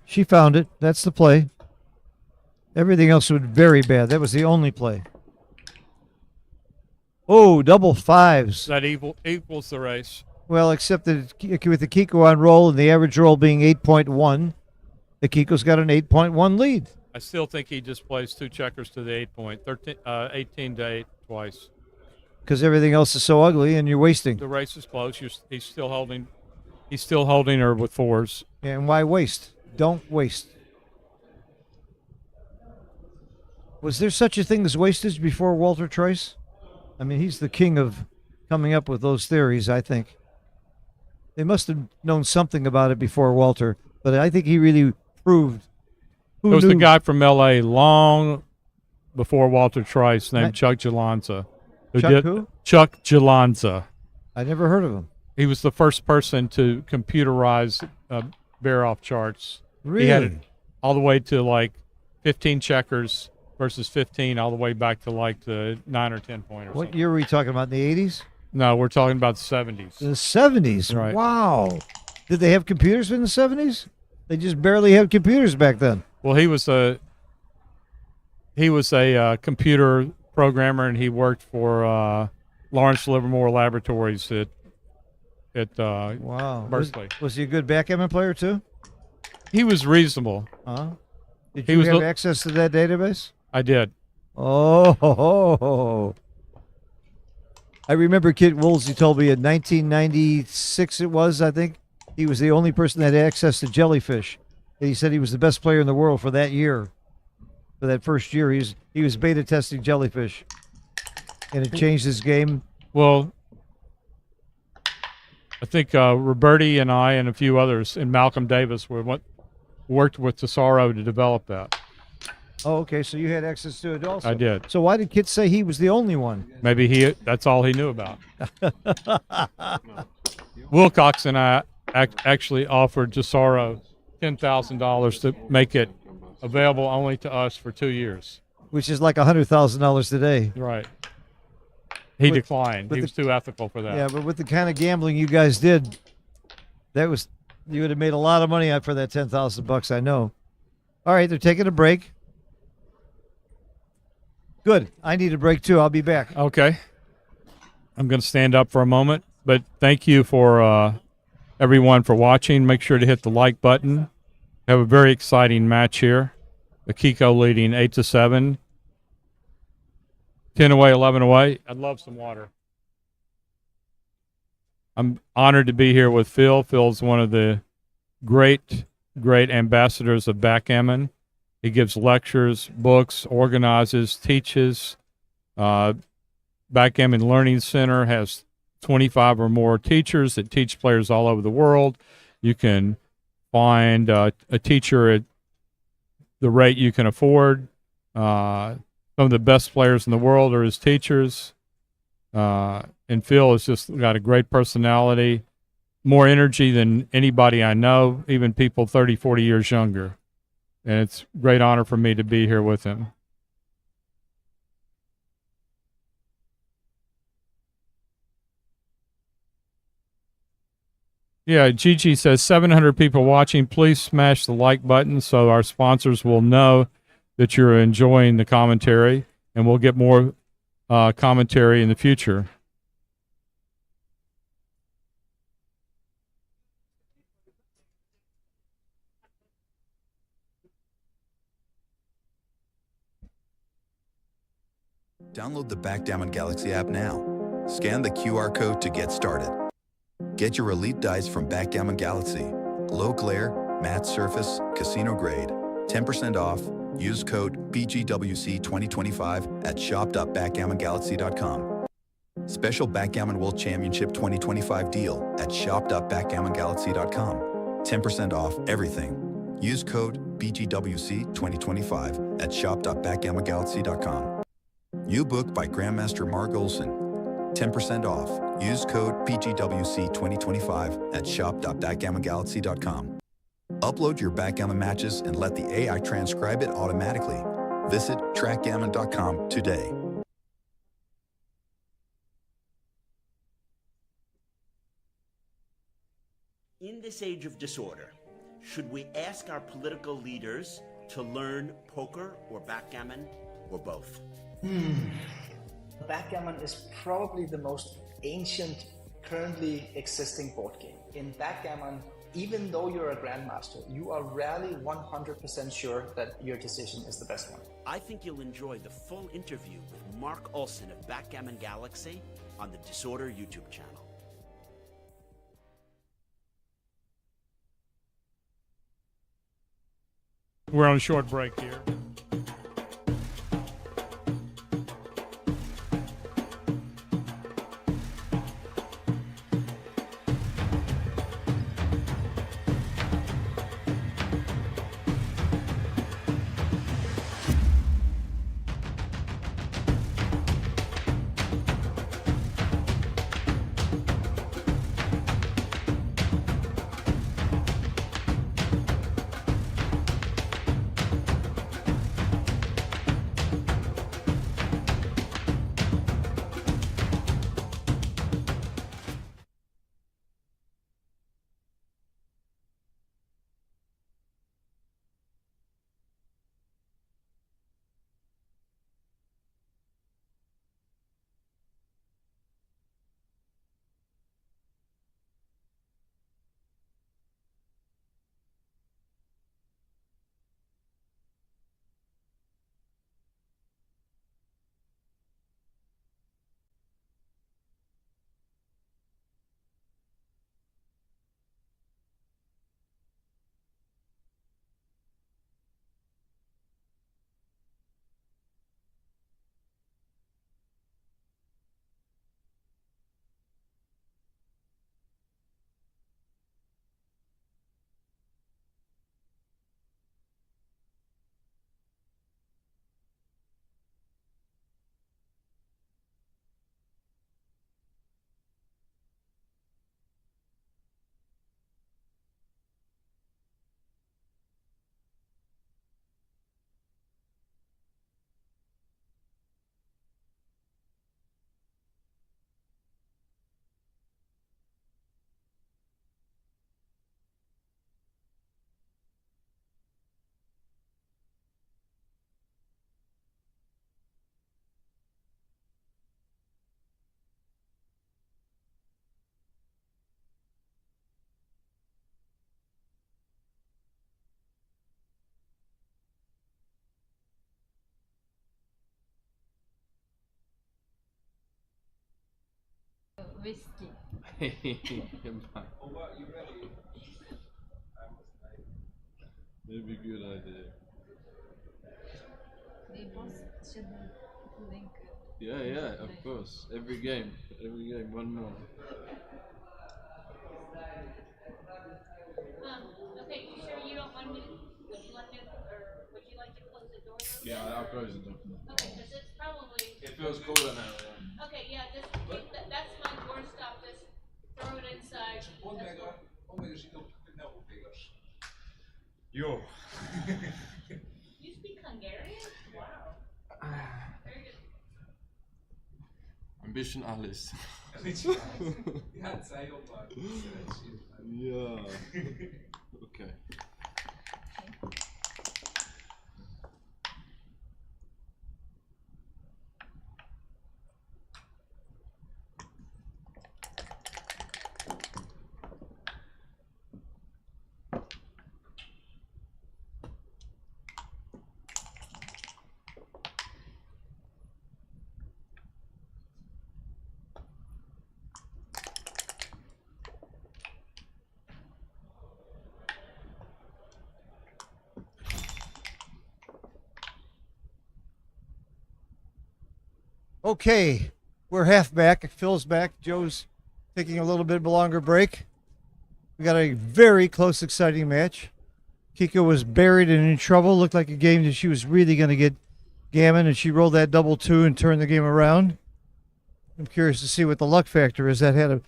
She found it. That's the play. Everything else was very bad. That was the only play. Oh, double fives. That equals the race. Well, except that with the Akiko on roll and the average roll being 8.1, Akiko's got an 8.1 lead. I still think he just plays 2 checkers to the 18 to 8 twice. Because everything else is so ugly and you're wasting. The race is close. He's still holding her with 4s. And why waste? Don't waste. Was there such a thing as wastage before Walter Troyes? I mean, he's the king of coming up with those theories, I think. They must have known something about it before Walter, but I think he really proved. There was the guy from L.A. long before Walter Troyes named Chuck Jalonza. Who? Chuck Jalonza. I never heard of him. He was the first person to computerize bear-off charts. Really? He had it all the way to like 15 checkers versus 15, all the way back to like the 9 or 10 pointer. What year were we talking about? In the 80s? No, we're talking about the 70s. The 70s? Right. Wow. Did they have computers in the 70s? They just barely had computers back then. Well, he was a computer programmer, and he worked for Lawrence Livermore Laboratories at Berkeley. Was he a good backgammon player too? He was reasonable. Did you have access to that database? I did. Oh, I remember Kit Woolsey told me in 1996 it was, I think, he was the only person that had access to jellyfish. And he said he was the best player in the world for that year. For that first year, he was beta testing jellyfish. And it changed his game. Well, I think Roberti and I and a few others and Malcolm Davis worked with Tesoro to develop that. Oh, okay. So you had access to it also. I did. So why did Kit say he was the only one? Maybe that's all he knew about. Wilcox and I actually offered Tesoro $10,000 to make it available only to us for 2 years. Which is like $100,000 today. Right. He declined. He was too ethical for that. Yeah, but with the kind of gambling you guys did, you would have made a lot of money out for that $10,000, I know. All right, they're taking a break. Good. I need a break too. I'll be back. Okay. I'm going to stand up for a moment. But thank you for everyone for watching. Make sure to hit the like button. Have a very exciting match here. Akiko leading 8-7. 10 away, 11 away. I'd love some water. I'm honored to be here with Phil. Phil's one of the great ambassadors of backgammon. He gives lectures, books, organizes, teaches. Backgammon Learning Center has 25 or more teachers that teach players all over the world. You can find a teacher at the rate you can afford. Some of the best players in the world are his teachers. And Phil has just got a great personality, more energy than anybody I know, even people 30, 40 years younger. And it's a great honor for me to be here with him. Yeah, Gigi says 700 people watching. Please smash the like button so our sponsors will know that you're enjoying the commentary, and we'll get more commentary in the future. Download the Backgammon Galaxy app now. Scan the QR code to get started. Get your elite dice from Backgammon Galaxy. Low glare, matte surface, casino grade. 10% off. Use code BGWC 2025 at shop.backgammongalaxy.com. Special Backgammon World Championship 2025 deal at shop.backgammongalaxy.com. 10% off everything. Use code BGWC 2025 at shop.backgammongalaxy.com. New book by Grandmaster Mark Olson. 10% off. Use code BGWC 2025 at shop.backgammongalaxy.com. Upload your backgammon matches and let the AI transcribe it automatically. Visit trackgammon.com today. In this age of disorder, should we ask our political leaders to learn poker or backgammon or both? Backgammon is probably the most ancient, currently existing board game. In backgammon, even though you're a grandmaster, you are rarely 100% sure that your decision is the best one. I think you'll enjoy the full interview with Mark Olson of Backgammon Galaxy on the Disorder YouTube channel. We're on a short break here. whiskey. Maybe good idea. We both should link. Yeah, of course. Every game, one more. Okay, you sure you don't want me to, would you like to close the door? Yeah, I'll close the door. Okay, because it's probably, It feels cooler now. Yeah. okay, yeah, just, keep that's my door stop, just throw it inside. Yo. You speak Hungarian? Wow. Very good. Ambition alles. Ja. Okay. Okay, we're half back. Phil's back. Joe's taking a little bit of a longer break. We got a very close, exciting match. Akiko was buried and in trouble. Looked like a game that she was really going to get Gammon, and she rolled that double two and turned the game around. I'm curious to see what the luck factor is. That had to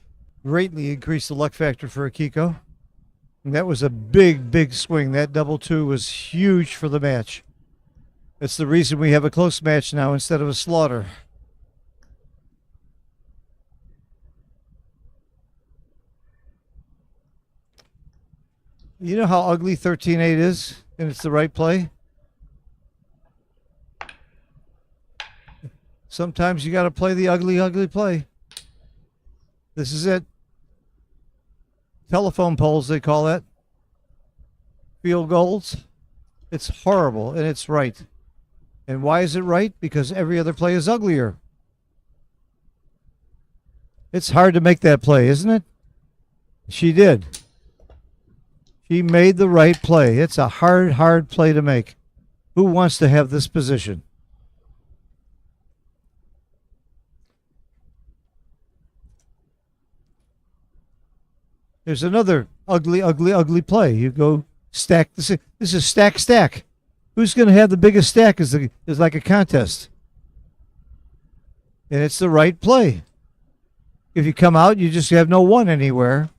greatly increase the luck factor for Akiko. And that was a big, big swing. That double two was huge for the match. That's the reason we have a close match now instead of a slaughter. You know how ugly 13-8 is, and it's the right play? Sometimes you got to play the ugly, ugly play. This is it. Telephone poles, they call that. Field goals. It's horrible, and it's right. And why is it right? Because every other play is uglier. It's hard to make that play, isn't it? She did. She made the right play. It's a hard, hard play to make. Who wants to have this position? There's another ugly, ugly, ugly play. You go stack. This is stack, stack. Who's going to have the biggest stack is like a contest. And it's the right play. If you come out, you just have no one anywhere.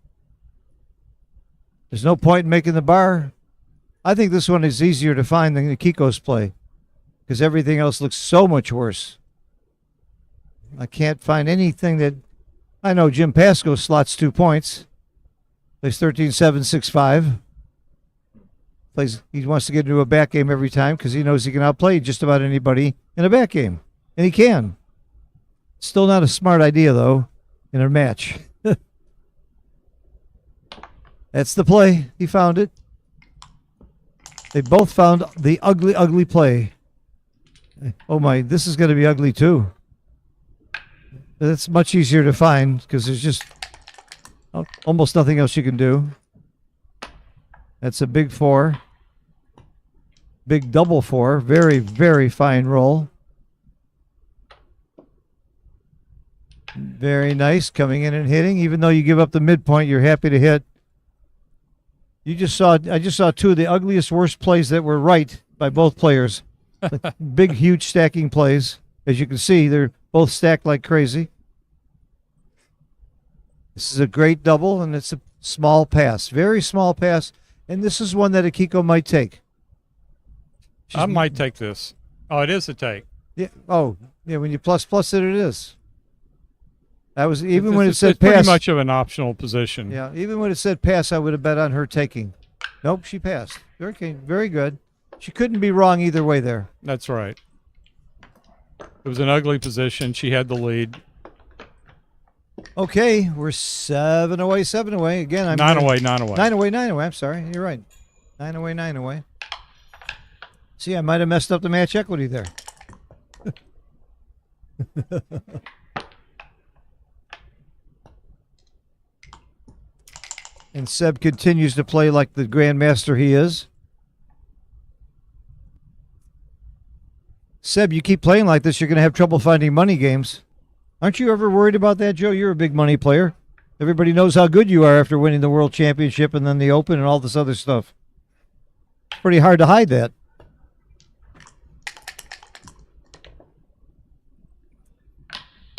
There's no point in making the bar. I think this one is easier to find than Akiko's play because everything else looks so much worse. I can't find anything that... I know Jim Pasco slots 2 points. Plays 13-7-6-5. He wants to get into a back game every time because he knows he can outplay just about anybody in a back game. And he can. Still not a smart idea, though, in a match. That's the play. He found it. They both found the ugly, ugly play. Oh, my. This is going to be ugly, too. That's much easier to find because there's just almost nothing else you can do. That's a big four. Big double four. Very, very fine roll. Very nice. Coming in and hitting. Even though you give up the midpoint, you're happy to hit. I just saw two of the ugliest, worst plays that were right by both players. Big, huge stacking plays. As you can see, they're both stacked like crazy. This is a great double, and it's a small pass. Very small pass. And this is one that Akiko might take. I might take this. Oh, it is a take. Yeah. Oh, yeah. When you plus it, it is. That was even when it said it's pass. Pretty much of an optional position. Yeah. Even when it said pass, I would have bet on her taking. Nope, she passed. Very good. She couldn't be wrong either way there. That's right. It was an ugly position. She had the lead. Okay, we're 7 away, 7 away. Again, I'm 9 away, 9 away. 9 away, 9 away. I'm sorry. You're right. 9 away, 9 away. See, I might have messed up the match equity there. And Seb continues to play like the grandmaster he is. Seb, you keep playing like this, you're going to have trouble finding money games. Aren't you ever worried about that, Joe? You're a big money player. Everybody knows how good you are after winning the World Championship and then the Open and all this other stuff. It's pretty hard to hide that.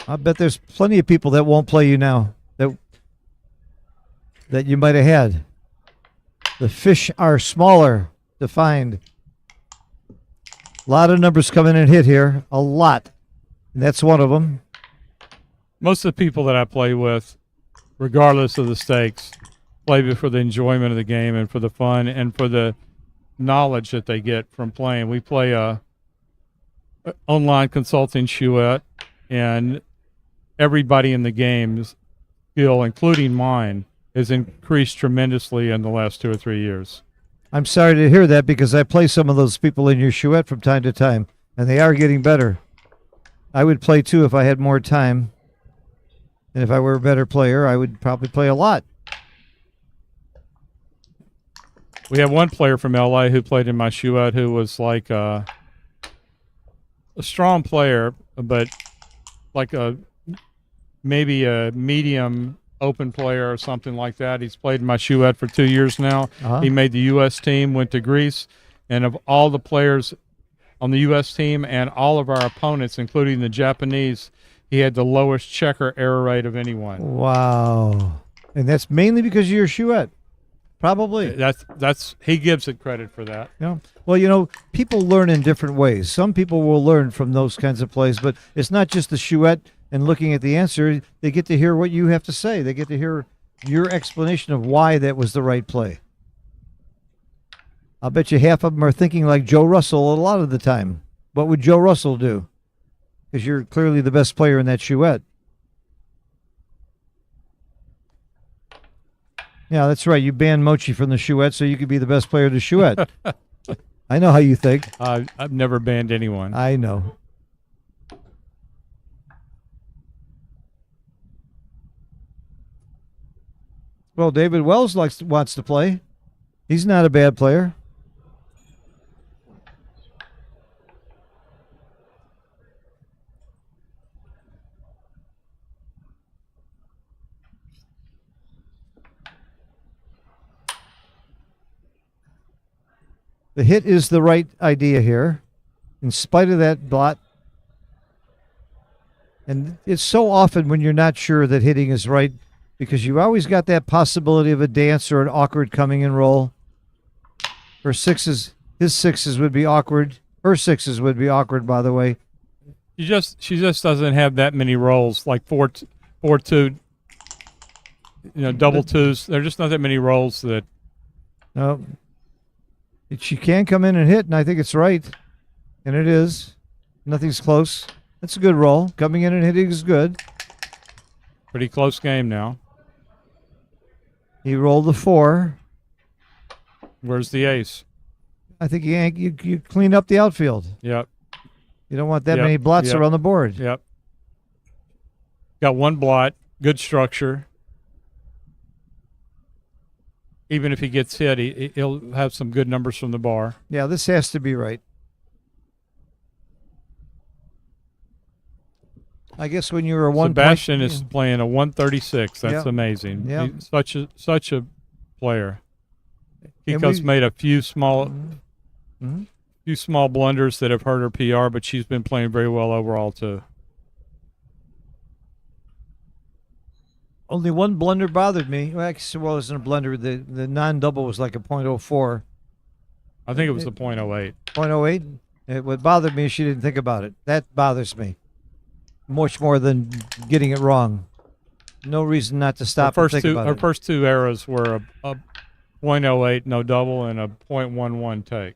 I bet there's plenty of people that won't play you now that you might have had. The fish are smaller to find. A lot of numbers come in and hit here. A lot. And that's one of them. Most of the people that I play with, regardless of the stakes, play for the enjoyment of the game and for the fun and for the knowledge that they get from playing. We play a online consulting chouette, and everybody in the game's skill, including mine, has increased tremendously in the last 2 or 3 years. I'm sorry to hear that because I play some of those people in your chouette from time to time, and they are getting better. I would play too if I had more time. And if I were a better player, I would probably play a lot. We have one player from LA who played in my chouette who was like a strong player, but like maybe a medium open player or something like that. He's played in my chouette for 2 years now. He made the U.S. team, went to Greece, and of all the players on the U.S. team and all of our opponents, including the Japanese, he had the lowest checker error rate of anyone. Wow. And that's mainly because of your chouette. Probably. That's he gives it credit for that. Yeah. Well, people learn in different ways. Some people will learn from those kinds of plays, but it's not just the chouette and looking at the answer. They get to hear what you have to say. They get to hear your explanation of why that was the right play. I'll bet you half of them are thinking like Joe Russell a lot of the time. What would Joe Russell do? Because you're clearly the best player in that chouette. Yeah, that's right. You banned Mochi from the chouette so you could be the best player of the chouette. I know how you think. I've never banned anyone. I know. Well, David Wells wants to play. He's not a bad player. The hit is the right idea here, in spite of that blot. And it's so often when you're not sure that hitting is right, because you always got that possibility of a dance or an awkward coming and roll. Her sixes, his sixes would be awkward. Her sixes would be awkward, by the way. She just doesn't have that many rolls, like 4-2, double twos. There's just not that many rolls that. No. She can come in and hit, and I think it's right. And it is. Nothing's close. That's a good roll. Coming in and hitting is good. Pretty close game now. He rolled the 4. Where's the ace? I think you clean up the outfield. Yep. You don't want that many blots around the board. Yep. Got one blot. Good structure. Even if he gets hit, he'll have some good numbers from the bar. Yeah, this has to be right. I guess when you were a Sebastian is playing a 136. That's yeah. amazing. Yeah. He's such a player. Kiko's made a few small blunders that have hurt her PR, but she's been playing very well overall too. Only one blunder bothered me. Well, actually, it wasn't a blunder. The non-double was like a .04. I think it was the .08. .08? What bothered me is she didn't think about it. That bothers me. Much more than getting it wrong. No reason not to stop and think about it. Her first two errors were a .08 no double and a .11 take.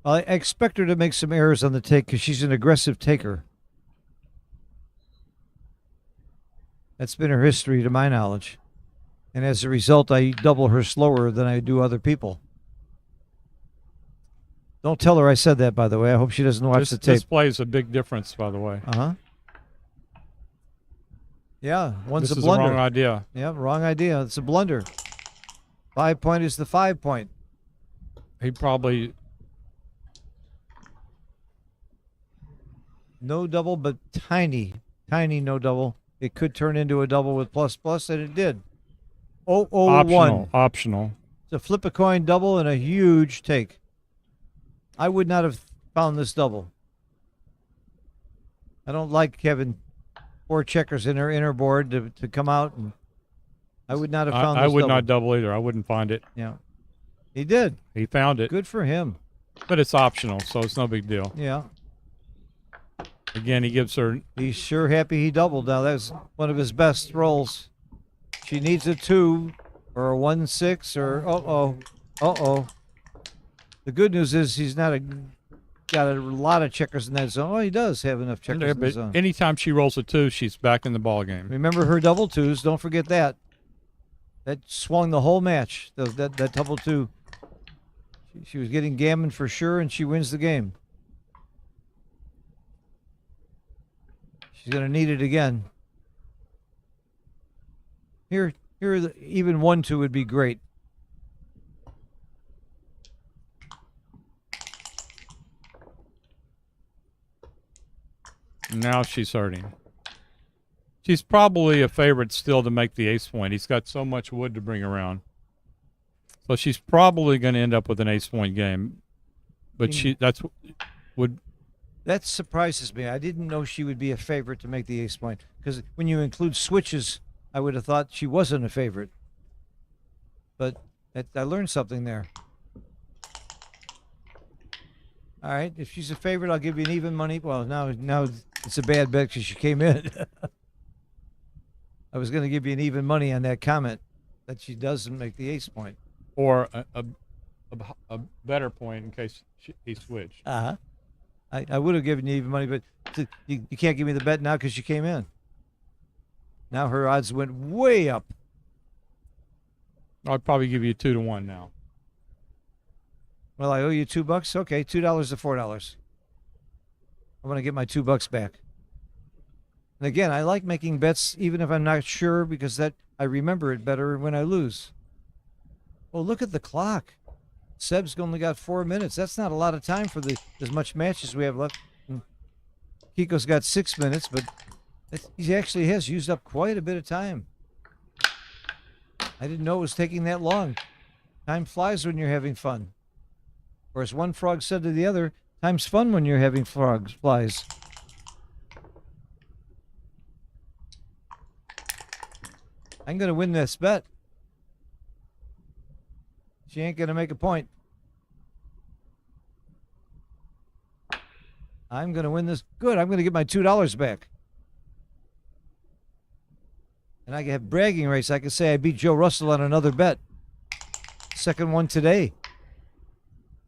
I expect her to make some errors on the take because she's an aggressive taker. That's been her history to my knowledge. And as a result, I double her slower than I do other people. Don't tell her I said that, by the way. I hope she doesn't watch the tape. This plays a big difference, by the way. Uh-huh. Yeah, one's This a is blunder. the wrong idea. Yeah, wrong idea. It's a blunder. 5 point is the 5 point. He probably No double, but tiny no double. It could turn into a double with plus plus, and it did. 0-0-1. optional. It's a flip a coin double and a huge take. I would not have found this double. I don't like having 4 checkers in her inner board to come out, and I would not have found this I would double. not double either. I wouldn't find it. Yeah. He did. He found it, Good for him. but it's optional, so it's no big deal. Yeah. Again, he gives her. He's sure happy he doubled. Now, that's one of his best rolls. She needs a 2 or a 1-6 or uh-oh. The good news is he's not got a lot of checkers in that zone. Oh, he does have enough checkers in the But zone. anytime she rolls a 2, she's back in the ball game. Remember her double 2s. Don't forget that. That swung the whole match, that double 2. She was getting Gammon for sure, and she wins the game. She's going to need it again. Here, even 1-2 would be great. Now she's hurting. She's probably a favorite still to make the ace point. He's got so much wood to bring around. So she's probably going to end up with an ace point game. But That surprises me. I didn't know she would be a favorite to make the ace point, because when you include switches, I would have thought she wasn't a favorite. But I learned something there. All right, if she's a favorite, I'll give you an even money. Well, now it's a bad bet because she came in. I was going to give you an even money on that comment that she doesn't make the ace point. or a better point in case he switched. Uh-huh. I would have given you even money, but you can't give me the bet now because you came in. Now her odds went way up. I'd probably give you 2-1 now. Well, I owe you $2. Okay, $2 to $4. I want to get my $2 back. And again, I like making bets even if I'm not sure, because that I remember it better when I lose. Well, look at the clock. Seb's only got 4 minutes. That's not a lot of time for as much matches we have left. And Kiko's got 6 minutes, but he actually has used up quite a bit of time. I didn't know it was taking that long. Time flies when you're having fun. Or as one frog said to the other, time's fun when you're having flies. I'm going to win this bet. She ain't going to make a point. I'm going to win this. Good. I'm going to get my $2 back. And I can have bragging rights. I can say I beat Joe Russell on another bet. Second one today.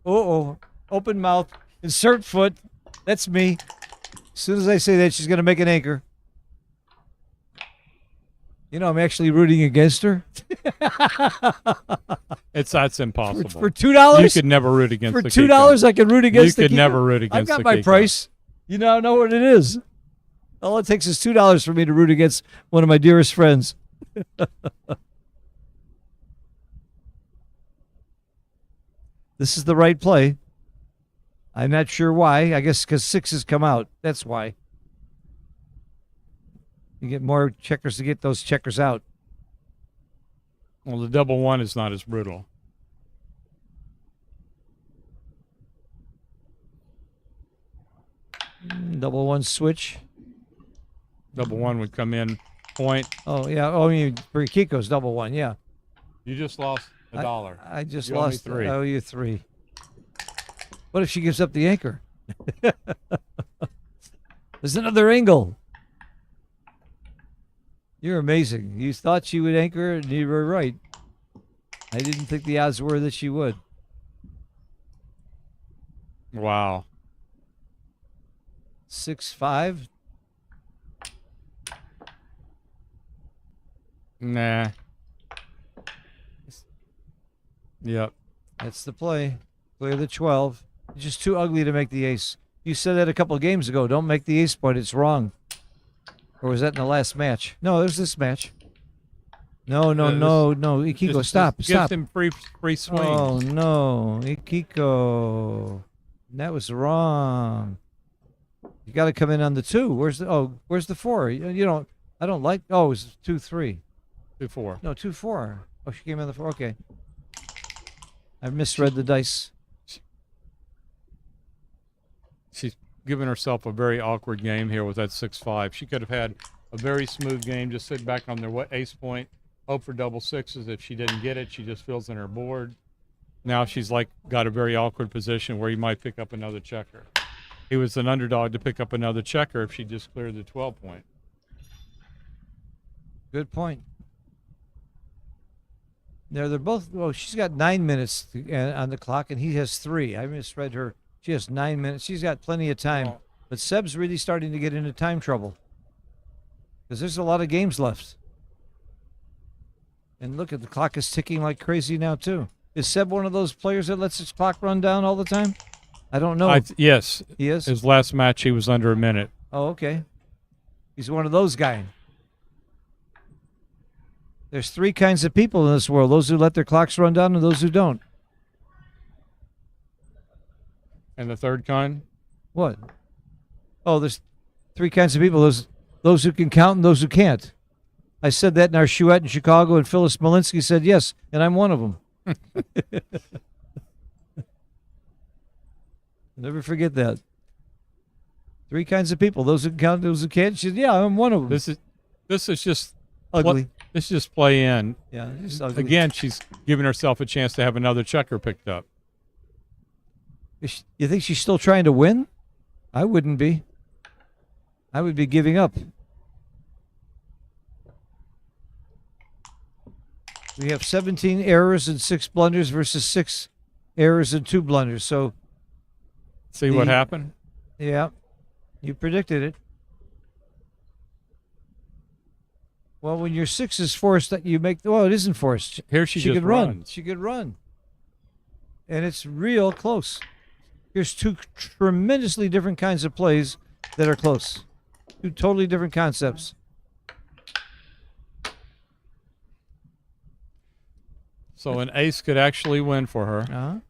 Uh-oh. Open mouth. Insert foot. That's me. As soon as I say that, she's going to make an anchor. You know, I'm actually rooting against her. That's impossible. For $2? You could never root against For the $2, Kiko. I can root against You the could Kiko. never root against I've got the my Kiko. price. You now know what it is. All it takes is $2 for me to root against one of my dearest friends. This is the right play. I'm not sure why. I guess because 6s come out. That's why. You get more checkers to get those checkers out. Well, the 1-1 is not as brutal. Double one switch. 1 would come in point. Oh, yeah. Oh, you mean for Kiko's double one. Yeah. You just lost $1. I just You owe me lost 3. I owe you 3. What if she gives up the anchor? There's another angle. You're amazing. You thought she would anchor, and you were right. I didn't think the odds were that she would. Wow. 6-5. Nah. Yep. That's the play. Clear the 12. It's just too ugly to make the ace. You said that a couple of games ago. Don't make the ace point. It's wrong. Or was that in the last match? No, it was this match. No. Akiko, Just stop. Gives him free swing. Oh, no. Akiko. That was wrong. You got to come in on the 2. Where's the 4? You don't, I don't like, oh, it was 2-3. 2-4. No, 2-4. Oh, she came in the 4. Okay. I misread the dice. She's given herself a very awkward game here with that 6-5. She could have had a very smooth game, just sit back on their ace point, hope for double sixes. If she didn't get it, she just fills in her board. Now she's like got a very awkward position where you might pick up another checker. He was an underdog to pick up another checker if she just cleared the 12 point. Good point. They're both, well, she's got 9 minutes on the clock, and he has 3. I misread her. She has 9 minutes. She's got plenty of time. Oh. But Seb's really starting to get into time trouble because there's a lot of games left. And look, at the clock is ticking like crazy now, too. Is Seb one of those players that lets his clock run down all the time? I don't know. Yes. He is? His last match, he was under a minute. Oh, okay. He's one of those guys. There's 3 kinds of people in this world: those who let their clocks run down and those who don't. And the third kind? What? Oh, there's 3 kinds of people: those who can count and those who can't. I said that in our Chouette in Chicago, and Phyllis Malinsky said yes, and I'm one of them. Never forget that. 3 kinds of people: those who can count, those who can't. She said, "Yeah, I'm one of them." This is just ugly. This is just play in. Yeah, it's ugly. Again, she's giving herself a chance to have another checker picked up. You think she's still trying to win? I wouldn't be. I would be giving up. We have 17 errors and 6 blunders versus 6 errors and 2 blunders. So, see what happened? Yeah, you predicted it. Well, when your 6 is forced, that you make. Well, it isn't forced. Here she just could run. runs. She could run, and it's real close. Here's 2 tremendously different kinds of plays that are close. 2 totally different concepts. So an ace could actually win for her. Uh-huh.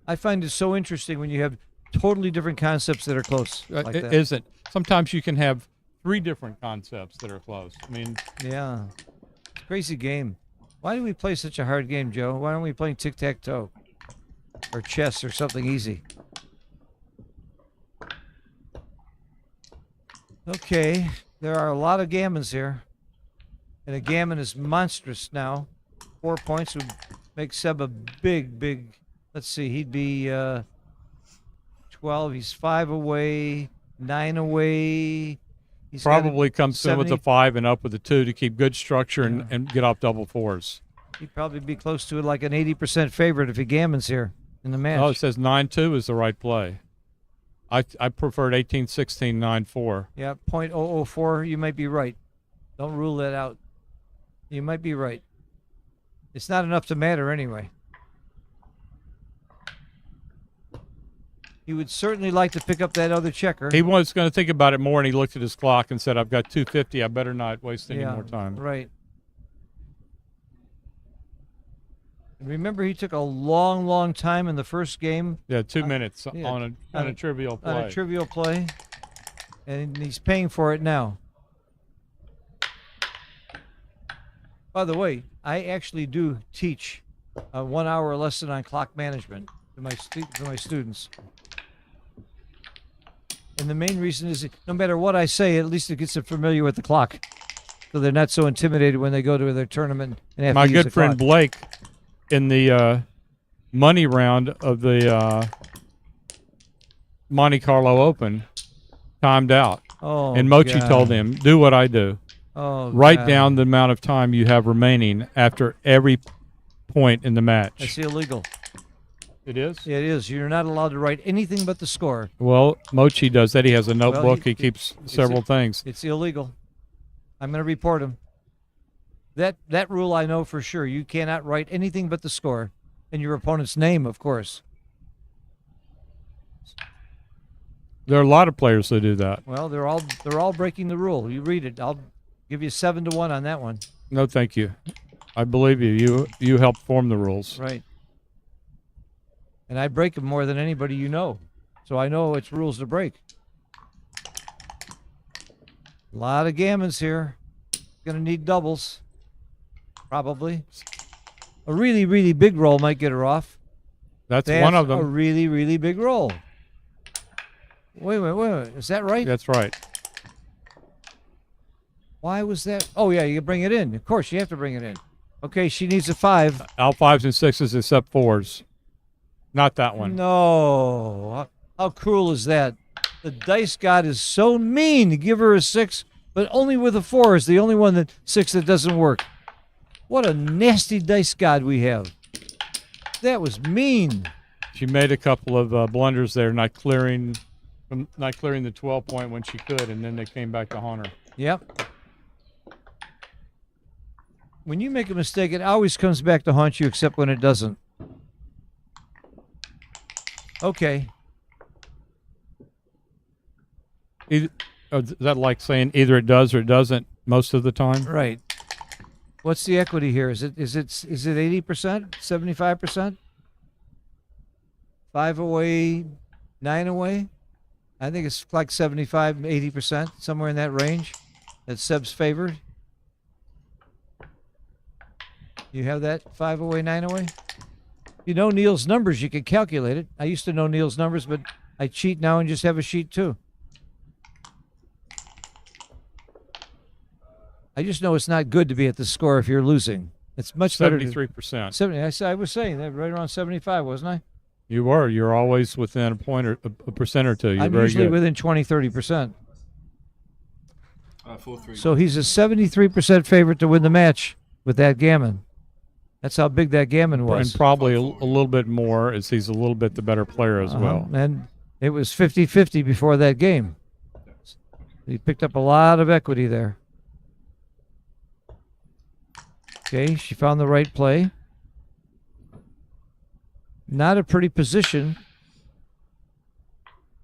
I find it so interesting when you have totally different concepts that are close. Like It that. isn't. Sometimes you can have 3 different concepts that are close. I mean, Yeah. It's a crazy game. Why do we play such a hard game, Joe? Why aren't we playing tic-tac-toe or chess or something easy? Okay, there are a lot of gammons here. And a gammon is monstrous now. 4 points would make Seb a big, let's see, he'd be 12. He's 5 away, 9 away. He's probably comes in with 70. a 5 and up with a 2 to keep good structure and get off double 4s. He'd probably be close to like an 80% favorite if he gammons here in the match. Oh, it says 9-2 is the right play. I preferred 18-16, 9-4. Yeah, .004. You might be right. Don't rule that out. You might be right. It's not enough to matter anyway. He would certainly like to pick up that other checker. He was going to think about it more, and he looked at his clock and said, I've got 250. I better not waste any more time. Right. And remember, he took a long time in the first game. Yeah, 2 minutes yeah, on a trivial play. On a trivial play. And he's paying for it now. By the way, I actually do teach a 1 hour lesson on clock management to my students. And the main reason is that no matter what I say, at least it gets them familiar with the clock. So they're not so intimidated when they go to their tournament and have My to use good a friend clock. Blake, in the money round of the Monte Carlo Open, timed out. Oh, and Mochi God. told him, do what I do. Oh, Write God. down the amount of time you have remaining after every point in the match. That's illegal. It is? It is. You're not allowed to write anything but the score. Well, Mochi does that. He has a notebook. He keeps several things. It's illegal. I'm going to report him. That rule I know for sure. You cannot write anything but the score and your opponent's name, of course. There are a lot of players that do that. Well, they're all breaking the rule. You read it. I'll give you 7-1 on that one. No, thank you. I believe you. You helped form the rules. Right. And I break them more than anybody you know. So I know which rules to break. A lot of gammons here. Going to need doubles. Probably. A really, really big roll might get her off. That's one of A them. really, really big roll. Wait. Is that right? That's right. Why was that? Oh, yeah, you bring it in. Of course, you have to bring it in. Okay, she needs a 5. All 5s and 6s except 4s. Not that one. No. How cruel is that? The dice god is so mean to give her a 6, but only with a 4 is the only one that 6 that doesn't work. What a nasty dice god we have. That was mean. She made a couple of blunders there, not clearing the 12 point when she could, and then they came back to haunt her. Yep. When you make a mistake, it always comes back to haunt you, except when it doesn't. Okay. Is that like saying either it does or it doesn't most of the time? Right. What's the equity here? Is it 80%? 75%? 5 away, 9 away? I think it's like 75, 80%, somewhere in that range. That Seb's favored. You have that 5 away, 9 away? You know Neil's numbers, you can calculate it. I used to know Neil's numbers, but I cheat now and just have a sheet too. I just know it's not good to be at the score if you're losing. It's much better. 73%. 70. I was saying that right around 75, wasn't I? You were. You're always within a point or a percent or two. You're I'm very usually good. within 20, 30%. 4-3. So he's a 73% favorite to win the match with that gammon. That's how big that gammon was. And probably a little bit more, as he's a little bit the better player as well. And it was 50-50 before that game. He picked up a lot of equity there. Okay, she found the right play. Not a pretty position.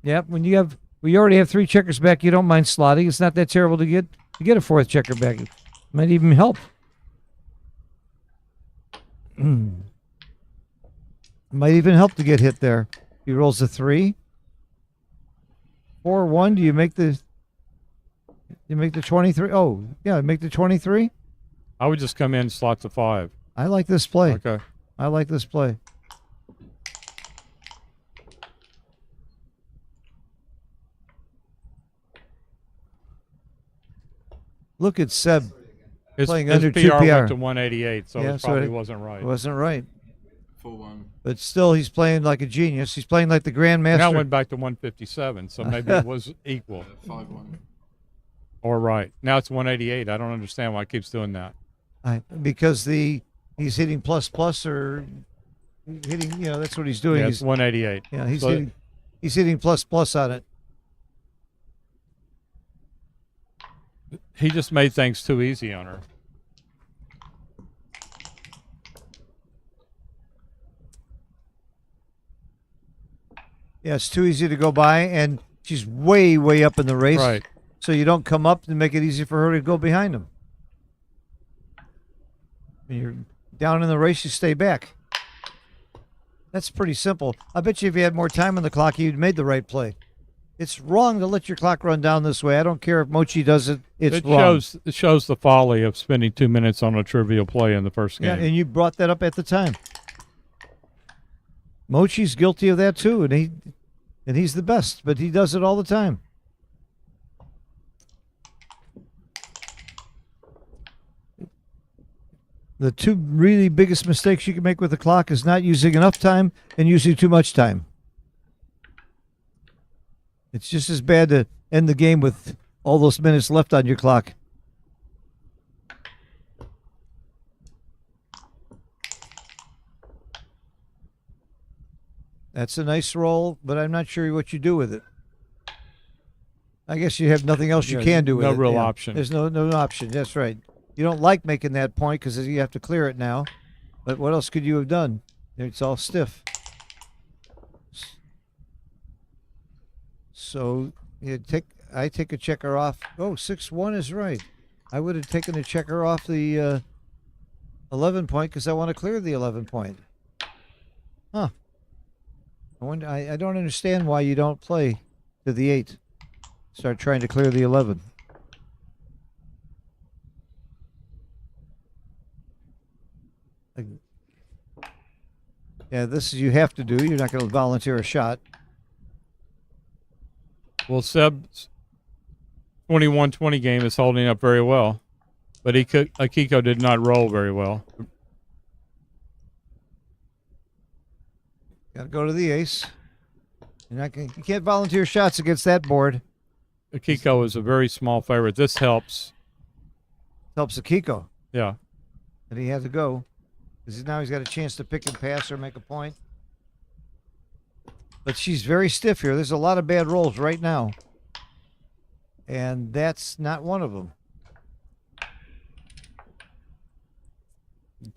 Yep, we already have 3 checkers back, you don't mind slotting. It's not that terrible to get a 4th checker back. It might even help. Might even help to get hit there. He rolls a 3. 4-1. Do you make the 23? Oh, yeah, make the 23. I would just come in and slot the 5. I like this play. Okay. I like this play. Look at Seb playing under PR 2 PR. went to 188, so Yeah, it so probably it wasn't right. It wasn't right. 4-1. But still, he's playing like a genius. He's playing like the grandmaster. Now it went back to 157, so maybe it was equal. 5-1. Or right. Now it's 188. I don't understand why it keeps doing that. Because he's hitting plus or hitting, that's what he's doing. Yeah, it's 188. Yeah, he's So- hitting plus on it. He just made things too easy on her. Yeah, it's too easy to go by, and she's way, way up in the race. Right. So you don't come up and make it easy for her to go behind him. When you're down in the race, you stay back. That's pretty simple. I bet you if you had more time on the clock, you'd made the right play. It's wrong to let your clock run down this way. I don't care if Mochi does it. It's wrong. It shows the folly of spending 2 minutes on a trivial play in the first game. Yeah, and you brought that up at the time. Mochi's guilty of that too, and he's the best, but he does it all the time. The 2 really biggest mistakes you can make with the clock is not using enough time and using too much time. It's just as bad to end the game with all those minutes left on your clock. That's a nice roll, but I'm not sure what you do with it. I guess you have nothing else you can do with it. No real option. There's no option. That's right. You don't like making that point because you have to clear it now. But what else could you have done? It's all stiff. So I take a checker off. Oh, 6-1 is right. I would have taken a checker off the 11 point because I want to clear the 11 point. Huh. I don't understand why you don't play to the 8. Start trying to clear the 11. Yeah, this is you have to do. You're not going to volunteer a shot. Well, Seb's 21-20 game is holding up very well, but Akiko did not roll very well. Got to go to the ace. You can't volunteer shots against that board. Akiko is a very small favorite. This helps. Helps Akiko. Yeah. And he had to go. Because now he's got a chance to pick and pass or make a point. But she's very stiff here. There's a lot of bad rolls right now. And that's not one of them.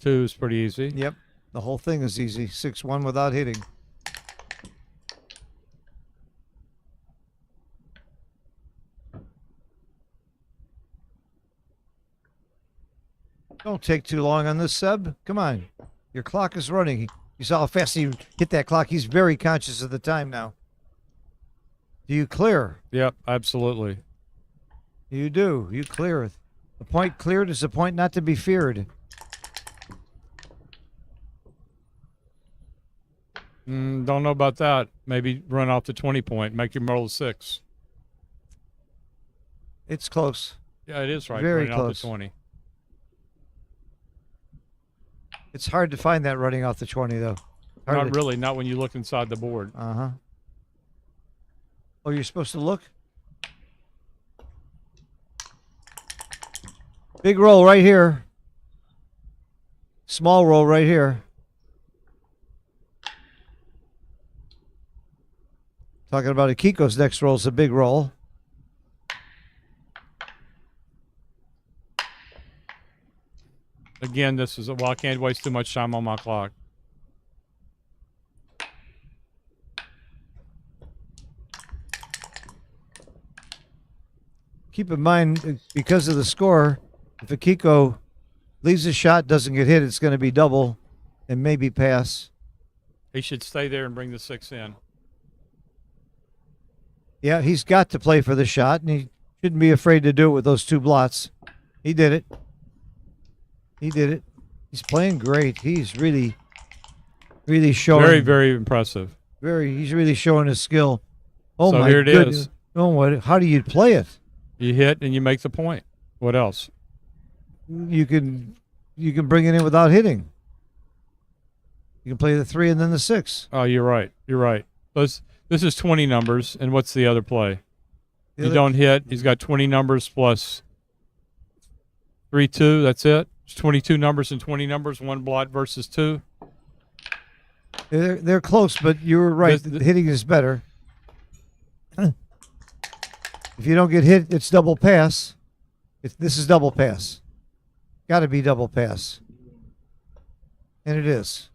2 is pretty easy. Yep. The whole thing is easy. 6-1 without hitting. Don't take too long on this, Seb. Come on. Your clock is running. You saw how fast he hit that clock. He's very conscious of the time now. Do you clear? Yep, absolutely. You do. You clear. The point cleared is a point not to be feared. Don't know about that. Maybe run off the 20 point. Make your roll 6. It's close. Yeah, it is right. Very running close. off the 20. It's hard to find that running off the 20, though. Not really. Not when you look inside the board. Uh-huh. Oh, you're supposed to look? Big roll right here. Small roll right here. Talking about Akiko's next roll is a big roll. Again, this is I can't waste too much time on my clock. Keep in mind, because of the score, if Akiko leaves a shot, doesn't get hit, it's going to be double and maybe pass. He should stay there and bring the 6 in. Yeah, he's got to play for the shot, and he shouldn't be afraid to do it with those 2 blots. He did it. He did it. He's playing great. He's really showing. Very, very impressive. He's really showing his skill. Oh, so my here it goodness. is. Oh, what? How do you play it? You hit and you make the point. What else? You can bring it in without hitting. You can play the 3 and then the 6. Oh, you're right. You're right. This is 20 numbers, and what's the other play? You don't hit. He's got 20 numbers plus 3-2. That's it. It's 22 numbers and 20 numbers. 1 blot versus 2. They're close, but you were right. Hitting is better. If you don't get hit, it's double pass. This is double pass. Got to be double pass. And it is.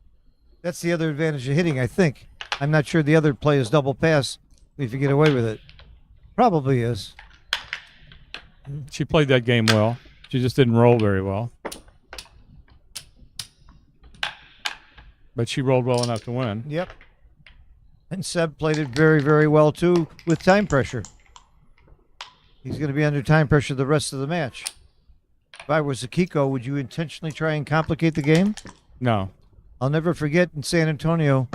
That's the other advantage of hitting, I think. I'm not sure the other play is double pass if you get away with it. Probably is. She played that game well. She just didn't roll very well. But she rolled well enough to win. Yep. And Seb played it very, very well, too, with time pressure. He's going to be under time pressure the rest of the match. If I was Akiko, would you intentionally try and complicate the game? No. I'll never forget in San Antonio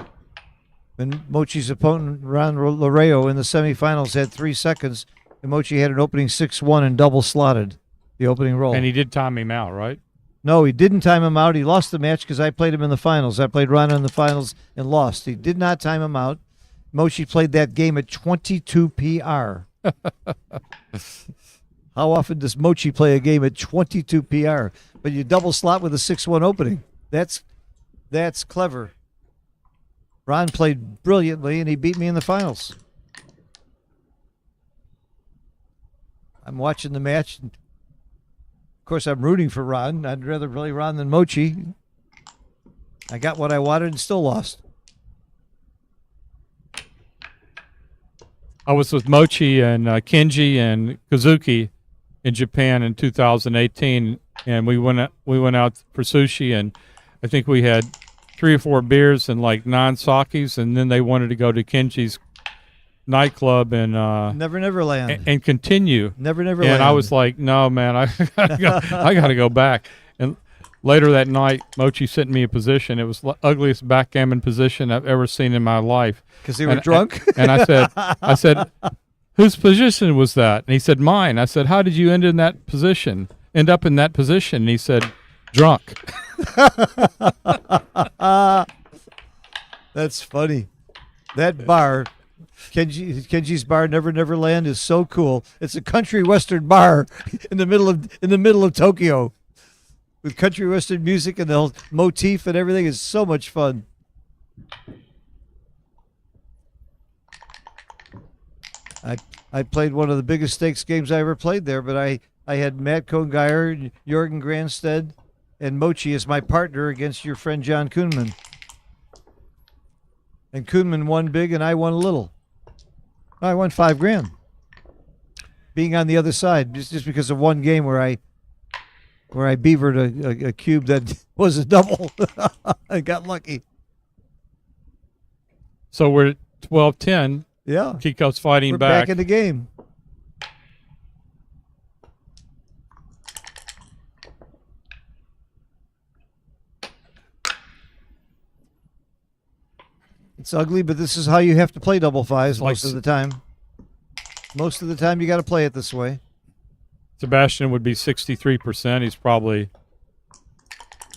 when Mochi's opponent, Ron Lareo, in the semifinals had 3 seconds, and Mochi had an opening 6-1 and double slotted the opening roll. And he did time him out, right? No, he didn't time him out. He lost the match because I played him in the finals. I played Ron in the finals and lost. He did not time him out. Mochi played that game at 22 PR. How often does Mochi play a game at 22 PR? But you double slot with a 6-1 opening. That's clever. Ron played brilliantly, and he beat me in the finals. I'm watching the match. Of course, I'm rooting for Ron. I'd rather play Ron than Mochi. I got what I wanted and still lost. I was with Mochi and Kenji and Kazuki in Japan in 2018, and we went out for sushi, and I think we had 3 or 4 beers and like 9 sakis, and then they wanted to go to Kenji's nightclub and Never Never Land. and continue. Never Never And Land. I was like, no, man, I gotta go back. And later that night, Mochi sent me a position. It was the ugliest backgammon position I've ever seen in my life. Because they were drunk? And I said, whose position was that? And he said, mine. I said, how did you end up in that position? And he said, drunk. That's funny. That bar, Kenji's bar, Never Never Land, is so cool. It's a country western bar in the middle of Tokyo, with country western music and the whole motif and everything. Is so much fun. I played one of the biggest stakes games I ever played there, but I had Matt Kohngeyer, Jorgen Granstedt, and Mochi as my partner against your friend John Koonman. And Koonman won big, and I won a little. I won $5,000. Being on the other side, just because of one game where I beavered a cube that was a double. I got lucky. So we're at 12-10. Yeah. Kiko's fighting We're back. back in the game. It's ugly, but this is how you have to play double fives most of the time. Most of the time, you got to play it this way. Sebastian would be 63%. He's probably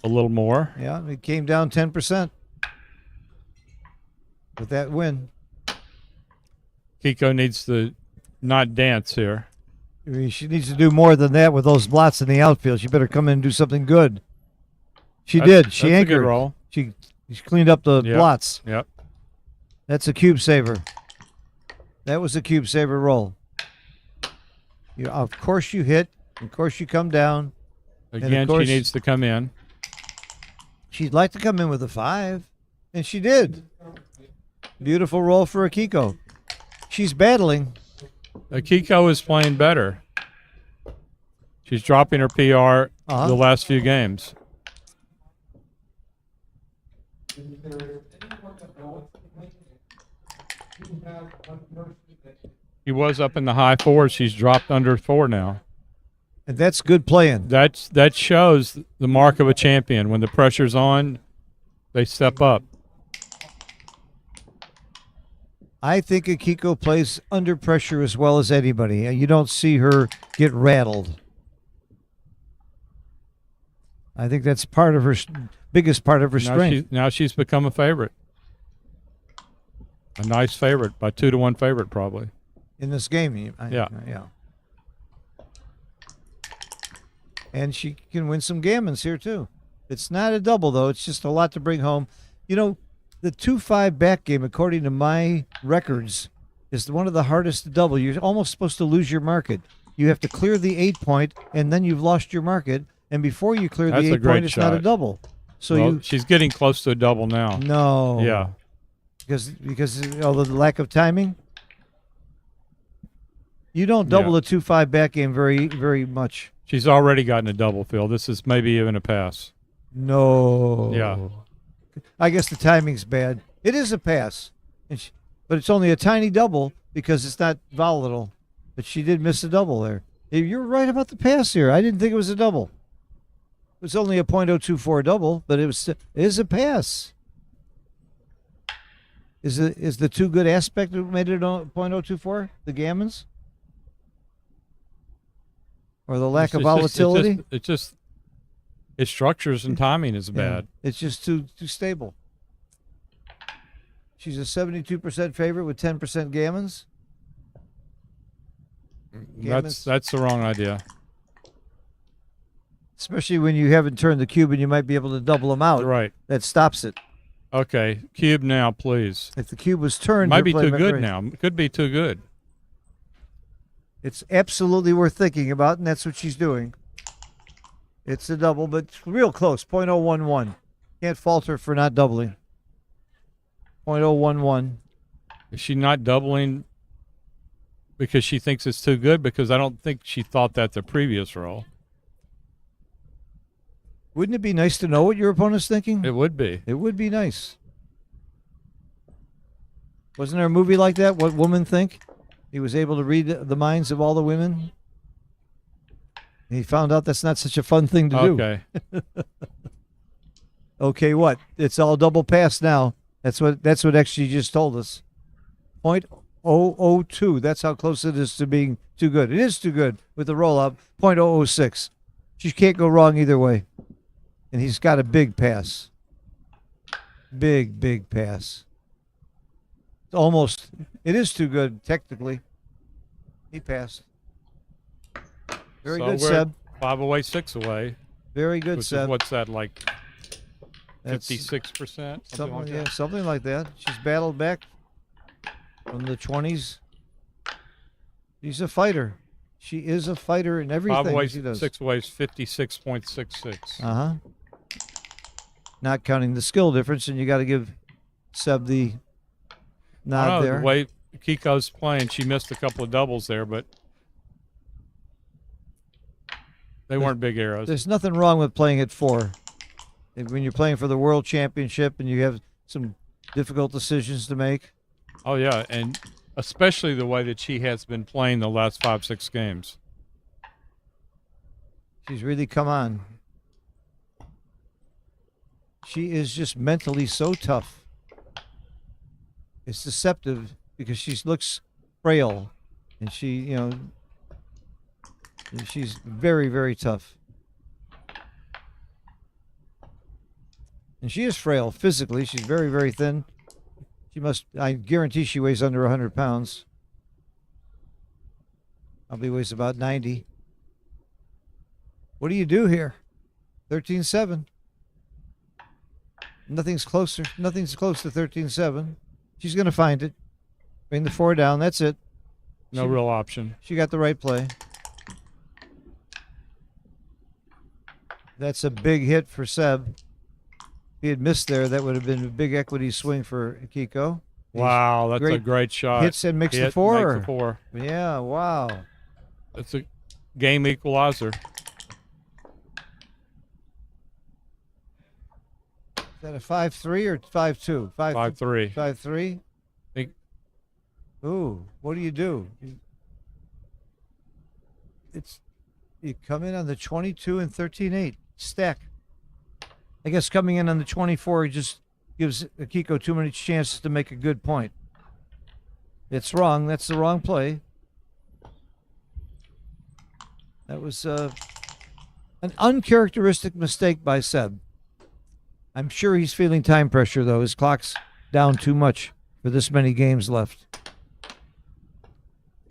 a little more. Yeah, it came down 10% with that win. Kiko needs to not dance here. I mean, she needs to do more than that with those blots in the outfield. She better come in and do something good. She did. She that's anchored. a good roll. She cleaned up the blots. Yep. That's a cube saver. That was a cube saver roll. Of course you hit. Of course you come down. Again, she needs to come in. She'd like to come in with a 5, and she did. Beautiful roll for Akiko. She's battling. Akiko is playing better. She's dropping her PR the last few games. He was up in the high 4s. She's dropped under 4 now. And that's good playing. That shows the mark of a champion. When the pressure's on, they step up. I think Akiko plays under pressure as well as anybody. You don't see her get rattled. I think that's part of her biggest part of her strength. Now she's become a favorite. A nice favorite, by 2-1 favorite probably. In this game, yeah. And she can win some gammons here too. It's not a double though. It's just a lot to bring home. You know, the 2-5 back game, according to my records, is one of the hardest to double. You're almost supposed to lose your market. You have to clear the 8-point, and then you've lost your market. And before you clear the 8-point, it's not a double. So she's getting close to a double now. No. Yeah. Because of the lack of timing. You don't double a 2-5 back game very, very much. She's already gotten a double, Phil. This is maybe even a pass. No. Yeah. I guess the timing's bad. It is a pass, but it's only a tiny double because it's not volatile. But she did miss a double there. You're right about the pass here. I didn't think it was a double. It was only a .024 double, but it is a pass. Is the too good aspect that made it a .024? The gammons? Or the lack of volatility? Its structures and timing is bad. It's just too stable. She's a 72% favorite with 10% gammons. That's the wrong idea. Especially when you haven't turned the cube and you might be able to double them out. Right. That stops it. Okay, cube now, please. If the cube was turned, might be too good now. Could be too good. It's absolutely worth thinking about, and that's what she's doing. It's a double, but it's real close. .011. Can't fault her for not doubling. .011. Is she not doubling because she thinks it's too good, because I don't think she thought that the previous roll. Wouldn't it be nice to know what your opponent's thinking? It would be. It would be nice. Wasn't there a movie like that, What Women Think? He was able to read the minds of all the women. And he found out that's not such a fun thing to do. Okay. Okay, what? It's all double pass now. That's what XG just told us. 0.002. That's how close it is to being too good. It is too good with the roll up. 0.006. She can't go wrong either way. And he's got a big pass. Big pass. It's almost. It is too good technically. He passed. Very So good, we're Seb. 5 away, 6 away. Very good, Which Seb. is, what's that, like That's 56%? something, like yeah, that? something like that. She's battled back from the 20s. She's a fighter. She is a fighter in 5 everything away, she does. 6 away is 56.66. Uh-huh. Not counting the skill difference, and you got to give Seb the I nod don't know, there. the way Kiko's playing, she missed a couple of doubles there, but they weren't big arrows. There's nothing wrong with playing at 4. When you're playing for the World Championship and you have some difficult decisions to make. Oh, yeah, and especially the way that she has been playing the last 5-6 games. She's really come on. She is just mentally so tough. It's deceptive because she looks frail, and she's very tough. And she is frail physically. She's very thin. I guarantee she weighs under 100 pounds. Probably weighs about 90. What do you do here? 13-7. Nothing's close to 13-7. She's going to find it. Bring the 4 down. That's it. No real option. She got the right play. That's a big hit for Seb. If he had missed there, that would have been a big equity swing for Akiko. Wow, that's a great shot. Hits and makes the 4. Makes the 4. Yeah, wow. That's a game equalizer. Is that a 5-3 or 5-2? 5-3. 5-3? Ooh, what do? You come in on the 22 and 13-8 stack. I guess coming in on the 24 just gives Akiko too many chances to make a good point. It's wrong. That's the wrong play. That was an uncharacteristic mistake by Seb. I'm sure he's feeling time pressure, though. His clock's down too much for this many games left.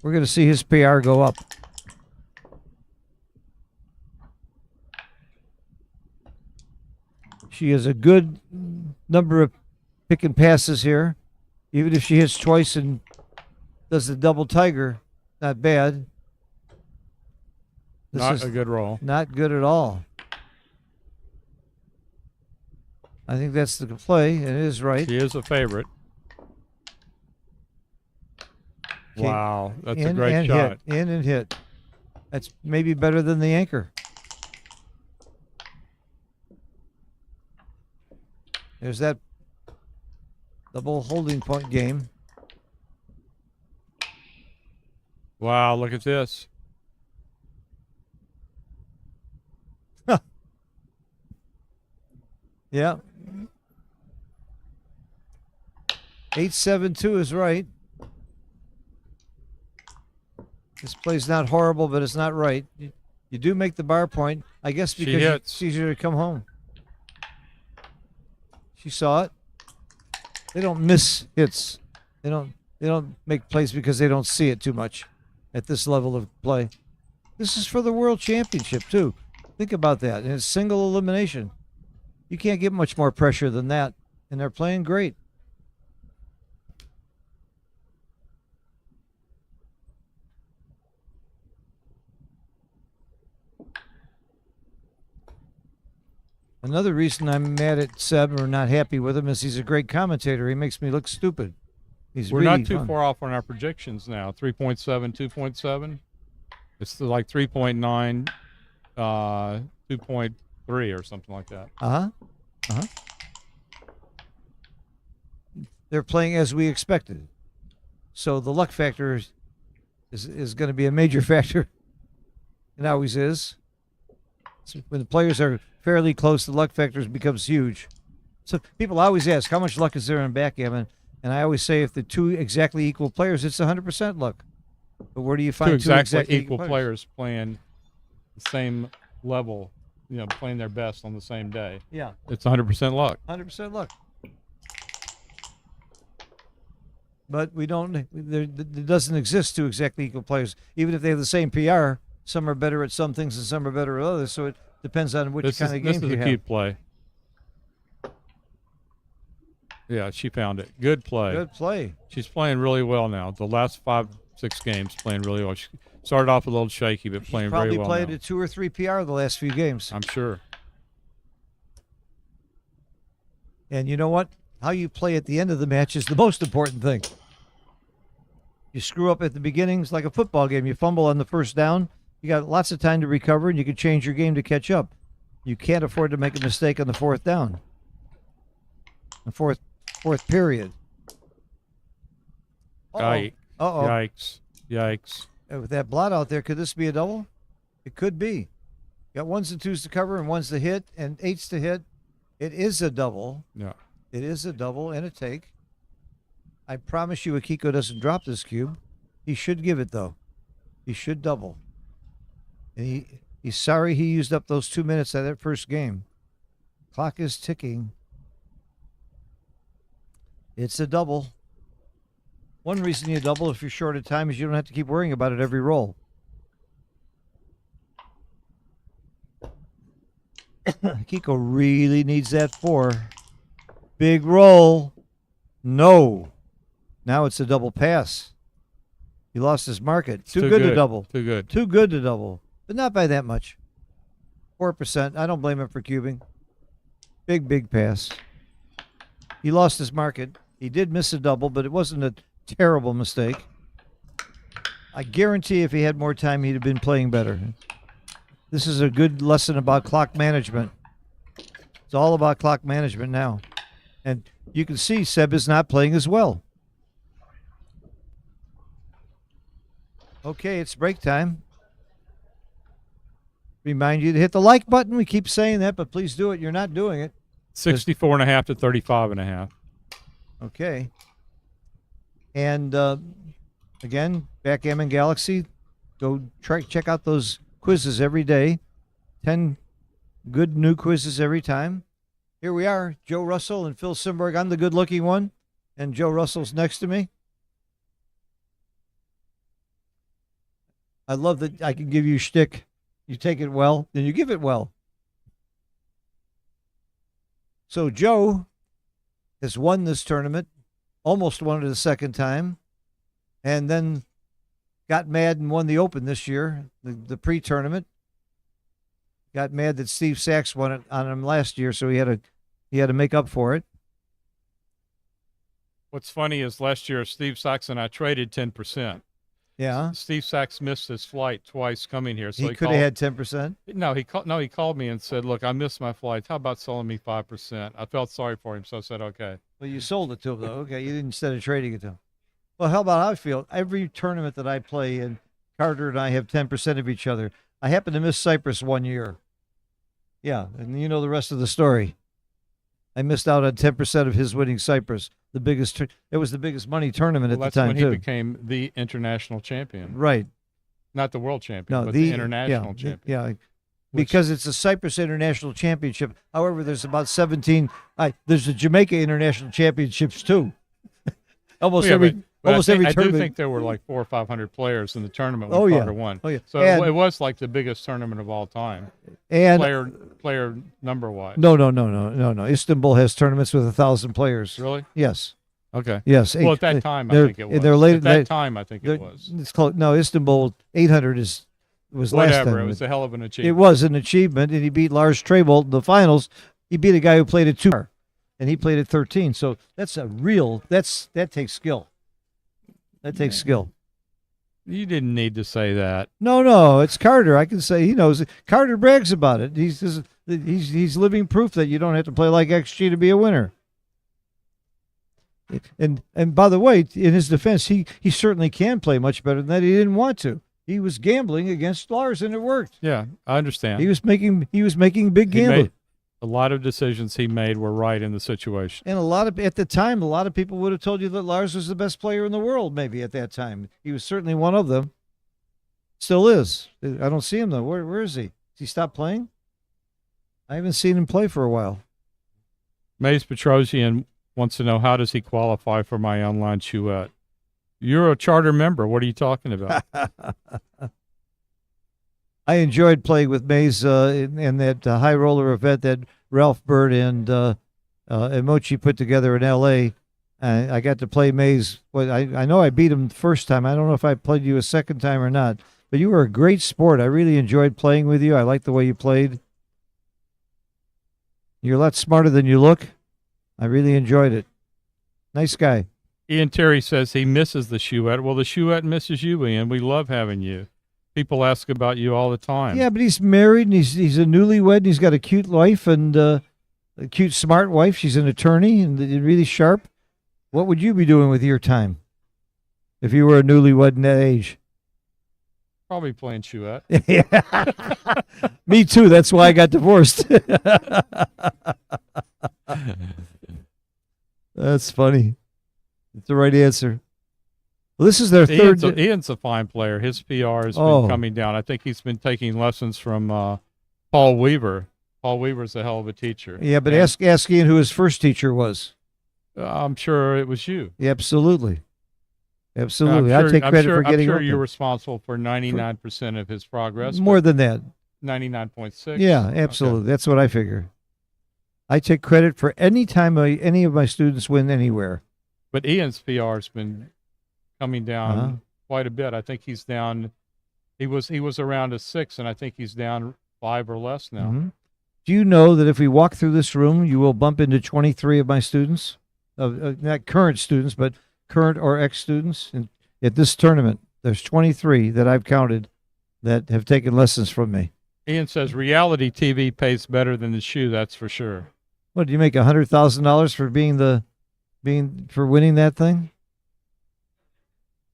We're going to see his PR go up. She has a good number of pick and passes here. Even if she hits twice and does the double tiger, not bad. Not a good roll. Not good at all. I think that's the play. It is right. She is a favorite. Okay. Wow, that's a great shot. In and hit. That's maybe better than the anchor. There's that double holding point game. Wow, look at this. Yeah. 8-7-2 is right. This play's not horrible, but it's not right. You do make the bar point, I guess, because it's easier to come home. She saw it. They don't miss hits. They don't make plays because they don't see it too much at this level of play. This is for the World Championship too. Think about that. And it's single elimination. You can't get much more pressure than that. And they're playing great. Another reason I'm mad at Seb or not happy with him is he's a great commentator. He makes me look stupid. He's We're really not too fun. far off on our projections now. 3.7, 2.7. It's like 3.9, 2.3 or something like that. They're playing as we expected. So the luck factor is going to be a major factor. It always is. So when the players are fairly close, the luck factor becomes huge. So people always ask, how much luck is there in backgammon? And I always say if the two exactly equal players, it's 100% luck. But where do you find Two two exactly equal equal players playing the same level, playing their best on the same day? Yeah, It's 100% luck. 100% luck. But we don't. There doesn't exist two exactly equal players. Even if they have the same PR, some are better at some things and some are better at others. So it depends on which kind of game This is you a have. cute play. Yeah, she found it. Good play. Good play. She's playing really well now. The last 5-6 games, playing really well. She started off a little shaky, but playing very Probably well played now. a 2 or 3 PR the last few games. I'm sure. And you know what? How you play at the end of the match is the most important thing. You screw up at the beginning, it's like a football game. You fumble on the first down, you got lots of time to recover, and you can change your game to catch up. You can't afford to make a mistake on the fourth down. The fourth period. Yikes. Uh-oh. Yikes. With that blot out there, could this be a double? It could be. Got 1s and 2s to cover and 1s to hit and 8s to hit. It is a double. Yeah. It is a double and a take. I promise you Akiko doesn't drop this cube. He should give it, though. He should double. And he's sorry he used up those 2 minutes of that first game. Clock is ticking. It's a double. One reason you double if you're short of time is you don't have to keep worrying about it every roll. Akiko really needs that 4. Big roll. No. Now it's a double pass. He lost his market. Too good to double. Too good. Too good to double. But not by that much. 4%. I don't blame him for cubing. Big pass. He lost his market. He did miss a double, but it wasn't a terrible mistake. I guarantee if he had more time, he'd have been playing better. This is a good lesson about clock management. It's all about clock management now. And you can see Seb is not playing as well. Okay, it's break time. Remind you to hit the like button. We keep saying that, but please do it. You're not doing it. 64.5 to 35.5. Okay. And again, Backgammon Galaxy, go check out those quizzes every day. 10 good new quizzes every time. Here we are, Joe Russell and Phil Simberg. I'm the good-looking one, and Joe Russell's next to me. I love that I can give you shtick. You take it well, then you give it well. So Joe has won this tournament, almost won it a second time, and then got mad and won the Open this year, the pre-tournament. Got mad that Steve Sachs won it on him last year, so he had to make up for it. What's funny is last year Steve Sachs and I traded 10%. Yeah. Steve Sachs missed his flight twice coming here, so He could have had 10%. No, he called me and said, "Look, I missed my flight. How about selling me 5%?" I felt sorry for him, so I said, "Okay." Well, you sold it to him, though. Okay, you didn't instead of trading it to him. Well, how about how I feel? Every tournament that I play, and Carter and I have 10% of each other. I happened to miss Cyprus one year. Yeah, and you know the rest of the story. I missed out on 10% of his winning Cyprus. It was the biggest money tournament at the time, That's too. when he became the international champion. Right. Not the world champion, No, but the international champion. Yeah, because it's a Cyprus International Championship. However, there's about 17. There's the Jamaica International Championships, too. almost every I do tournament. think there were like 400 or 500 players in the tournament when Oh, yeah. Carter won. Oh, yeah. So And- it was like the biggest tournament of all time, And player number wise. No. Istanbul has tournaments with 1,000 players. Really? Yes. Okay. Yes. Well, at that time, I They're- think it was. they're late- At that time, I think it was. It's close. No, Istanbul 800 was last time. Whatever. It was a hell of an It achievement. was an achievement, and he beat Lars Trebolt in the finals. He beat a guy who played at 2, and he played at 13. So that's that takes skill. That takes skill. You didn't need to say that. No, it's Carter. I can say he knows. Carter brags about it. He's living proof that you don't have to play like XG to be a winner. And by the way, in his defense, he certainly can play much better than that. He didn't want to. He was gambling against Lars, and it worked. Yeah, I understand. He was making big gambles. A lot of decisions he made were right in the situation. And at the time, a lot of people would have told you that Lars was the best player in the world, maybe at that time. He was certainly one of them. Still is. I don't see him, though. Where is he? Has he stopped playing? I haven't seen him play for a while. Maze Petrosian wants to know, how does he qualify for my online chouette? You're a charter member. What are you talking about? I enjoyed playing with Maze in that high roller event that Ralph Bird and Mochi put together in L.A. I got to play Maze. Well, I know I beat him the first time. I don't know if I played you a second time or not. But you were a great sport. I really enjoyed playing with you. I liked the way you played. You're a lot smarter than you look. I really enjoyed it. Nice guy. Ian Terry says he misses the chouette. Well, the chouette misses you, Ian. We love having you. People ask about you all the time. Yeah, but he's married, and he's a newlywed, and he's got a cute wife and a cute, smart wife. She's an attorney and really sharp. What would you be doing with your time if you were a newlywed in that age? Probably playing chouette. Yeah. Me too. That's why I got divorced. That's funny. It's the right answer. Well, this is their third. Ian's a fine player. His PR has been coming down. I think he's been taking lessons from Paul Weaver. Paul Weaver's a hell of a teacher. Yeah, but ask Ian who his first teacher was. I'm sure it was you. Yeah, absolutely. Absolutely. I take credit for getting. I'm sure you're responsible for 99% of his progress. More than that. 99.6. Yeah, absolutely. Okay. That's what I figure. I take credit for any time any of my students win anywhere. But Ian's PR has been coming down quite a bit. I think he's down. He was around a 6, and I think he's down 5 or less now. Mm-hmm. Do you know that if we walk through this room, you will bump into 23 of my students, not current students, but current or ex-students? And at this tournament, there's 23 that I've counted that have taken lessons from me. Ian says reality TV pays better than the shoe. That's for sure. What, do you make $100,000 for winning that thing?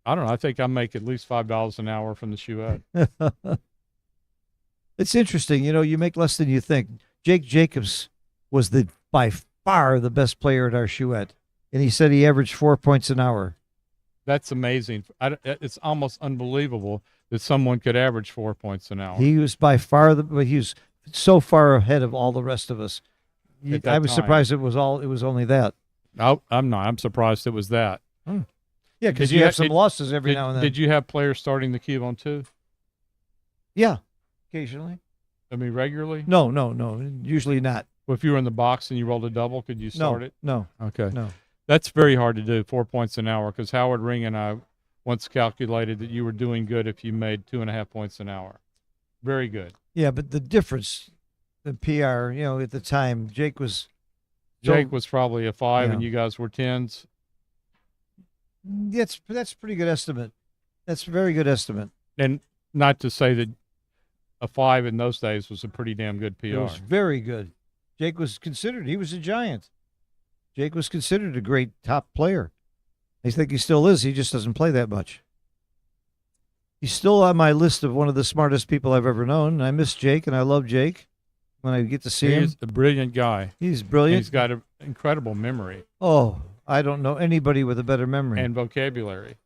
I don't know. I think I make at least $5 an hour from the shoe. It's interesting. You know, you make less than you think. Jake Jacobs was by far the best player at our chouette, and he said he averaged 4 points an hour. That's amazing. It's almost unbelievable that someone could average 4 points an hour. He was by far he was so far ahead of all the rest of us. I was surprised it was only that. No, I'm not. I'm surprised it was that. Yeah, because you have some losses every now and then. Did you have players starting the cube on 2? Yeah, occasionally. I mean, regularly? No. Usually not. Well, if you were in the box and you rolled a double, could you start it? No. Okay. No. That's very hard to do, 4 points an hour, because Howard Ring and I once calculated that you were doing good if you made 2.5 points an hour. Very good. Yeah, but the difference, the PR, at the time, Jake was probably a 5, and you guys were 10s. That's a pretty good estimate. That's a very good estimate. And not to say that a 5 in those days was a pretty damn good PR. It was very good. Jake was considered. He was a giant. Jake was considered a great top player. I think he still is. He just doesn't play that much. He's still on my list of one of the smartest people I've ever known. I miss Jake, and I love Jake when I get to see him. He's a brilliant guy. He's brilliant. He's got an incredible memory. Oh, I don't know anybody with a better memory. And vocabulary.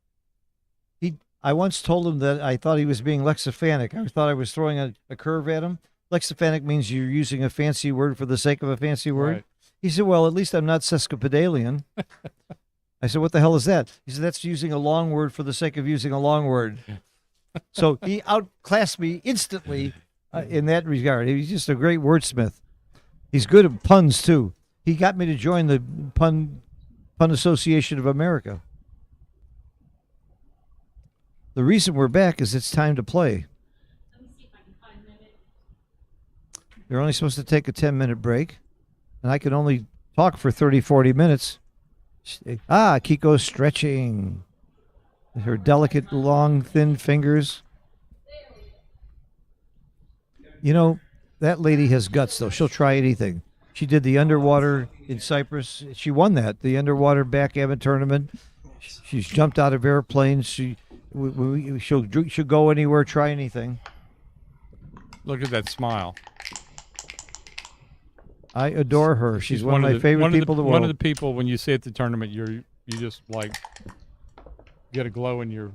I once told him that I thought he was being lexiphanic. I thought I was throwing a curve at him. Lexiphanic means you're using a fancy word for the sake of a fancy word. Right. He said, well, at least I'm not sesquipedalian. I said, what the hell is that? He said, that's using a long word for the sake of using a long word. So he outclassed me instantly in that regard. He's just a great wordsmith. He's good at puns, too. He got me to join the Pun Association of America. The reason we're back is it's time to play. Let me see if I can find it. You're only supposed to take a 10-minute break, and I can only talk for 30, 40 minutes. Kiko's stretching. Her delicate, long, thin fingers. You know, that lady has guts, though. She'll try anything. She did the underwater in Cyprus. She won that, the underwater backgammon tournament. She's jumped out of airplanes. She'll go anywhere, try anything. Look at that smile. I adore her. She's one of my favorite people in the world. One of the people, when you see at the tournament, you just like get a glow in your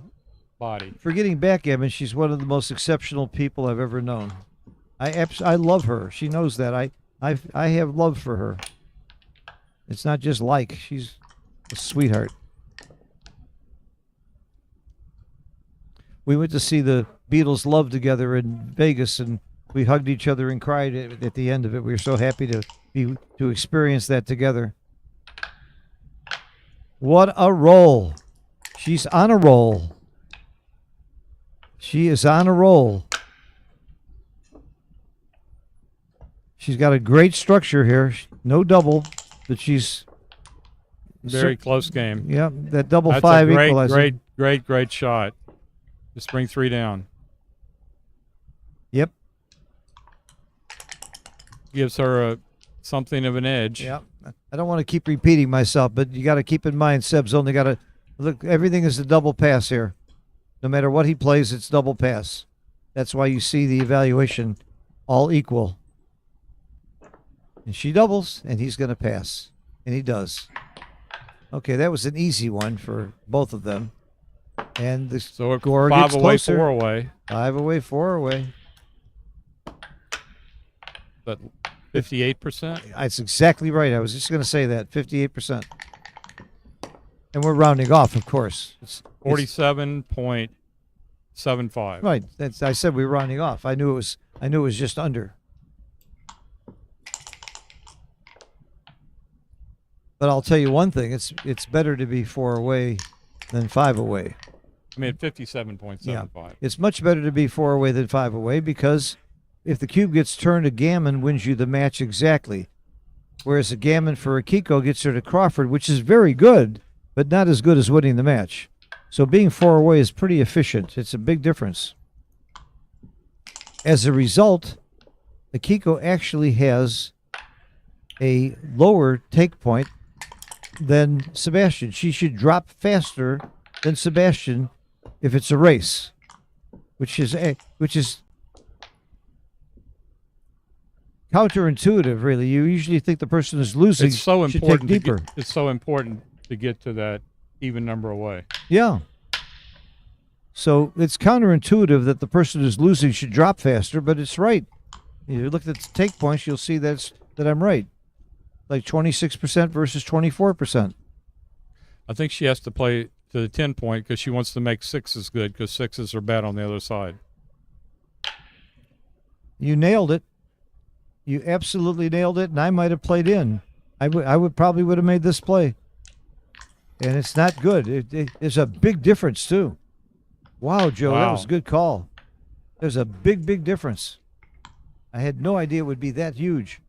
body. Forgetting backgammon, she's one of the most exceptional people I've ever known. I love her. She knows that. I have love for her. It's not just like. She's a sweetheart. We went to see the Beatles Love together in Vegas, and we hugged each other and cried at the end of it. We were so happy to experience that together. What a roll. She's on a roll. She is on a roll. She's got a great structure here. No double, but she's very close game. Yeah, that double That's five a great, equalizer. great shot. Just bring 3 down. Yep. Gives her something of an edge. Yeah. I don't want to keep repeating myself, but you got to keep in mind Seb's only got to look. Everything is a double pass here. No matter what he plays, it's double pass. That's why you see the evaluation all equal. And she doubles, and he's going to pass. And he does. Okay, that was an easy one for both of them. And the score gets closer. 5 away, 4 away. 5 away, 4 away. But 58%? That's exactly right. I was just going to say that. 58%. And we're rounding off, of course. It's 47.75. Right. I said we were rounding off. I knew it was just under. But I'll tell you one thing, it's better to be 4 away than 5 away. I mean, 57.75. Yeah. It's much better to be 4 away than 5 away, because if the cube gets turned, a gammon wins you the match exactly. Whereas a gammon for Akiko gets her to Crawford, which is very good, but not as good as winning the match. So being 4 away is pretty efficient. It's a big difference. As a result, Akiko actually has a lower take point than Sebastian. She should drop faster than Sebastian if it's a race, which is counterintuitive, really. You usually think the person who's losing It's so should important. take deeper. It's so important to get to that even number away. Yeah. So it's counterintuitive that the person who's losing should drop faster, but it's right. You look at the take points, you'll see that I'm right. Like 26% versus 24%. I think she has to play to the 10 point because she wants to make 6s good, because 6s are bad on the other side. You nailed it. You absolutely nailed it, and I might have played in. I would probably have made this play. And it's not good. There's a big difference, too. Wow, Joe, that was a good call. There's a big difference. I had no idea it would be that huge.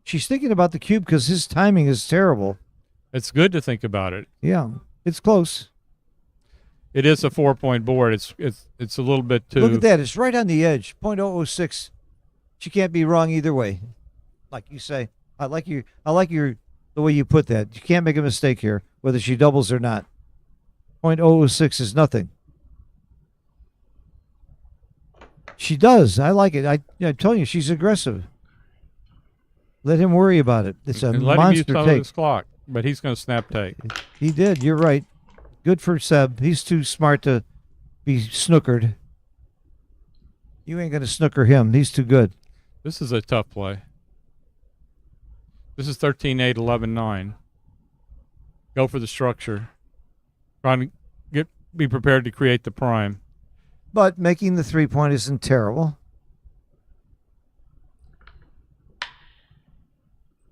She's thinking about the cube because his timing is terrible. It's good to think about it. Yeah, it's close. It is a 4-point board. It's a little bit too. Look at that. It's right on the edge. .006. She can't be wrong either way. Like you say. I like the way you put that. You can't make a mistake here, whether she doubles or not. .006 is nothing. She does. I like it. I'm telling you, she's aggressive. Let him worry about it. It's a let monster him use take. his clock, but he's going to snap take. He did. You're right. Good for Seb. He's too smart to be snookered. You ain't going to snooker him. He's too good. This is a tough play. This is 13-8, 11-9. Go for the structure. Trying to be prepared to create the prime. But making the 3-point isn't terrible.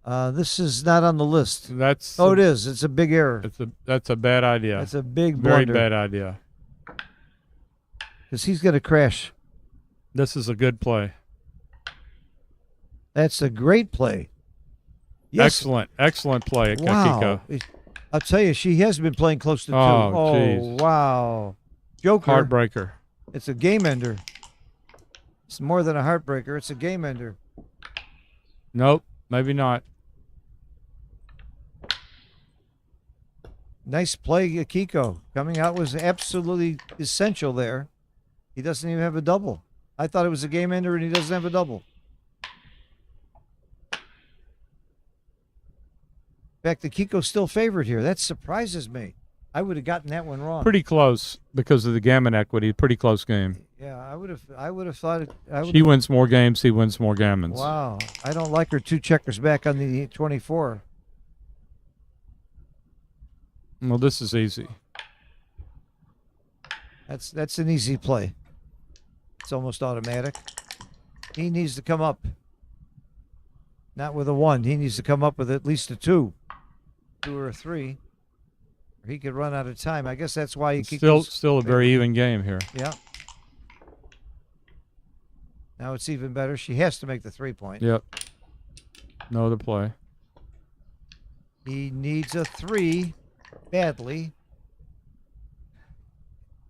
This is not on the list. It is. It's a big error. That's a bad idea. It's a big Very blunder. bad idea. Because he's going to crash. This is a good play. That's a great play. Yes. Excellent play at Akiko. I'll tell you, she has been playing close to 2. Oh, Oh, jeez. wow. Joker. Heartbreaker. It's a game ender. It's more than a heartbreaker. It's a game ender. Nope, maybe not. Nice play, Akiko. Coming out was absolutely essential there. He doesn't even have a double. I thought it was a game ender, and he doesn't have a double. In fact, Akiko's still favored here. That surprises me. I would have gotten that one wrong. Pretty close because of the gammon equity. Pretty close game. Yeah, I would have thought it. She wins more games. He wins more gammons. Wow, I don't like her 2 checkers back on the 24. Well, this is easy. That's an easy play. It's almost automatic. He needs to come up. Not with a 1. He needs to come up with at least a 2. 2 or a 3. Or he could run out of time. I guess that's why he keeps Still a very even game here. Yeah. Now it's even better. She has to make the 3-point. Yep. No other play. He needs a 3 badly.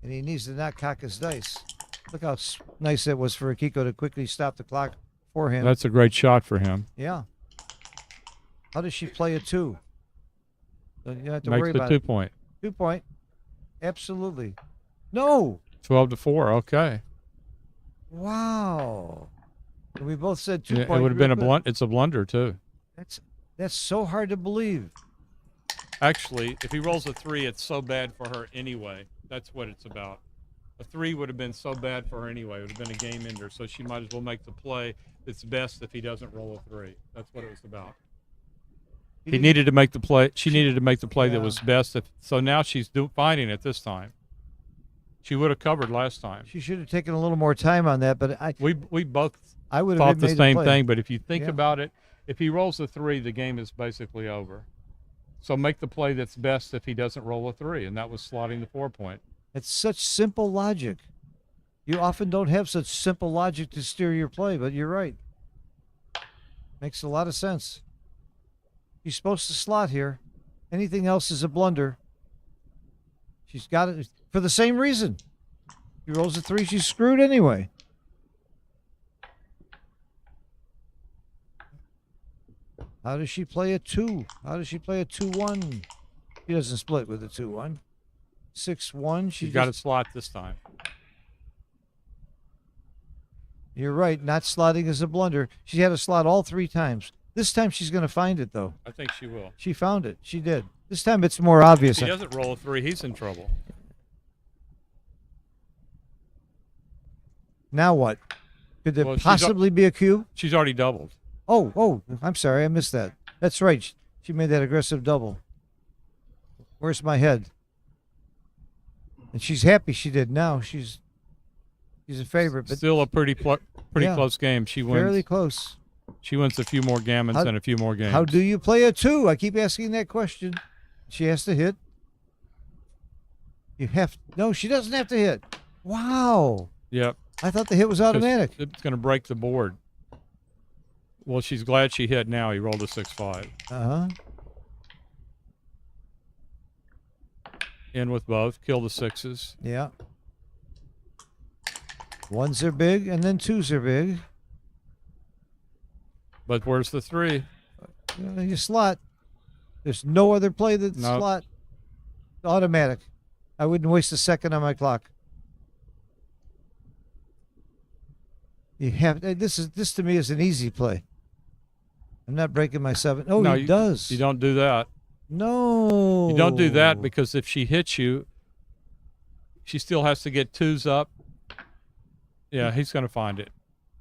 And he needs to not cock his dice. Look how nice that was for Akiko to quickly stop the clock for him. That's a great shot for him. Yeah. How does she play a 2? So you don't have to worry Makes the about 2-point. 2-point. Absolutely. No. 12-4. Okay. Wow. And we both said 2-point. Yeah, it would have been a blunt. It's a blunder too. That's so hard to believe. Actually, if he rolls a 3, it's so bad for her anyway. That's what it's about. A 3 would have been so bad for her anyway. It would have been a game ender. So she might as well make the play that's best if he doesn't roll a 3. That's what it was about. He needed to make the play. She needed to make the play that was best. So now she's finding it this time. She would have covered last time. She should have taken a little more time on that, but we both I would have thought the made same play. thing. But if you think about it, if he rolls a 3, the game is basically over. So make the play that's best if he doesn't roll a 3, and that was slotting the 4-point. It's such simple logic. You often don't have such simple logic to steer your play, but you're right. Makes a lot of sense. She's supposed to slot here. Anything else is a blunder. She's got it for the same reason. He rolls a 3, she's screwed anyway. How does she play a 2? How does she play a 2-1? She doesn't split with a 2-1. 6-1. She's got a slot this time. You're right. Not slotting is a blunder. She had a slot all 3 times. This time she's going to find it, though. I think she will. She found it. She did. This time it's more obvious. If he doesn't roll a 3, he's in trouble. Now what? Could there possibly be a cue? She's already doubled. Oh, I'm sorry. I missed that. That's right. She made that aggressive double. Where's my head? And she's happy she did. Now she's a favorite. But still a pretty close game. She wins. Fairly close. She wins a few more gammons and a few more games. How do you play a 2? I keep asking that question. She has to hit. No, she doesn't have to hit. Wow. Yep. I thought the hit was automatic. It's going to break the board. Well, she's glad she hit now. He rolled a 6-5. Uh-huh. In with both. Kill the 6s. Yeah. 1s are big, and then 2s are big. But where's the 3? You slot. There's no other play that slot. Automatic. I wouldn't waste a second on my clock. You have this to me is an easy play. I'm not breaking my 7. Oh, no, he does. You don't do that. No. You don't do that because if she hits you, she still has to get 2s up. Yeah, he's going to find it.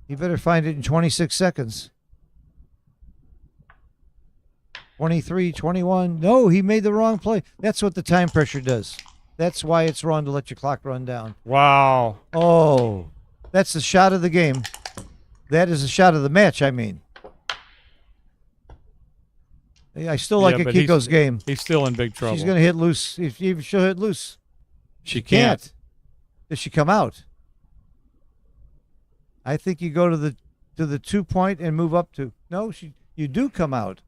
You better find it in 26 seconds. 23, 21. No, he made the wrong play. That's what the time pressure does. That's why it's wrong to let your clock run down. Wow. Oh, that's the shot of the game. That is a shot of the match, I mean. I still like Akiko's game. He's still in big trouble. She's going to hit loose. She'll hit loose. She can't. Does she come out? I think you go to the 2-point and move up to. No, you do come out.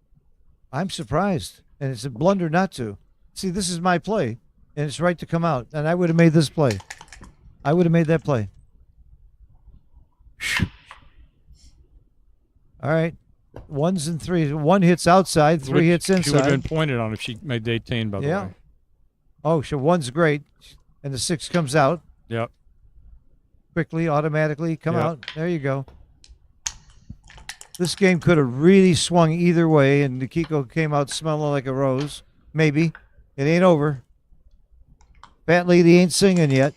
I'm surprised, and it's a blunder not to. See, this is my play, and it's right to come out. And I would have made this play. I would have made that play. All right. 1s and 3s. 1 hits outside, 3 hits inside. She would have been pointed on if she made the 18, by the way. Oh, so 1's great. And the 6 comes out. Yep. Quickly, automatically, come out. There you go. This game could have really swung either way, and Akiko came out smelling like a rose. Maybe. It ain't over. Fat lady ain't singing yet.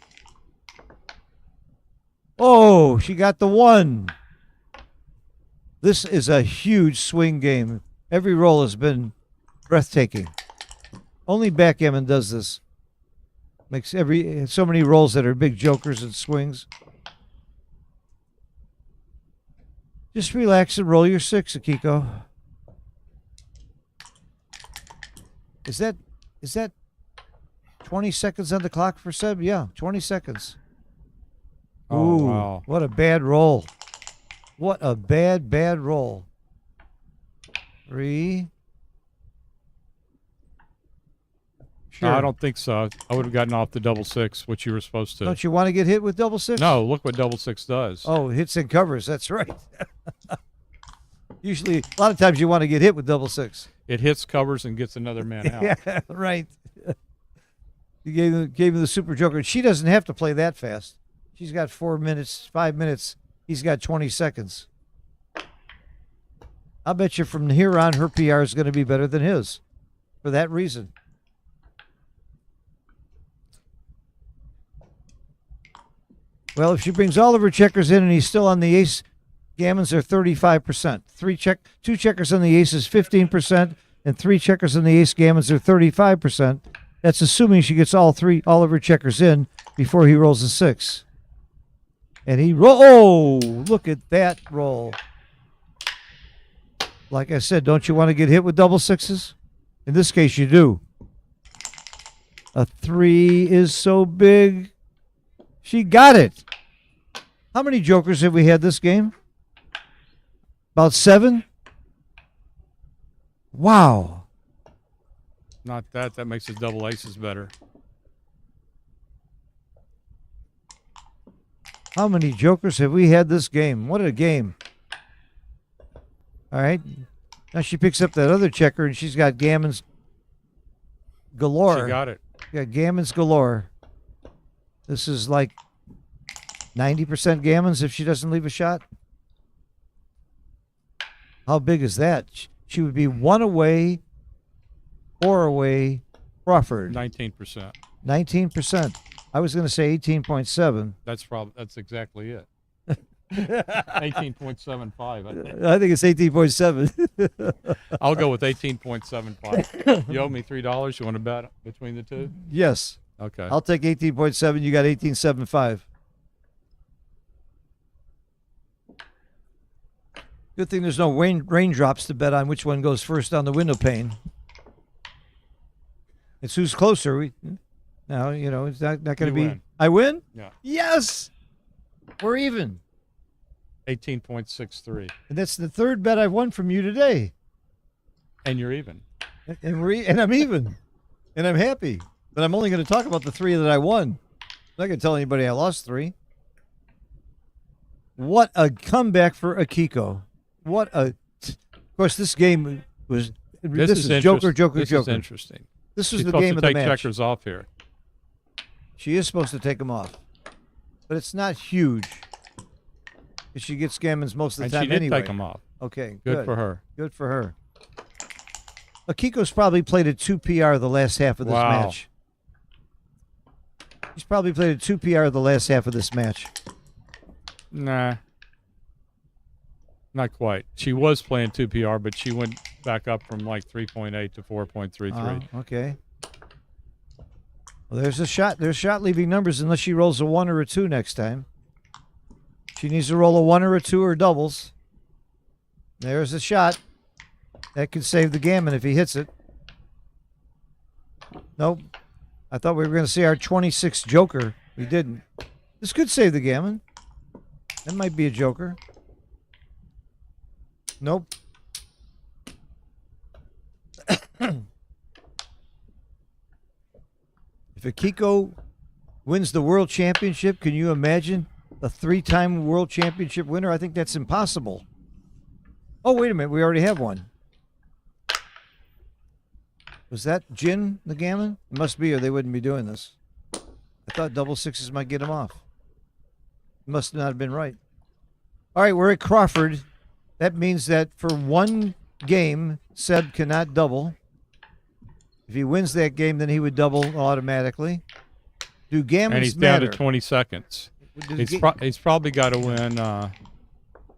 Oh, she got the 1. This is a huge swing game. Every roll has been breathtaking. Only backgammon does this. Makes so many rolls that are big jokers and swings. Just relax and roll your 6, Akiko. Is that 20 seconds on the clock for Seb? Yeah, 20 seconds. Oh, ooh, wow. What a bad roll. What a bad roll. 3. Sure. No, I don't think so. I would have gotten off the double 6, which you were supposed to. Don't you want to get hit with double 6? No, look what double 6 does. Oh, hits and covers. That's right. Usually, a lot of times you want to get hit with double 6. It hits, covers, and gets another man out. Yeah, right. You gave him the super joker. She doesn't have to play that fast. She's got 4 minutes, 5 minutes. He's got 20 seconds. I'll bet you from here on her PR is going to be better than his for that reason. Well, if she brings all of her checkers in and he's still on the ace, gammons are 35%. 2 checkers on the ace is 15%, and 3 checkers on the ace gammons are 35%. That's assuming she gets all of her checkers in before he rolls a 6. And he oh, look at that roll. Like I said, don't you want to get hit with double 6s? In this case, you do. A 3 is so big. She got it. How many jokers have we had this game? About 7? Wow. Not that. That makes his double aces better. How many jokers have we had this game? What a game. All right. Now she picks up that other checker, and she's got gammons galore. She got it. Yeah, gammons galore. This is like 90% gammons if she doesn't leave a shot. How big is that? She would be 1 away, 4 away, Crawford. 19%. 19%. I was going to say 18.7. That's exactly it. 18.75. I think. I think it's 18.7. I'll go with 18.75. You owe me $3. You want to bet between the two? Yes. Okay. I'll take 18.7. You got 18.75. Good thing there's no raindrops to bet on which one goes first on the window pane. It's who's closer. Now, you know, it's not going to be. Win. I win? Yeah. Yes. We're even. 18.63. And that's the 3rd bet I've won from you today. And you're even. And I'm even. And I'm happy. But I'm only going to talk about the 3 that I won. I'm not going to tell anybody I lost 3. What a comeback for Akiko. Of course, this game was. This is Joker. This is interesting. This was She's the game of the match. match. Checkers off here. She is supposed to take them off, but it's not huge. She gets gammons most of the time she did anyway. take them off. Okay, Good for her. Good for her. Akiko's probably played a 2 PR the last half of this match. He's probably played a 2 PR the last half of this match. Nah. Not quite. She was playing 2 PR, but she went back up from like 3.8 to 4.33. Okay. Well, there's a shot. There's shot leaving numbers unless she rolls a 1 or a 2 next time. She needs to roll a 1 or a 2 or doubles. There's a shot. That could save the gammon if he hits it. Nope. I thought we were going to see our 26 joker. We didn't. This could save the gammon. That might be a joker. Nope. If Akiko wins the world championship, can you imagine a 3-time world championship winner? I think that's impossible. Oh, wait a minute. We already have one. Was that Jin, the Gammon? It must be, or they wouldn't be doing this. I thought double sixes might get him off. Must not have been right. All right, we're at Crawford. That means that for one game, Seb cannot double. If he wins that game, then he would double automatically. Do gammons And he's matter? down to 20 seconds. He's probably got to win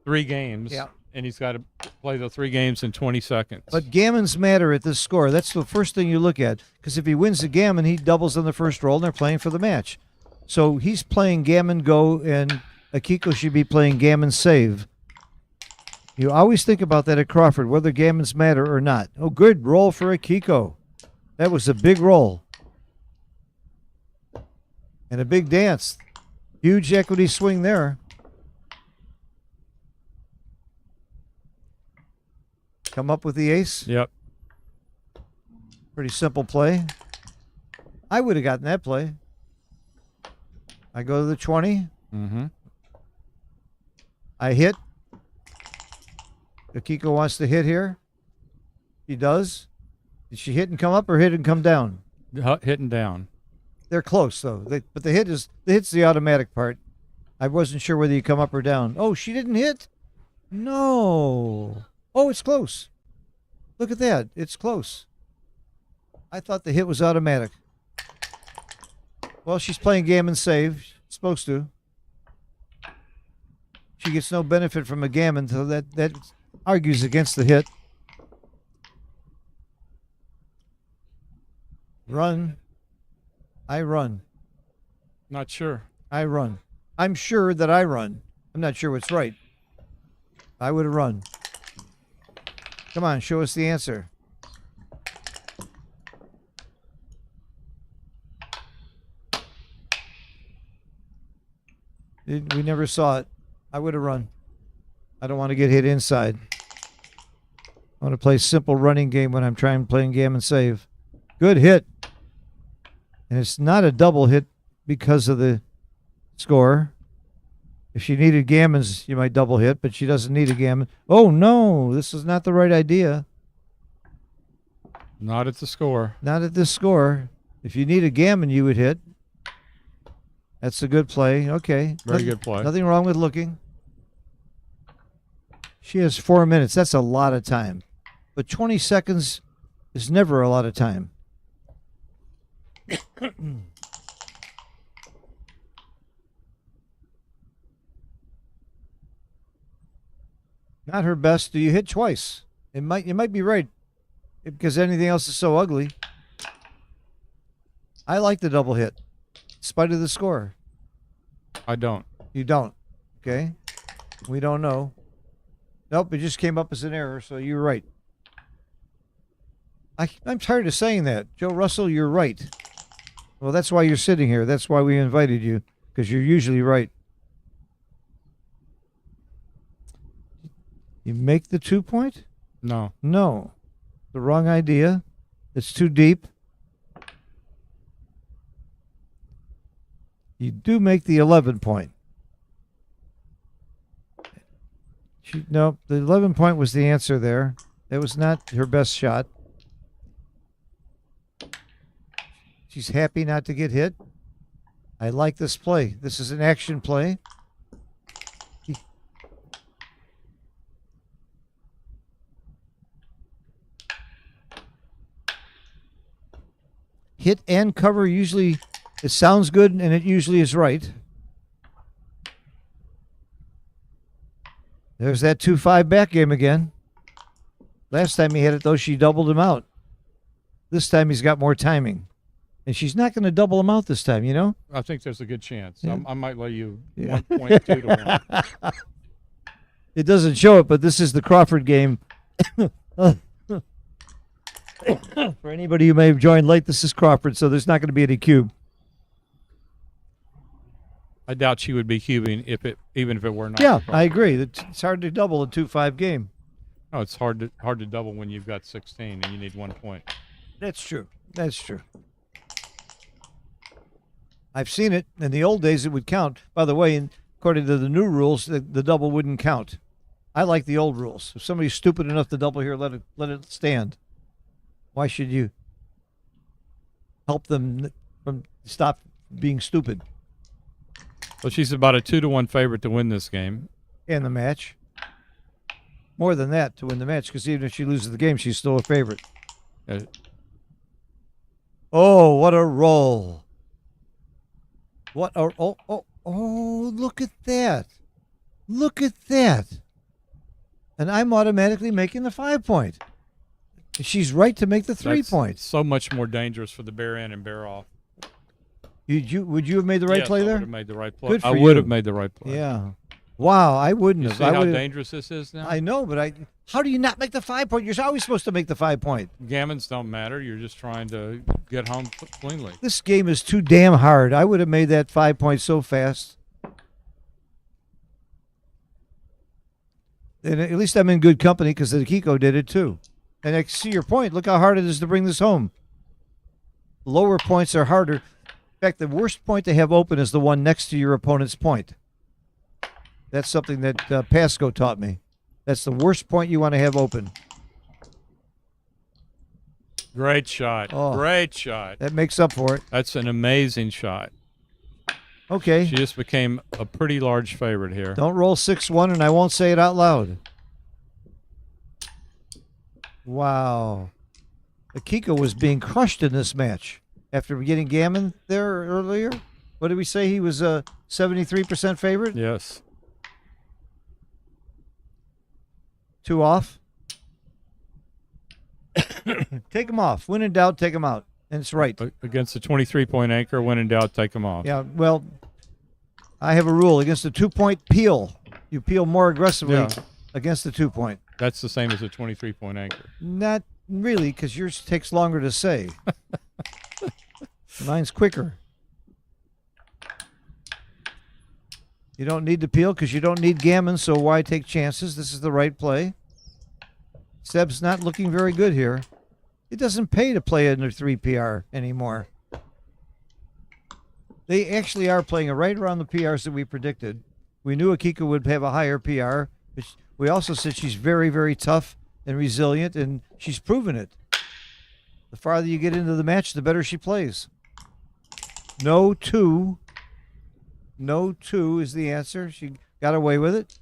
3 games. Yeah. And he's got to play the 3 games in 20 seconds. But gammons matter at this score. That's the first thing you look at. Because if he wins the gammon, he doubles on the first roll, and they're playing for the match. So he's playing gammon go, and Akiko should be playing gammon save. You always think about that at Crawford, whether gammons matter or not. Oh, good roll for Akiko. That was a big roll. And a big dance. Huge equity swing there. Come up with the ace. Yep. Pretty simple play. I would have gotten that play. I go to the 20. Mm-hmm. I hit. Akiko wants to hit here. She does. Did she hit and come up or hit and come down? Hitting down. They're close though. But the hit's the automatic part. I wasn't sure whether you come up or down. Oh, she didn't hit? No. Oh, it's close. Look at that. It's close. I thought the hit was automatic. Well, she's playing gammon save. She's supposed to. She gets no benefit from a gammon, so that argues against the hit. Run. I run. Not sure. I run. I'm sure that I run. I'm not sure what's right. I would have run. Come on, show us the answer. We never saw it. I would have run. I don't want to get hit inside. I want to play simple running game when I'm trying playing gammon save. Good hit. And it's not a double hit because of the score. If she needed gammons, you might double hit, but she doesn't need a gammon. Oh, no, this is not the right idea. Not at the score. Not at this score. If you need a gammon, you would hit. That's a good play. Okay. Very good play. Nothing wrong with looking. She has 4 minutes. That's a lot of time. But 20 seconds is never a lot of time. Not her best. Do you hit twice? You might be right because anything else is so ugly. I like the double hit, in spite of the score. I don't. You don't. Okay. We don't know. Nope, it just came up as an error, so you're right. I'm tired of saying that. Joe Russell, you're right. Well, that's why you're sitting here. That's why we invited you, because you're usually right. You make the 2 point? No. No. The wrong idea. It's too deep. You do make the 11 point. No, the 11 point was the answer there. That was not her best shot. She's happy not to get hit. I like this play. This is an action play. Hit and cover usually, it sounds good and it usually is right. There's that 2-5 back game again. Last time he had it, though, she doubled him out. This time he's got more timing. And she's not going to double him out this time, you know? I think there's a good chance. Yeah. I might lay you 1.2 to 1. It doesn't show it, but this is the Crawford game. For anybody who may have joined late, this is Crawford, so there's not going to be any cube. I doubt she would be cubing even if it were not. Yeah, I agree. It's hard to double a 2-5 game. No, it's hard to double when you've got 16 and you need 1 point. That's true. That's true. I've seen it. In the old days, it would count. By the way, according to the new rules, the double wouldn't count. I like the old rules. If somebody's stupid enough to double here, let it stand. Why should you help them from stop being stupid? Well, she's about a 2-1 favorite to win this game. In the match. More than that to win the match, because even if she loses the game, she's still a favorite. Oh, what a roll. Look at that. Look at that. And I'm automatically making the 5-point. She's right to make the 3-point. So much more dangerous for the bear in and bear off. Would you have made the right play there? I would have made the right play. Good for I you. would have made the right play. Yeah. Wow, I wouldn't You have. see I how would've- dangerous this is now? I know, but how do you not make the 5-point? You're always supposed to make the 5-point. Gammons don't matter. You're just trying to get home cleanly. This game is too damn hard. I would have made that 5-point so fast. And at least I'm in good company because the Akiko did it too. And I see your point. Look how hard it is to bring this home. Lower points are harder. In fact, the worst point to have open is the one next to your opponent's point. That's something that Pasco taught me. That's the worst point you want to have open. Great shot. Oh. Great shot. That makes up for it. That's an amazing shot. Okay. She just became a pretty large favorite here. Don't roll 6-1, and I won't say it out loud. Wow. Akiko was being crushed in this match after getting Gammon there earlier. What did we say? He was a 73% favorite? Yes. 2 off. Take him off. When in doubt, take him out. And it's right. Against a 23-point anchor, when in doubt, take them off. Yeah, well, I have a rule. Against a 2-point peel, you peel more aggressively against the 2-point. That's the same as a 23-point anchor. Not really, because yours takes longer to say. Mine's quicker. You don't need to peel because you don't need Gammon, so why take chances? This is the right play. Seb's not looking very good here. It doesn't pay to play under 3 PR anymore. They actually are playing right around the PRs that we predicted. We knew Akiko would have a higher PR, but we also said she's very, very tough and resilient, and she's proven it. The farther you get into the match, the better she plays. No 2. No 2 is the answer. She got away with it.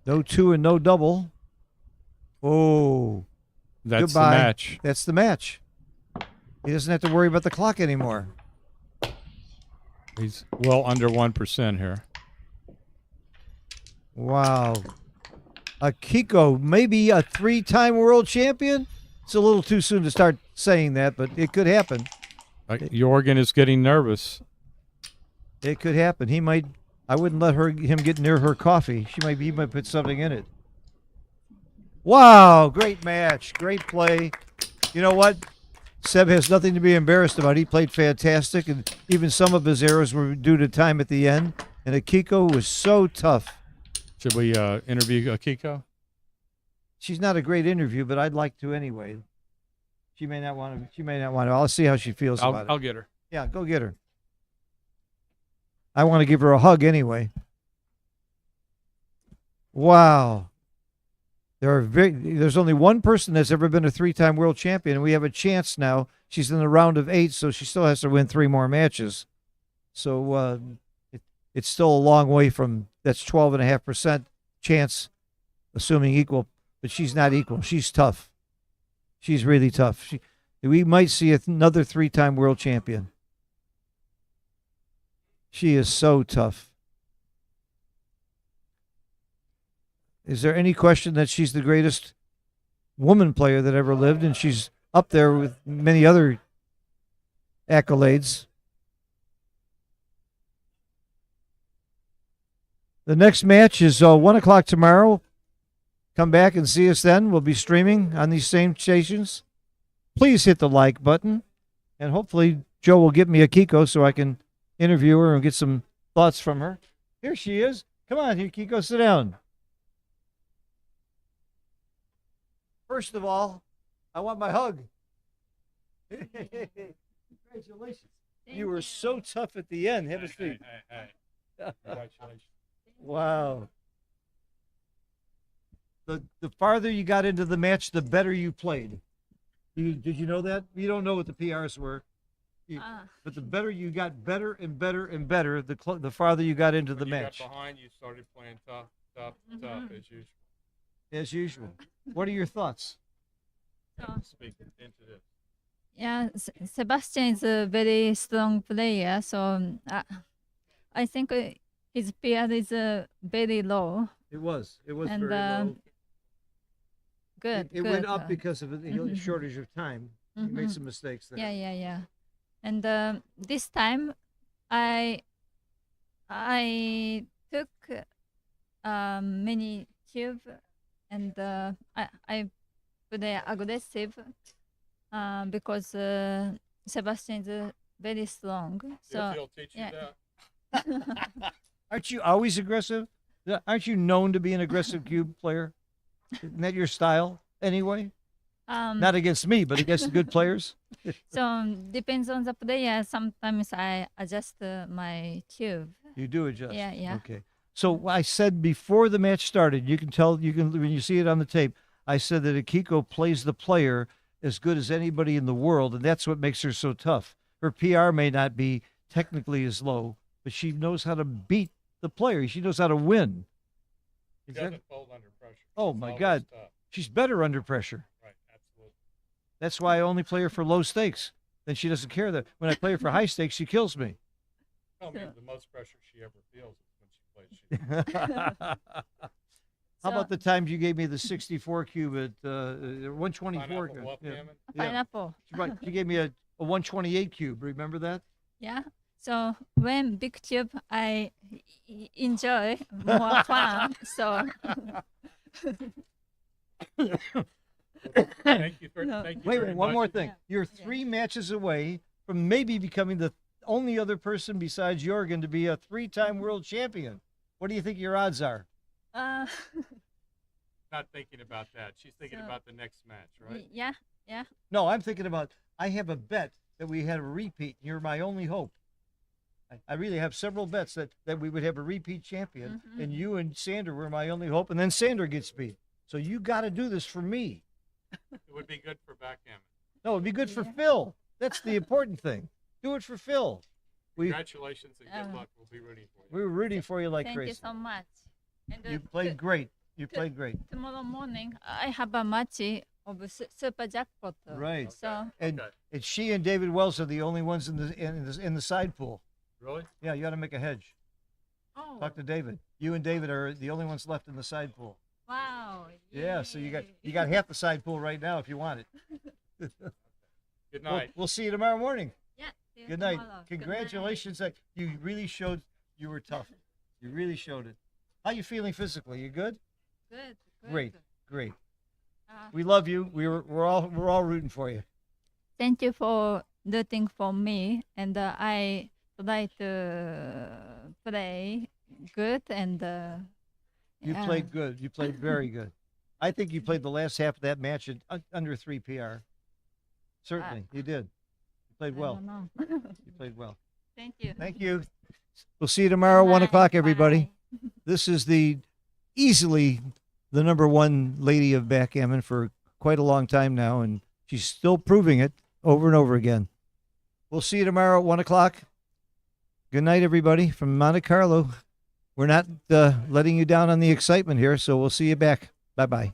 No 2 and no double. Oh. That's Goodbye. the match. That's the match. He doesn't have to worry about the clock anymore. He's well under 1% here. Wow. Akiko, maybe a 3-time world champion? It's a little too soon to start saying that, but it could happen. Jorgen is getting nervous. It could happen. He might. I wouldn't let him get near her coffee. He might put something in it. Wow, great match. Great play. You know what? Seb has nothing to be embarrassed about. He played fantastic, and even some of his errors were due to time at the end. And Akiko was so tough. Should we interview Akiko? She's not a great interview, but I'd like to anyway. She may not want to. She may not want to. I'll see how she feels about it. I'll get her. Yeah, go get her. I want to give her a hug anyway. Wow. There's only one person that's ever been a 3-time world champion, and we have a chance now. She's in the round of 8, so she still has to win 3 more matches. So it's still a long way from that's 12.5% chance, assuming equal. But she's not equal. She's tough. She's really tough. We might see another 3-time world champion. She is so tough. Is there any question that she's the greatest woman player that ever lived, and she's up there with many other accolades? The next match is 1 o'clock tomorrow. Come back and see us then. We'll be streaming on these same stations. Please hit the like button, and hopefully Joe will get me Akiko so I can interview her and get some thoughts from her. Here she is. Come on, Akiko, sit down. First of all, I want my hug. Congratulations. You were so tough at the end. Have a seat. Hey. Congratulations. Wow. The farther you got into the match, the better you played. Did you know that? You don't know what the PRs were. But the better you got, better and better and better, the farther you got into the match. You got behind, you started playing tough, as usual. As usual. What are your thoughts? Speak into this. Yeah, Sebastian is a very strong player, so I think his PR is very low. It was And, very low. Good. It went up because of the shortage of time. You made some mistakes there. Yeah. And this time, I took many cube, and I play aggressive because Sebastian is very strong. So He'll teach you yeah. that. Aren't you always aggressive? Aren't you known to be an aggressive cube player? Isn't that your style anyway? Not against me, but against the good players. So depends on the player. Sometimes I adjust my cube. You do adjust. Yeah. Okay. So I said before the match started, you can tell, when you see it on the tape, I said that Akiko plays the player as good as anybody in the world, and that's what makes her so tough. Her PR may not be technically as low, but she knows how to beat the player. She knows how to win. He doesn't fold under pressure. Oh, He's my always God. tough. She's better under pressure. Right, absolutely. That's why I only play her for low stakes. Then she doesn't care that when I play her for high stakes, she kills me. Tell me the most pressure she ever feels is when she plays. How about the times you gave me the 64 cube at 124? Pineapple Bluff Yeah. Gammon? Pineapple. She gave me a 128 cube. Remember that? Yeah. So when big cube, I enjoy more fun. So Thank you for. No. Thank you Wait, very one much. more thing. You're 3 matches away from maybe becoming the only other person besides Jorgen to be a 3-time world champion. What do you think your odds are? uh, Not thinking about that. She's thinking So- about the next match, right? yeah. No, I'm thinking about, I have a bet that we had a repeat. You're my only hope. I really have several bets that we would have a repeat champion, and you and Sander were my only hope, and then Sander gets beat. So you got to do this for me. It would be good for backgammon. No, it'd be good for Phil. That's the important thing. Do it for Phil. Congratulations and good luck. We'll be rooting for you. We were rooting for you like Thank crazy. you so much. And, You played great. You played great. Tomorrow morning, I have a match of Super Jackpot. Right. So And Okay. and she and David Wells are the only ones in the side pool. Really? Yeah, you got to make a hedge. oh Talk to David. You and David are the only ones left in the side pool. wow. Yeah, so you Yay. got half the side pool right now if you want it. Good night. We'll see you tomorrow morning. Yeah. see you Good night. tomorrow. Good night. Congratulations. You really showed you were tough. You really showed it. How you feeling physically? You good? Good. Great. Great. Uh, We love you. We're all rooting for you. Thank you for rooting for me, and I try to play good and. You played good. You played very good. I think you played the last half of that match at under 3 PR. Certainly, you did. You played well. I don't know. You played well. Thank you. Thank you. We'll see you tomorrow, 1 o'clock, everybody. Bye. This is easily the #1 lady of backgammon for quite a long time now, and she's still proving it over and over again. We'll see you tomorrow at 1 o'clock. Good night, everybody, from Monte Carlo. We're not letting you down on the excitement here, so we'll see you back. Bye-bye.